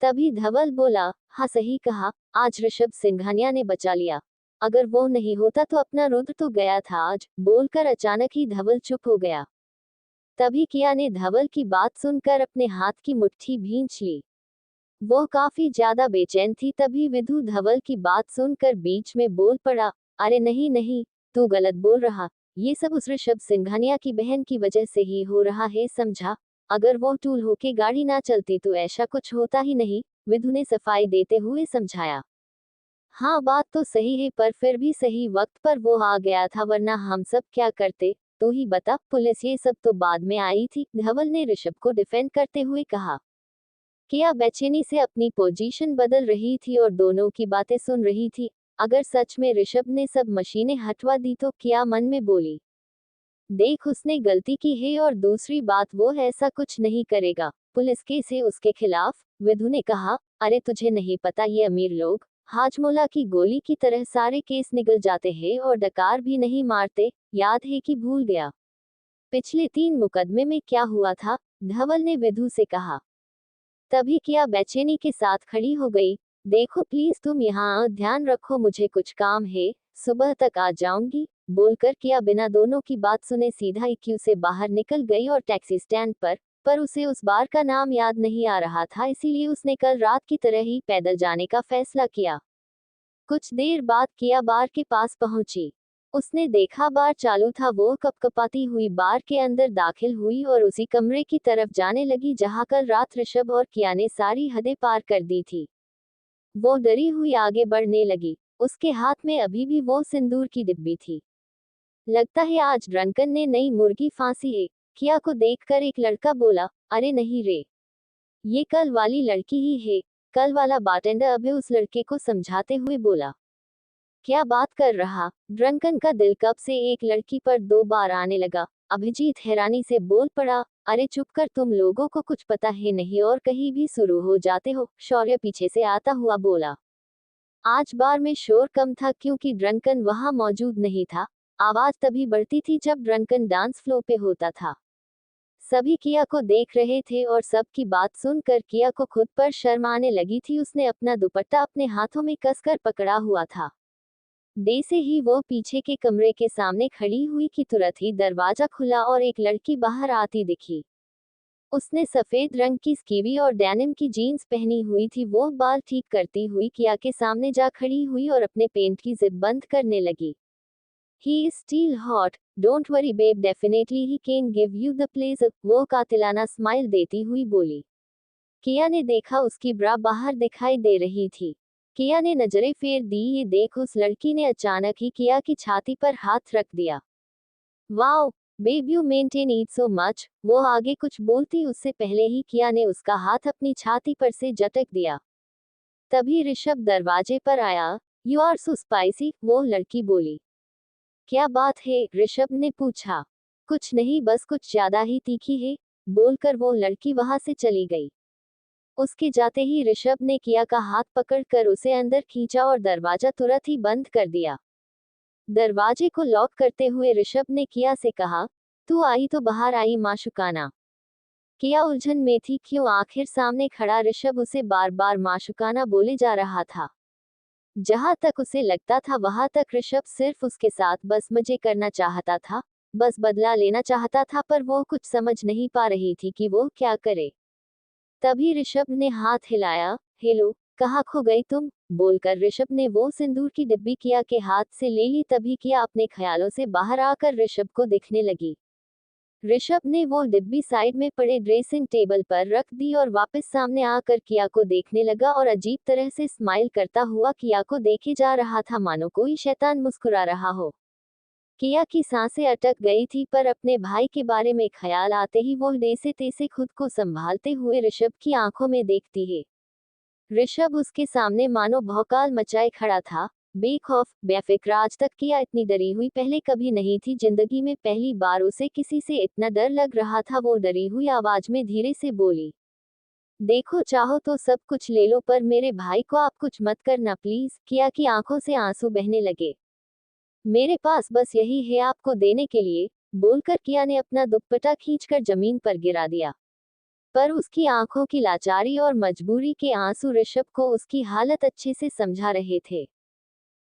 तभी धवल बोला, हाँ सही कहा, आज ऋषभ सिंघानिया ने बचा लिया, अगर वो नहीं होता तो अपना रुद्र तो गया था आज। बोलकर अचानक ही धवल चुप हो गया। तभी किया ने धवल की बात सुनकर अपने हाथ की मुट्ठी भींच ली। वो काफी ज्यादा बेचैन थी। तभी विधु धवल की बात सुनकर बीच में बोल पड़ा, अरे नहीं नहीं, तू गलत बोल रहा, ये सब उस ऋषभ सिंघानिया की बहन की वजह से ही हो रहा है, समझा। अगर वो टूल होके गाड़ी ना चलती तो ऐसा कुछ होता ही नहीं, विधु ने सफाई देते हुए समझाया। हाँ बात तो सही है, पर फिर भी सही वक्त पर वो आ गया था, वरना हम सब क्या करते। तू ही बता, पुलिस ये सब तो बाद में आई थी, धवल ने ऋषभ को डिफेंड करते हुए कहा। किया बेचैनी से अपनी पोजीशन बदल रही थी और दोनों की बातें सुन रही थी। अगर सच में ऋषभ ने सब मशीनें हटवा दी तो किया मन में बोली, देख उसने गलती की है और दूसरी बात वो ऐसा कुछ नहीं करेगा, पुलिस केस है उसके खिलाफ। विधु ने कहा, अरे तुझे नहीं पता, ये अमीर लोग हाजमोला की गोली की तरह सारे केस निकल जाते हैं और डकार भी नहीं मारते, याद है कि भूल गया पिछले 3 मुकदमे में क्या हुआ था, धवल ने विधु से कहा। तभी किया बेचैनी के साथ खड़ी हो गई, देखो प्लीज तुम यहाँ ध्यान रखो, मुझे कुछ काम है, सुबह तक आ जाऊंगी। बोलकर किया बिना दोनों की बात सुने सीधा इक्यू से बाहर निकल गई और टैक्सी स्टैंड पर उसे उस बार का नाम याद नहीं आ रहा था, इसीलिए उसने कल रात की तरह ही पैदल जाने का फैसला किया। कुछ देर बाद किया बार के पास पहुंची। उसने देखा बार चालू था। वो कपकपाती हुई बार के अंदर दाखिल हुई और उसी कमरे की तरफ जाने लगी जहां कल रात ऋषभ और किया ने सारी हदें पार कर दी थी। वो डरी हुई आगे बढ़ने लगी। उसके हाथ में अभी भी वो सिंदूर की डिब्बी थी। लगता है आज ड्रंकन ने नई मुर्गी फांसी है, किया को देखकर एक लड़का बोला, अरे नहीं रे, ये कल वाली लड़की ही है। कल वाला बारटेंडर अभी उस लड़के को समझाते हुए बोला। क्या बात कर रहा, ड्रंकन का दिल कब से एक लड़की पर 2 बार आने लगा। अभिजीत हैरानी से बोल पड़ा, अरे चुप कर, तुम लोगों को कुछ पता है नहीं और कहीं भी शुरू हो जाते हो। शौर्य पीछे से आता हुआ बोला। आज बार में शोर कम था क्योंकि ड्रंकन वहां मौजूद नहीं था। आवाज तभी बढ़ती थी जब ड्रंकन डांस फ्लो पे होता था। सभी किया को देख रहे थे और सबकी बात सुनकर किया को खुद पर शर्म आने लगी थी। उसने अपना दुपट्टा अपने हाथों में कसकर पकड़ा हुआ था। जैसे ही वो पीछे के कमरे के सामने खड़ी हुई कि तुरंत ही दरवाजा खुला और एक लड़की बाहर आती दिखी। उसने सफेद रंग की स्कीवी और डेनिम की जीन्स पहनी हुई थी। वो बाल ठीक करती हुई किया के सामने जा खड़ी हुई और अपने पेंट की जिप बंद करने लगी। He is still hot, don't worry babe, definitely he can give you the pleasure, वो कातिलाना स्माइल देती हुई बोली। किया ने देखा उसकी ब्रा बाहर दिखाई दे रही थी। किया ने नजरें फेर दी। ये देख उस लड़की ने अचानक ही किया की छाती पर हाथ रख दिया। Wow babe you maintain it so much. वो आगे कुछ बोलती उससे पहले ही किया ने उसका हाथ अपनी छाती पर से झटक दिया। तभी ऋषभ दरवाजे पर आया। यू आर सो स्पाइसी, वो लड़की बोली। क्या बात है, ऋषभ ने पूछा। कुछ नहीं, बस कुछ ज्यादा ही तीखी है, बोलकर वो लड़की वहां से चली गई। उसके जाते ही ऋषभ ने किया का हाथ पकड़कर उसे अंदर खींचा और दरवाजा तुरंत ही बंद कर दिया। दरवाजे को लॉक करते हुए ऋषभ ने किया से कहा, तू आई तो बाहर आई माशुकाना। किया उलझन में थी, क्यों आखिर सामने खड़ा ऋषभ उसे बार बार माशुकाना बोले जा रहा था। जहां तक उसे लगता था वहां तक ऋषभ सिर्फ उसके साथ बस मजे करना चाहता था। बस बदला लेना चाहता था, पर वो कुछ समझ नहीं पा रही थी कि वो क्या करे। तभी ऋषभ ने हाथ हिलाया। हेलो, कहाँ खो गई तुम? बोलकर ऋषभ ने वो सिंदूर की डिब्बी किया के हाथ से ले ली। तभी किया अपने ख्यालों से बाहर आकर ऋषभ को दिखने लगी। ऋषभ ने वो डिब्बी साइड में पड़े ड्रेसिंग टेबल पर रख दी और वापस सामने आकर किया को देखने लगा और अजीब तरह से स्माइल करता हुआ किया को देखे जा रहा था, मानो कोई शैतान मुस्कुरा रहा हो। किया की सांसें अटक गई थी, पर अपने भाई के बारे में ख्याल आते ही वो जैसे तैसे खुद को संभालते हुए ऋषभ की आंखों में देखती है। ऋषभ उसके सामने मानो भौकाल मचाए खड़ा था, बेखौफ बेफिक्र। आज तक किया इतनी डरी हुई पहले कभी नहीं थी। जिंदगी में पहली बार उसे किसी से इतना डर लग रहा था। वो डरी हुई आवाज में धीरे से बोली, देखो, चाहो तो सब कुछ ले लो, पर मेरे भाई को आप कुछ मत करना प्लीज। किया की आंखों से आंसू बहने लगे। मेरे पास बस यही है आपको देने के लिए, बोलकर किया ने अपना दुपट्टा खींचकर जमीन पर गिरा दिया। पर उसकी आंखों की लाचारी और मजबूरी के आंसू ऋषभ को उसकी हालत अच्छे से समझा रहे थे।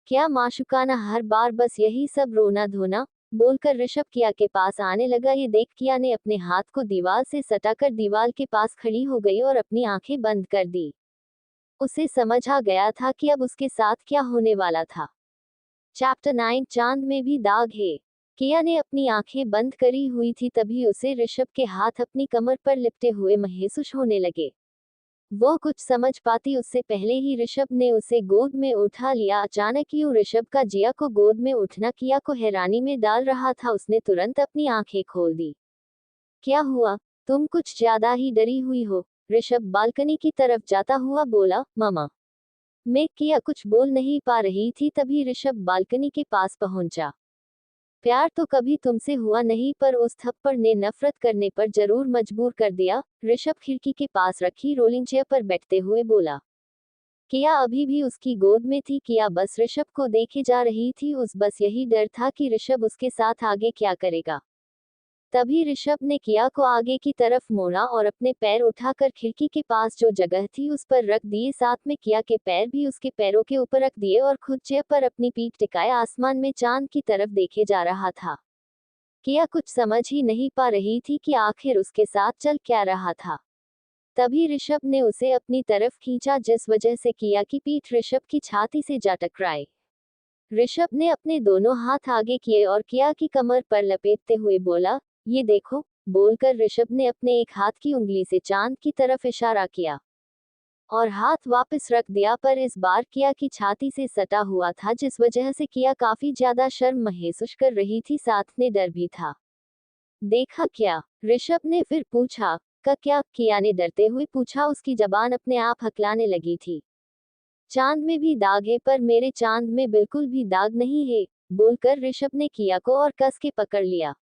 क्या माशुकाना, हर बार बस यही सब रोना धोना, बोलकर ऋषभ किया के पास आने लगा। ये देख किया ने अपने हाथ को दीवार से सटाकर दीवार के पास खड़ी हो गई और अपनी आंखें बंद कर दी। उसे समझ आ गया था कि अब उसके साथ क्या होने वाला था। चैप्टर 9, चांद में भी दाग है। किया ने अपनी आंखें बंद करी हुई थी, तभी उसे ऋषभ के हाथ अपनी कमर पर लिपटे हुए महसूस होने लगे। वो कुछ समझ पाती उससे पहले ही ऋषभ ने उसे गोद में उठा लिया। अचानक यूं ऋषभ का जिया को गोद में उठना किया को हैरानी में डाल रहा था। उसने तुरंत अपनी आंखें खोल दी। क्या हुआ? तुम कुछ ज्यादा ही डरी हुई हो, ऋषभ बालकनी की तरफ जाता हुआ बोला। ममा, मैं किया कुछ बोल नहीं पा रही थी, तभी ऋषभ बालकनी के पास पहुंचा। प्यार तो कभी तुमसे हुआ नहीं, पर उस थप्पड़ ने नफरत करने पर जरूर मजबूर कर दिया, ऋषभ खिड़की के पास रखी रोलिंग चेयर पर बैठते हुए बोला। किया अभी भी उसकी गोद में थी। किया बस ऋषभ को देखे जा रही थी। उस बस यही डर था कि ऋषभ उसके साथ आगे क्या करेगा। तभी ऋषभ ने किया को आगे की तरफ मोड़ा और अपने पैर उठाकर खिड़की के पास जो जगह थी उस पर रख दिए। साथ में किया के पैर भी उसके पैरों के ऊपर रख दिए और खुद चेयर पर अपनी पीठ टिकाए आसमान में चांद की तरफ देखे जा रहा था। किया कुछ समझ ही नहीं पा रही थी कि आखिर उसके साथ चल क्या रहा था। तभी ऋषभ ने उसे अपनी तरफ खींचा, जिस वजह से किया की पीठ ऋषभ की छाती से जा टकराई। ऋषभ ने अपने दोनों हाथ आगे किए और किया की कमर पर लपेटते हुए बोला, ये देखो, बोलकर ऋषभ ने अपने एक हाथ की उंगली से चांद की तरफ इशारा किया और हाथ वापस रख दिया, पर इस बार किया की छाती से सटा हुआ था, जिस वजह से किया काफी ज्यादा शर्म महसूस कर रही थी, साथ में डर भी था। देखा क्या? ऋषभ ने फिर पूछा। क्या? किया ने डरते हुए पूछा। उसकी जबान अपने आप हकलाने लगी थी। चांद में भी दाग है, पर मेरे चांद में बिल्कुल भी दाग नहीं है, बोलकर ऋषभ ने किया को और कस के पकड़ लिया।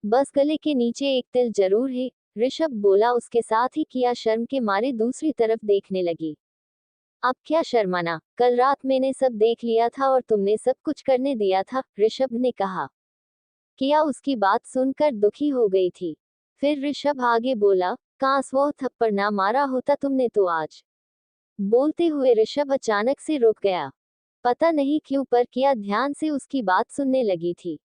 बस गले के नीचे एक तिल जरूर है, ऋषभ बोला। उसके साथ ही किया शर्म के मारे दूसरी तरफ देखने लगी। अब क्या शर्माना, कल रात मैंने सब देख लिया था और तुमने सब कुछ करने दिया था, ऋषभ ने कहा। किया उसकी बात सुनकर दुखी हो गई थी। फिर ऋषभ आगे बोला, काश वो थप्पड़ ना मारा होता तुमने तो आज। बोलते हुए ऋषभ अचानक से रुक गया। पता नहीं क्यों, पर किया ध्यान से उसकी बात सुनने लगी थी।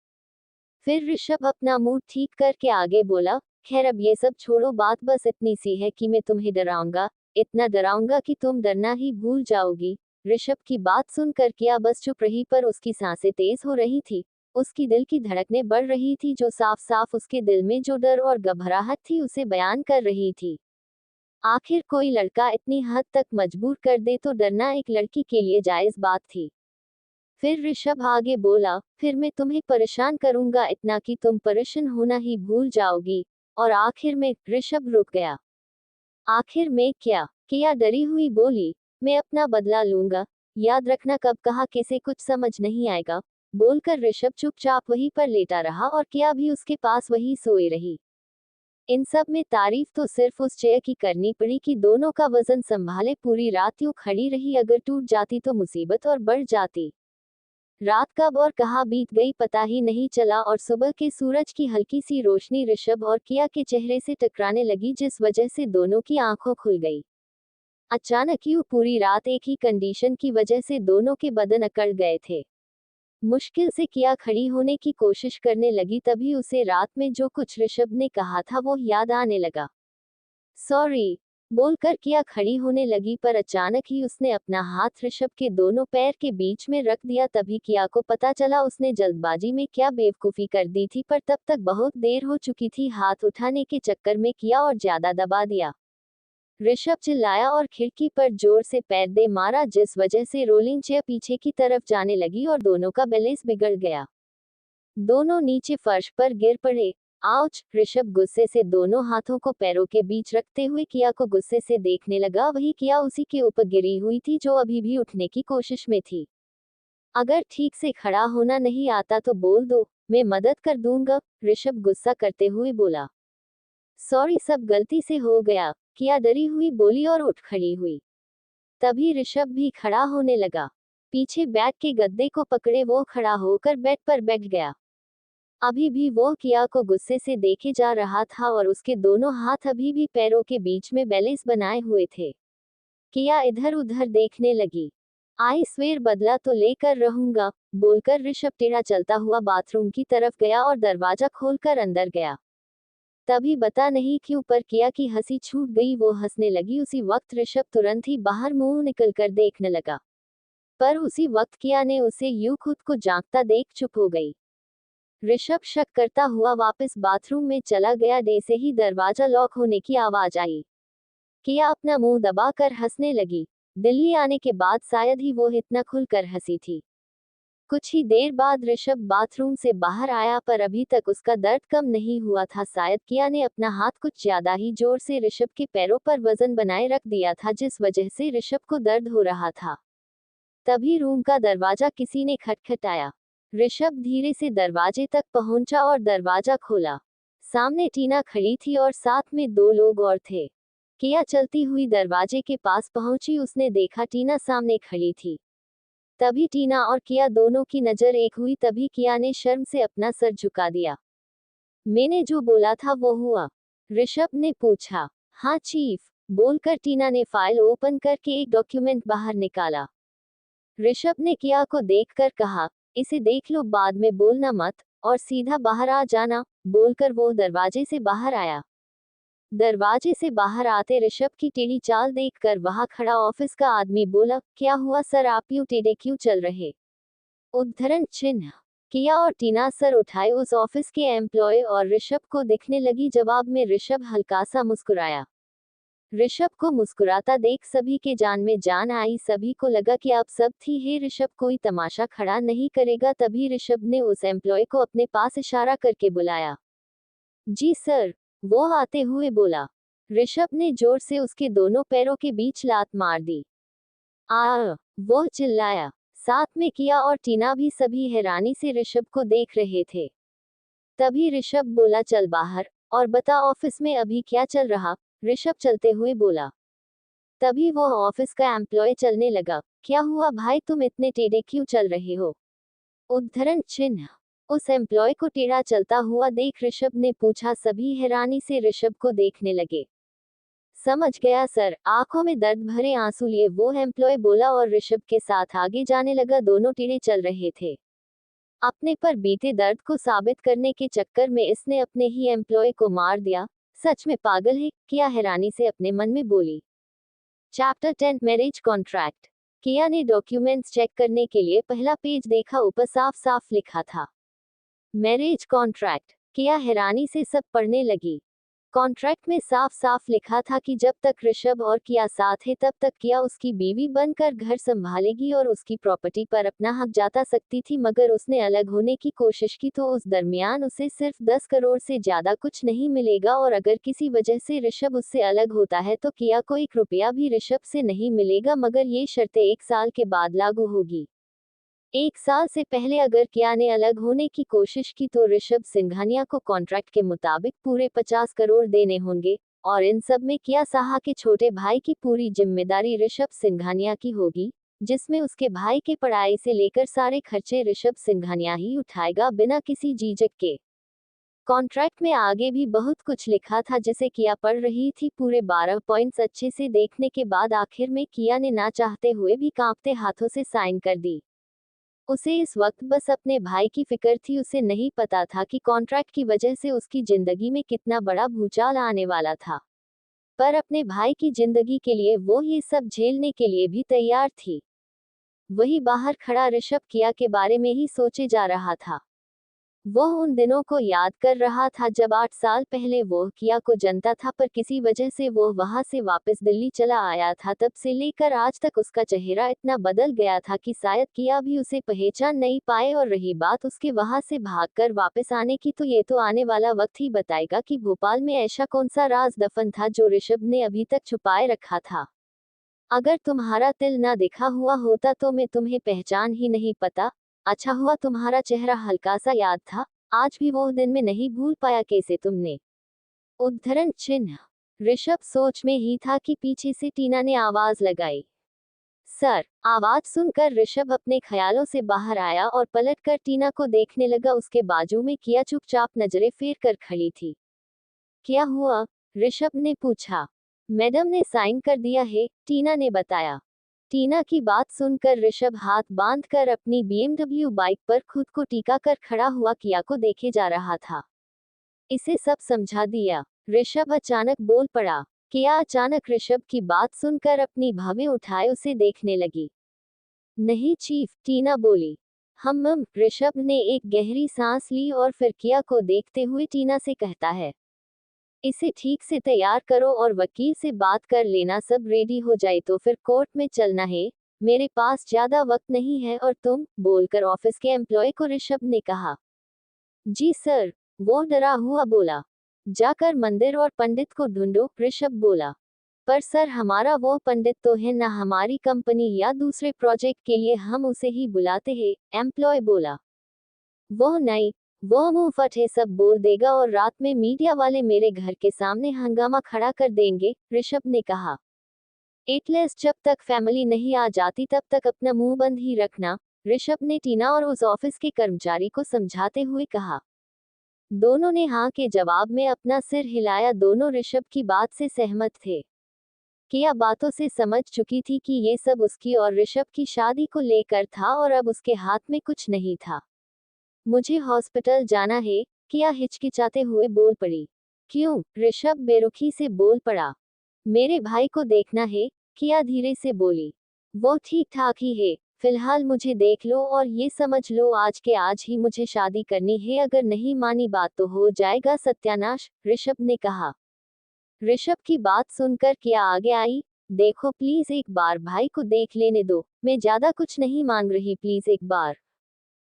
फिर ऋषभ अपना मूड ठीक करके आगे बोला, खैर अब ये सब छोड़ो, बात बस इतनी सी है कि मैं तुम्हें डराऊंगा, इतना डराऊंगा कि तुम डरना ही भूल जाओगी। ऋषभ की बात सुनकर किया बस चुप रही, पर उसकी सांसें तेज हो रही थी, उसकी दिल की धड़कनें बढ़ रही थी, जो साफ साफ उसके दिल में जो डर और घबराहट थी उसे बयान कर रही थी। आखिर कोई लड़का इतनी हद तक मजबूर कर दे तो डरना एक लड़की के लिए जायज बात थी। फिर ऋषभ आगे बोला, फिर मैं तुम्हें परेशान करूंगा इतना कि तुम परेशान होना ही भूल जाओगी। और आखिर में ऋषभ रुक गया। आखिर में क्या? किया डरी हुई बोली, मैं अपना बदला लूंगा, याद रखना कब कहा किसे कुछ समझ नहीं आएगा, बोलकर ऋषभ चुपचाप वहीं पर लेटा रहा और किया भी उसके पास वही सोई रही। इन सब में तारीफ तो सिर्फ उस चेयर की करनी पड़ी कि दोनों का वजन संभाले पूरी रात यूं खड़ी रही। अगर टूट जाती तो मुसीबत और बढ़ जाती। रात कब और कहाँ बीत गई पता ही नहीं चला और सुबह के सूरज की हल्की सी रोशनी ऋषभ और किया के चेहरे से टकराने लगी, जिस वजह से दोनों की आंखों खुल गई। अचानक यूं पूरी रात एक ही कंडीशन की वजह से दोनों के बदन अकड़ गए थे। मुश्किल से किया खड़ी होने की कोशिश करने लगी, तभी उसे रात में जो कुछ ऋषभ ने कहा था वो याद आने लगा। सॉरी बोलकर किया खड़ी होने लगी, पर अचानक ही उसने अपना हाथ ऋषभ के दोनों पैर के बीच में रख दिया। तभी किया को पता चला उसने जल्दबाजी में क्या बेवकूफी कर दी थी, पर तब तक बहुत देर हो चुकी थी। हाथ उठाने के चक्कर में किया और ज्यादा दबा दिया। ऋषभ चिल्लाया और खिड़की पर जोर से पैर दे मारा, जिस वजह से रोलिंग चेयर पीछे की तरफ जाने लगी और दोनों का बैलेंस बिगड़ गया। दोनों नीचे फर्श पर गिर पड़े। आउच! ऋषभ गुस्से से दोनों हाथों को पैरों के बीच रखते हुए किया को गुस्से से देखने लगा। वही किया उसी के ऊपर गिरी हुई थी, जो अभी भी उठने की कोशिश में थी। अगर ठीक से खड़ा होना नहीं आता तो बोल दो, मैं मदद कर दूंगा, ऋषभ गुस्सा करते हुए बोला। सॉरी, सब गलती से हो गया, किया डरी हुई बोली और उठ खड़ी हुई। तभी ऋषभ भी खड़ा होने लगा। पीछे बैग के गद्दे को पकड़े वो खड़ा होकर बेड पर बैठ गया। अभी भी वो किया को गुस्से से देखे जा रहा था और उसके दोनों हाथ अभी भी पैरों के बीच में बैलेंस बनाए हुए थे। किया इधर उधर देखने लगी। आई स्वेर बदला तो लेकर रहूंगा, बोलकर ऋषभ टेढ़ा चलता हुआ बाथरूम की तरफ गया और दरवाजा खोलकर अंदर गया। तभी पता नहीं क्यों पर किया की हंसी छूट गई, वो हंसने लगी। उसी वक्त ऋषभ तुरंत ही बाहर मुंह निकलकर देखने लगा, पर उसी वक्त किया ने उसे यूं खुद को झांकता देख चुप हो गई। ऋषभ शक करता हुआ वापस बाथरूम में चला गया। जैसे ही दरवाजा लॉक होने की आवाज आई, किया अपना मुंह दबाकर हंसने लगी। दिल्ली आने के बाद शायद ही वो इतना खुलकर हंसी थी। कुछ ही देर बाद ऋषभ बाथरूम से बाहर आया, पर अभी तक उसका दर्द कम नहीं हुआ था। शायद किया ने अपना हाथ कुछ ज्यादा ही जोर से ऋषभ के पैरों पर वजन बनाए रख दिया था, जिस वजह से ऋषभ को दर्द हो रहा था। तभी रूम का दरवाजा किसी ने खटखटाया। ऋषभ धीरे से दरवाजे तक पहुंचा और दरवाजा खोला। सामने टीना खड़ी थी और साथ में दो लोग और थे। किया चलती हुई दरवाजे के पास पहुंची। उसने देखा टीना सामने खड़ी थी। तभी टीना और किया दोनों की नजर एक हुई। तभी किया ने शर्म से अपना सर झुका दिया। मैंने जो बोला था वो हुआ? ऋषभ ने पूछा। हाँ चीफ, बोलकर टीना ने फाइल ओपन करके एक डॉक्यूमेंट बाहर निकाला। ऋषभ ने किया को देखकर कहा, इसे देख लो, बाद में बोलना मत, और सीधा बाहर आ जाना, बोलकर वो दरवाजे से बाहर आया। दरवाजे से बाहर आते ऋषभ की टेढ़ी चाल देखकर वहां खड़ा ऑफिस का आदमी बोला, क्या हुआ सर, आप यूं टेढ़े क्यों चल रहे? उद्धरण चिन्ह। किया और टीना सर उठाए उस ऑफिस के एम्प्लॉय और ऋषभ को दिखने लगी। जवाब में ऋषभ हल्का सा मुस्कुराया। ऋषभ को मुस्कुराता देख सभी के जान में जान आई। सभी को लगा कि अब सब थी है, ऋषभ कोई तमाशा खड़ा नहीं करेगा। तभी ऋषभ ने उस एम्प्लॉय को अपने पास इशारा करके बुलाया। जी सर, वो आते हुए बोला। ऋषभ ने जोर से उसके दोनों पैरों के बीच लात मार दी। आ! वो चिल्लाया। साथ में किया और टीना भी सभी हैरानी से ऋषभ को देख रहे थे। तभी ऋषभ बोला, चल बाहर और बता ऑफिस में अभी क्या चल रहा? ऋषभ चलते हुए बोला। तभी वो ऑफिस का एम्प्लॉय चलने लगा। क्या हुआ भाई, तुम इतने टेढ़े क्यों चल रहे हो? उद्धरण चिन्ह। उस एम्प्लॉय को टेढ़ा चलता हुआ देख ऋषभ ने पूछा। सभी हैरानी से ऋषभ को देखने लगे। समझ गया सर, आंखों में दर्द भरे आंसू लिए वो एम्प्लॉय बोला और ऋषभ के साथ आगे जाने लगा। दोनों टेढ़े चल रहे थे। अपने पर बीते दर्द को साबित करने के चक्कर में इसने अपने ही एम्प्लॉय को मार दिया। सच में पागल है, किया हैरानी से अपने मन में बोली। Chapter 10 marriage contract. किया ने डॉक्यूमेंट्स चेक करने के लिए पहला पेज देखा। ऊपर साफ साफ लिखा था मैरिज कॉन्ट्रैक्ट। किया हैरानी से सब पढ़ने लगी। कॉन्ट्रैक्ट में साफ साफ लिखा था कि जब तक ऋषभ और किया साथ है तब तक किया उसकी बीवी बनकर घर संभालेगी और उसकी प्रॉपर्टी पर अपना हक जता सकती थी। मगर उसने अलग होने की कोशिश की तो उस दरमियान उसे सिर्फ 10 करोड़ से ज्यादा कुछ नहीं मिलेगा, और अगर किसी वजह से ऋषभ उससे अलग होता है तो किया को 1 रुपया भी ऋषभ से नहीं मिलेगा, मगर ये शर्तें 1 साल के बाद लागू होगी। 1 साल से पहले अगर किया ने अलग होने की कोशिश की तो ऋषभ सिंघानिया को कॉन्ट्रैक्ट के मुताबिक पूरे 50 करोड़ देने होंगे, और इन सब में किया साहा के छोटे भाई की पूरी जिम्मेदारी ऋषभ सिंघानिया की होगी, जिसमें उसके भाई के पढ़ाई से लेकर सारे खर्चे ऋषभ सिंघानिया ही उठाएगा बिना किसी झिझक के। कॉन्ट्रैक्ट में आगे भी बहुत कुछ लिखा था जिसे किया पढ़ रही थी। पूरे 12 पॉइंट्स अच्छे से देखने के बाद आखिर में किया ने ना चाहते हुए भी कांपते हाथों से साइन कर दी। उसे इस वक्त बस अपने भाई की फिक्र थी। उसे नहीं पता था कि कॉन्ट्रैक्ट की वजह से उसकी जिंदगी में कितना बड़ा भूचाल आने वाला था। पर अपने भाई की जिंदगी के लिए वो ये सब झेलने के लिए भी तैयार थी। वही बाहर खड़ा ऋषभ किया के बारे में ही सोचे जा रहा था। वह उन दिनों को याद कर रहा था जब 8 साल पहले वो किया को जानता था, पर किसी वजह से वो वहां से वापस दिल्ली चला आया था। तब से लेकर आज तक उसका चेहरा इतना बदल गया था कि शायद किया भी उसे पहचान नहीं पाए। और रही बात उसके वहां से भागकर वापस आने की, तो ये तो आने वाला वक्त ही बताएगा कि भोपाल में ऐसा कौन सा राज दफन था जो ऋषभ ने अभी तक छुपाए रखा था। अगर तुम्हारा तिल ना दिखा हुआ होता तो मैं तुम्हें पहचान ही नहीं पाता। अच्छा हुआ तुम्हारा चेहरा हल्का सा याद था। आज भी वो दिन में नहीं भूल पाया कैसे तुमने। उद्धरण चिन्ह। ऋषभ सोच में ही था कि पीछे से टीना ने आवाज लगाई। सर। आवाज सुनकर ऋषभ अपने ख्यालों से बाहर आया और पलटकर टीना को देखने लगा। उसके बाजू में किया चुपचाप नजरें फेर कर खड़ी थी। क्या हुआ? ऋषभ ने पूछा। मैडम ने साइन कर दिया है, टीना ने बताया। टीना की बात सुनकर ऋषभ हाथ बांधकर अपनी BMW बाइक पर खुद को टिका कर खड़ा हुआ किया को देखे जा रहा था। इसे सब समझा दिया, ऋषभ अचानक बोल पड़ा। किया अचानक ऋषभ की बात सुनकर अपनी भवें उठाए उसे देखने लगी। नहीं चीफ, टीना बोली। हम ऋषभ ने एक गहरी सांस ली और फिर किया को देखते हुए टीना से कहता है, इसे ठीक से तैयार करो और वकील से बात कर लेना, सब रेडी हो जाए तो फिर कोर्ट में चलना है। मेरे पास ज्यादा वक्त नहीं है। और तुम, बोलकर ऑफिस के एम्प्लॉय को ऋषभ ने कहा। जी सर, वो डरा हुआ बोला। जाकर मंदिर और पंडित को ढूंढो, ऋषभ बोला। पर सर, हमारा वो पंडित तो है ना, हमारी कंपनी या दूसरे प्रोजेक्ट के लिए हम उसे ही बुलाते हैं, एम्प्लॉय बोला। वो नहीं, वो मुंह फटे सब बोल देगा और रात में मीडिया वाले मेरे घर के सामने हंगामा खड़ा कर देंगे, ऋषभ ने कहा। एटलीस्ट जब तक फैमिली नहीं आ जाती तब तक अपना मुंह बंद ही रखना, ऋषभ ने टीना और उस ऑफिस के कर्मचारी को समझाते हुए कहा। दोनों ने हाँ के जवाब में अपना सिर हिलाया। दोनों ऋषभ की बात से सहमत थे। किया बातों से समझ चुकी थी कि ये सब उसकी और ऋषभ की शादी को लेकर था और अब उसके हाथ में कुछ नहीं था। मुझे हॉस्पिटल जाना है, किया हिचकिचाते हुए बोल पड़ी। क्यों? ऋषभ बेरुखी से बोल पड़ा। मेरे भाई को देखना है, किया धीरे से बोली। वो ठीक ठाक ही है, फिलहाल मुझे देख लो और ये समझ लो आज के आज ही मुझे शादी करनी है। अगर नहीं मानी बात तो हो जाएगा सत्यानाश, ऋषभ ने कहा। ऋषभ की बात सुनकर किया आगे आई। देखो प्लीज एक बार भाई को देख लेने दो, मैं ज्यादा कुछ नहीं मांग रही, प्लीज एक बार।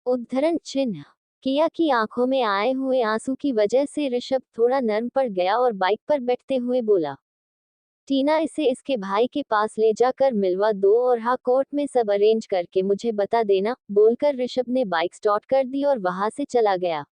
उद्धरण चिन्ह। किया की आंखों में आए हुए आंसू की वजह से ऋषभ थोड़ा नर्म पड़ गया और बाइक पर बैठते हुए बोला। टीना, इसे इसके भाई के पास ले जाकर मिलवा दो और हाँ, कोर्ट में सब अरेंज करके मुझे बता देना, बोलकर ऋषभ ने बाइक स्टार्ट कर दी और वहां से चला गया।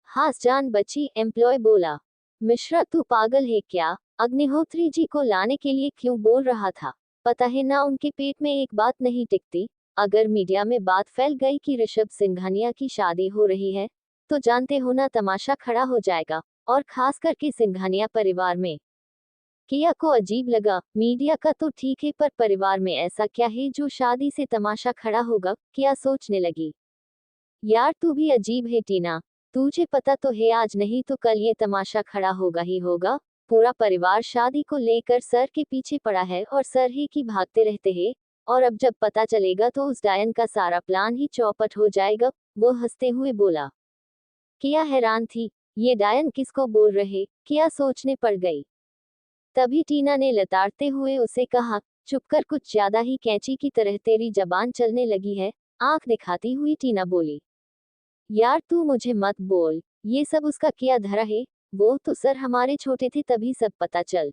हाँ जान बची, एम्प्लॉय बोला। मिश्रा, तू पागल है क्या? अग्निहोत्री जी को लाने के लिए क्यों बोल रहा था? पता है ना उनके पेट में एक बात नहीं टिकती। अगर मीडिया में बात फैल गई कि ऋषभ सिंघानिया की शादी हो रही है, तो जानते हो ना तमाशा खड़ा हो जाएगा, और खास करके सिंघानिया परिवार में। किया को अजीब लगा। मीडिया का तो ठीक है, पर परिवार में ऐसा क्या है जो शादी से तमाशा खड़ा होगा? किया सोचने लगी। यार तू भी अजीब है टीना, तुझे पता तो है आज नहीं तो कल ये तमाशा खड़ा होगा ही होगा। पूरा परिवार शादी को लेकर सर के पीछे पड़ा है और सर ही की भागते रहते हैं। और अब जब पता चलेगा तो उस डायन का सारा प्लान ही चौपट हो जाएगा, वो हंसते हुए बोला। किया हैरान थी, ये डायन किसको बोल रहे? किया सोचने पड़ गई। तभी टीना ने लताड़ते हुए उसे कहा, चुप कर, कुछ ज्यादा ही कैंची की तरह तेरी जबान चलने लगी है। आंख दिखाती हुई टीना बोली। यार तू मुझे मत बोल, ये सब उसका किया धरा है। वो तो सर हमारे छोटे थे तभी सब पता चल।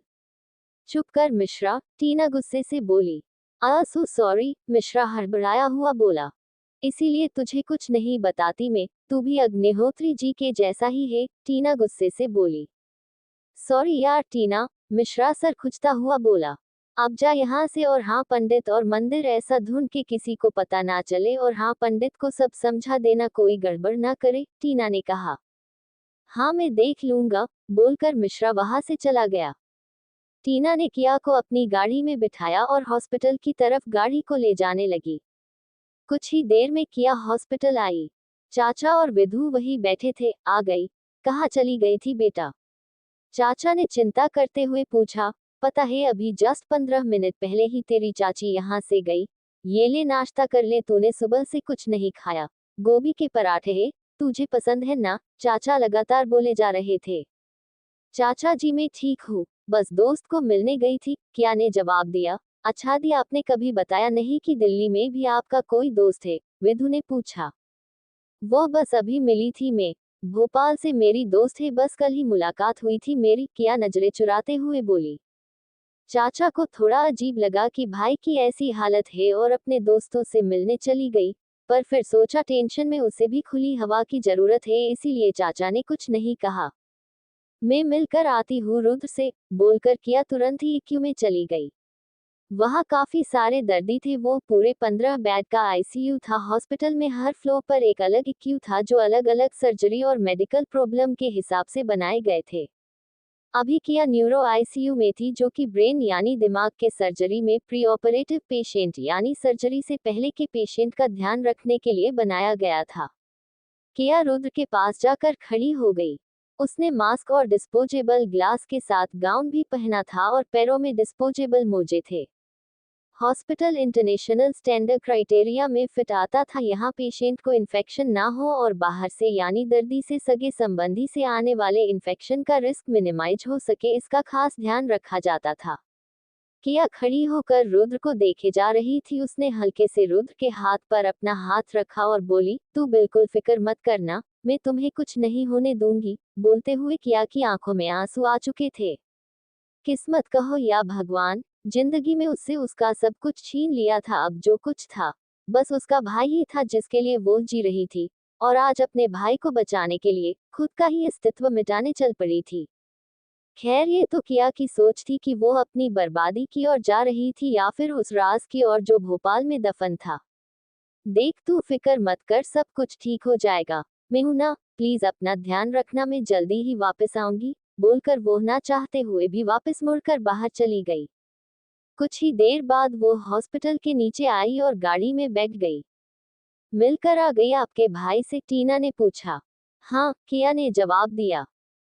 चुप कर मिश्रा, टीना गुस्से से बोली। सो सॉरी, मिश्रा हड़बड़ाया हुआ बोला। इसीलिए तुझे कुछ नहीं बताती मैं, तू भी अग्निहोत्री जी के जैसा ही है, टीना गुस्से से बोली। सॉरी यार टीना, मिश्रा सर खुजता हुआ बोला। अब जा यहाँ से, और हाँ पंडित और मंदिर ऐसा ढूंढ के किसी को पता ना चले, और हाँ पंडित को सब समझा देना, कोई गड़बड़ ना करे, टीना ने कहा। हाँ मैं देख लूंगा, बोलकर मिश्रा वहां से चला गया। टीना ने किया को अपनी गाड़ी में बिठाया और हॉस्पिटल की तरफ गाड़ी को ले जाने लगी। कुछ ही देर में किया हॉस्पिटल आई। चाचा और विधु वही बैठे थे। आ गई? कहाँ चली गई थी बेटा? चाचा ने चिंता करते हुए पूछा। पता है अभी जस्ट 15 मिनट पहले ही तेरी चाची यहाँ से गई। ये ले नाश्ता कर ले, तूने सुबह से कुछ नहीं खाया। गोभी के पराठे है, तुझे पसंद है ना? चाचा लगातार बोले जा रहे थे। चाचा जी मैं ठीक हूँ, बस दोस्त को मिलने गई थी, किया ने जवाब दिया। अच्छा दी, आपने कभी बताया नहीं कि दिल्ली में भी आपका कोई दोस्त है? विधु ने पूछा। वो बस अभी मिली थी मैं, भोपाल से मेरी दोस्त है, बस कल ही मुलाकात हुई थी मेरी, किया नजरें चुराते हुए बोली। चाचा को थोड़ा अजीब लगा कि भाई की ऐसी हालत है और अपने दोस्तों से मिलने चली गई, पर फिर सोचा टेंशन में उसे भी खुली हवा की जरूरत है, इसीलिए चाचा ने कुछ नहीं कहा। मैं मिलकर आती हूँ रुद्र से, बोलकर किया तुरंत ही ICU में चली गई। वहाँ काफी सारे दर्दी थे, वो पूरे 15 बेड का ICU था। हॉस्पिटल में हर फ्लोर पर एक अलग ICU था जो अलग अलग सर्जरी और मेडिकल प्रॉब्लम के हिसाब से बनाए गए थे। अभी किया न्यूरो ICU में थी, जो कि ब्रेन यानी दिमाग के सर्जरी में प्री ऑपरेटिव पेशेंट यानी सर्जरी से पहले के पेशेंट का ध्यान रखने के लिए बनाया गया था। किया रुद्र के पास जाकर खड़ी हो गई। उसने मास्क और डिस्पोजेबल ग्लास के साथ गाउन भी पहना था और पैरों में डिस्पोजेबल मोजे थे। हॉस्पिटल इंटरनेशनल स्टैंडर्ड क्राइटेरिया में फिट आता था। यहाँ पेशेंट को इन्फेक्शन ना हो और बाहर से यानी दर्दी से सगे संबंधी से आने वाले इन्फेक्शन का रिस्क मिनिमाइज हो सके, इसका खास ध्यान रखा जाता था। किया खड़ी होकर रुद्र को देखे जा रही थी। उसने हल्के से रुद्र के हाथ पर अपना हाथ रखा और बोली, तू बिल्कुल फिक्र मत करना, मैं तुम्हें कुछ नहीं होने दूंगी। बोलते हुए किया की आंखों में आंसू आ चुके थे। किस्मत कहो या भगवान, जिंदगी में उससे उसका सब कुछ छीन लिया था। अब जो कुछ था, बस उसका भाई ही था जिसके लिए वो जी रही थी, और आज अपने भाई को बचाने के लिए खुद का ही अस्तित्व मिटाने चल पड़ी थी। खैर ये तो किया की सोच थी कि वो अपनी बर्बादी की ओर जा रही थी या फिर उस राज की ओर जो भोपाल में दफन था। देख तू फिक्र मत कर, सब कुछ ठीक हो जाएगा, मैं हूं ना, प्लीज अपना ध्यान रखना, मैं जल्दी ही वापस आऊंगी। बोलकर वो ना चाहते हुए भी वापस मुड़कर बाहर चली गई। कुछ ही देर बाद वो हॉस्पिटल के नीचे आई और गाड़ी में बैठ गई। मिलकर आ गई आपके भाई से? टीना ने पूछा। हाँ, किया ने जवाब दिया।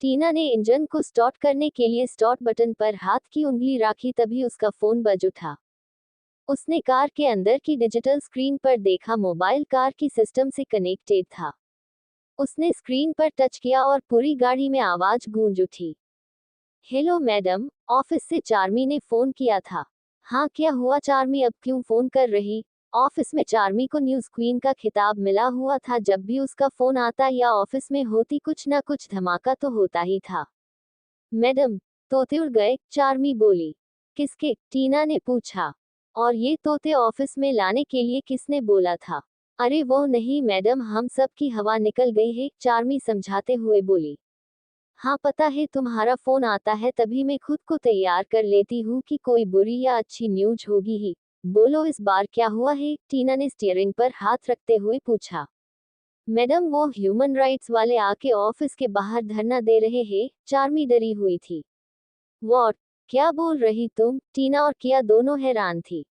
टीना ने इंजन को स्टार्ट करने के लिए स्टार्ट बटन पर हाथ की उंगली रखी, तभी उसका फोन बज उठा। उसने कार के अंदर की डिजिटल स्क्रीन पर देखा, मोबाइल कार की सिस्टम से कनेक्टेड था। उसने स्क्रीन पर टच किया और पूरी गाड़ी में आवाज गूंज उठी। हेलो मैडम, ऑफिस से चार्मी ने फोन किया था। हाँ क्या हुआ चार्मी, अब क्यों फोन कर रही? ऑफिस में चार्मी को न्यूज क्वीन का खिताब मिला हुआ था, जब भी उसका फोन आता या ऑफिस में होती कुछ ना कुछ धमाका तो होता ही था। मैडम, तोते उड़ गए, चार्मी बोली। किसके? टीना ने पूछा। और ये तोते ऑफिस में लाने के लिए किसने बोला था? अरे वो नहीं मैडम, हम सब की हवा निकल गई है, चार्मी समझाते हुए बोली। हाँ पता है, तुम्हारा फोन आता है तभी मैं खुद को तैयार कर लेती हूँ कि कोई बुरी या अच्छी न्यूज होगी ही। बोलो इस बार क्या हुआ है? टीना ने स्टीयरिंग पर हाथ रखते हुए पूछा। मैडम वो ह्यूमन राइट्स वाले आके ऑफिस के बाहर धरना दे रहे हैं, चार्मी डरी हुई थी। व्हाट? क्या बोल रही तुम? टीना और किया दोनों हैरान थी।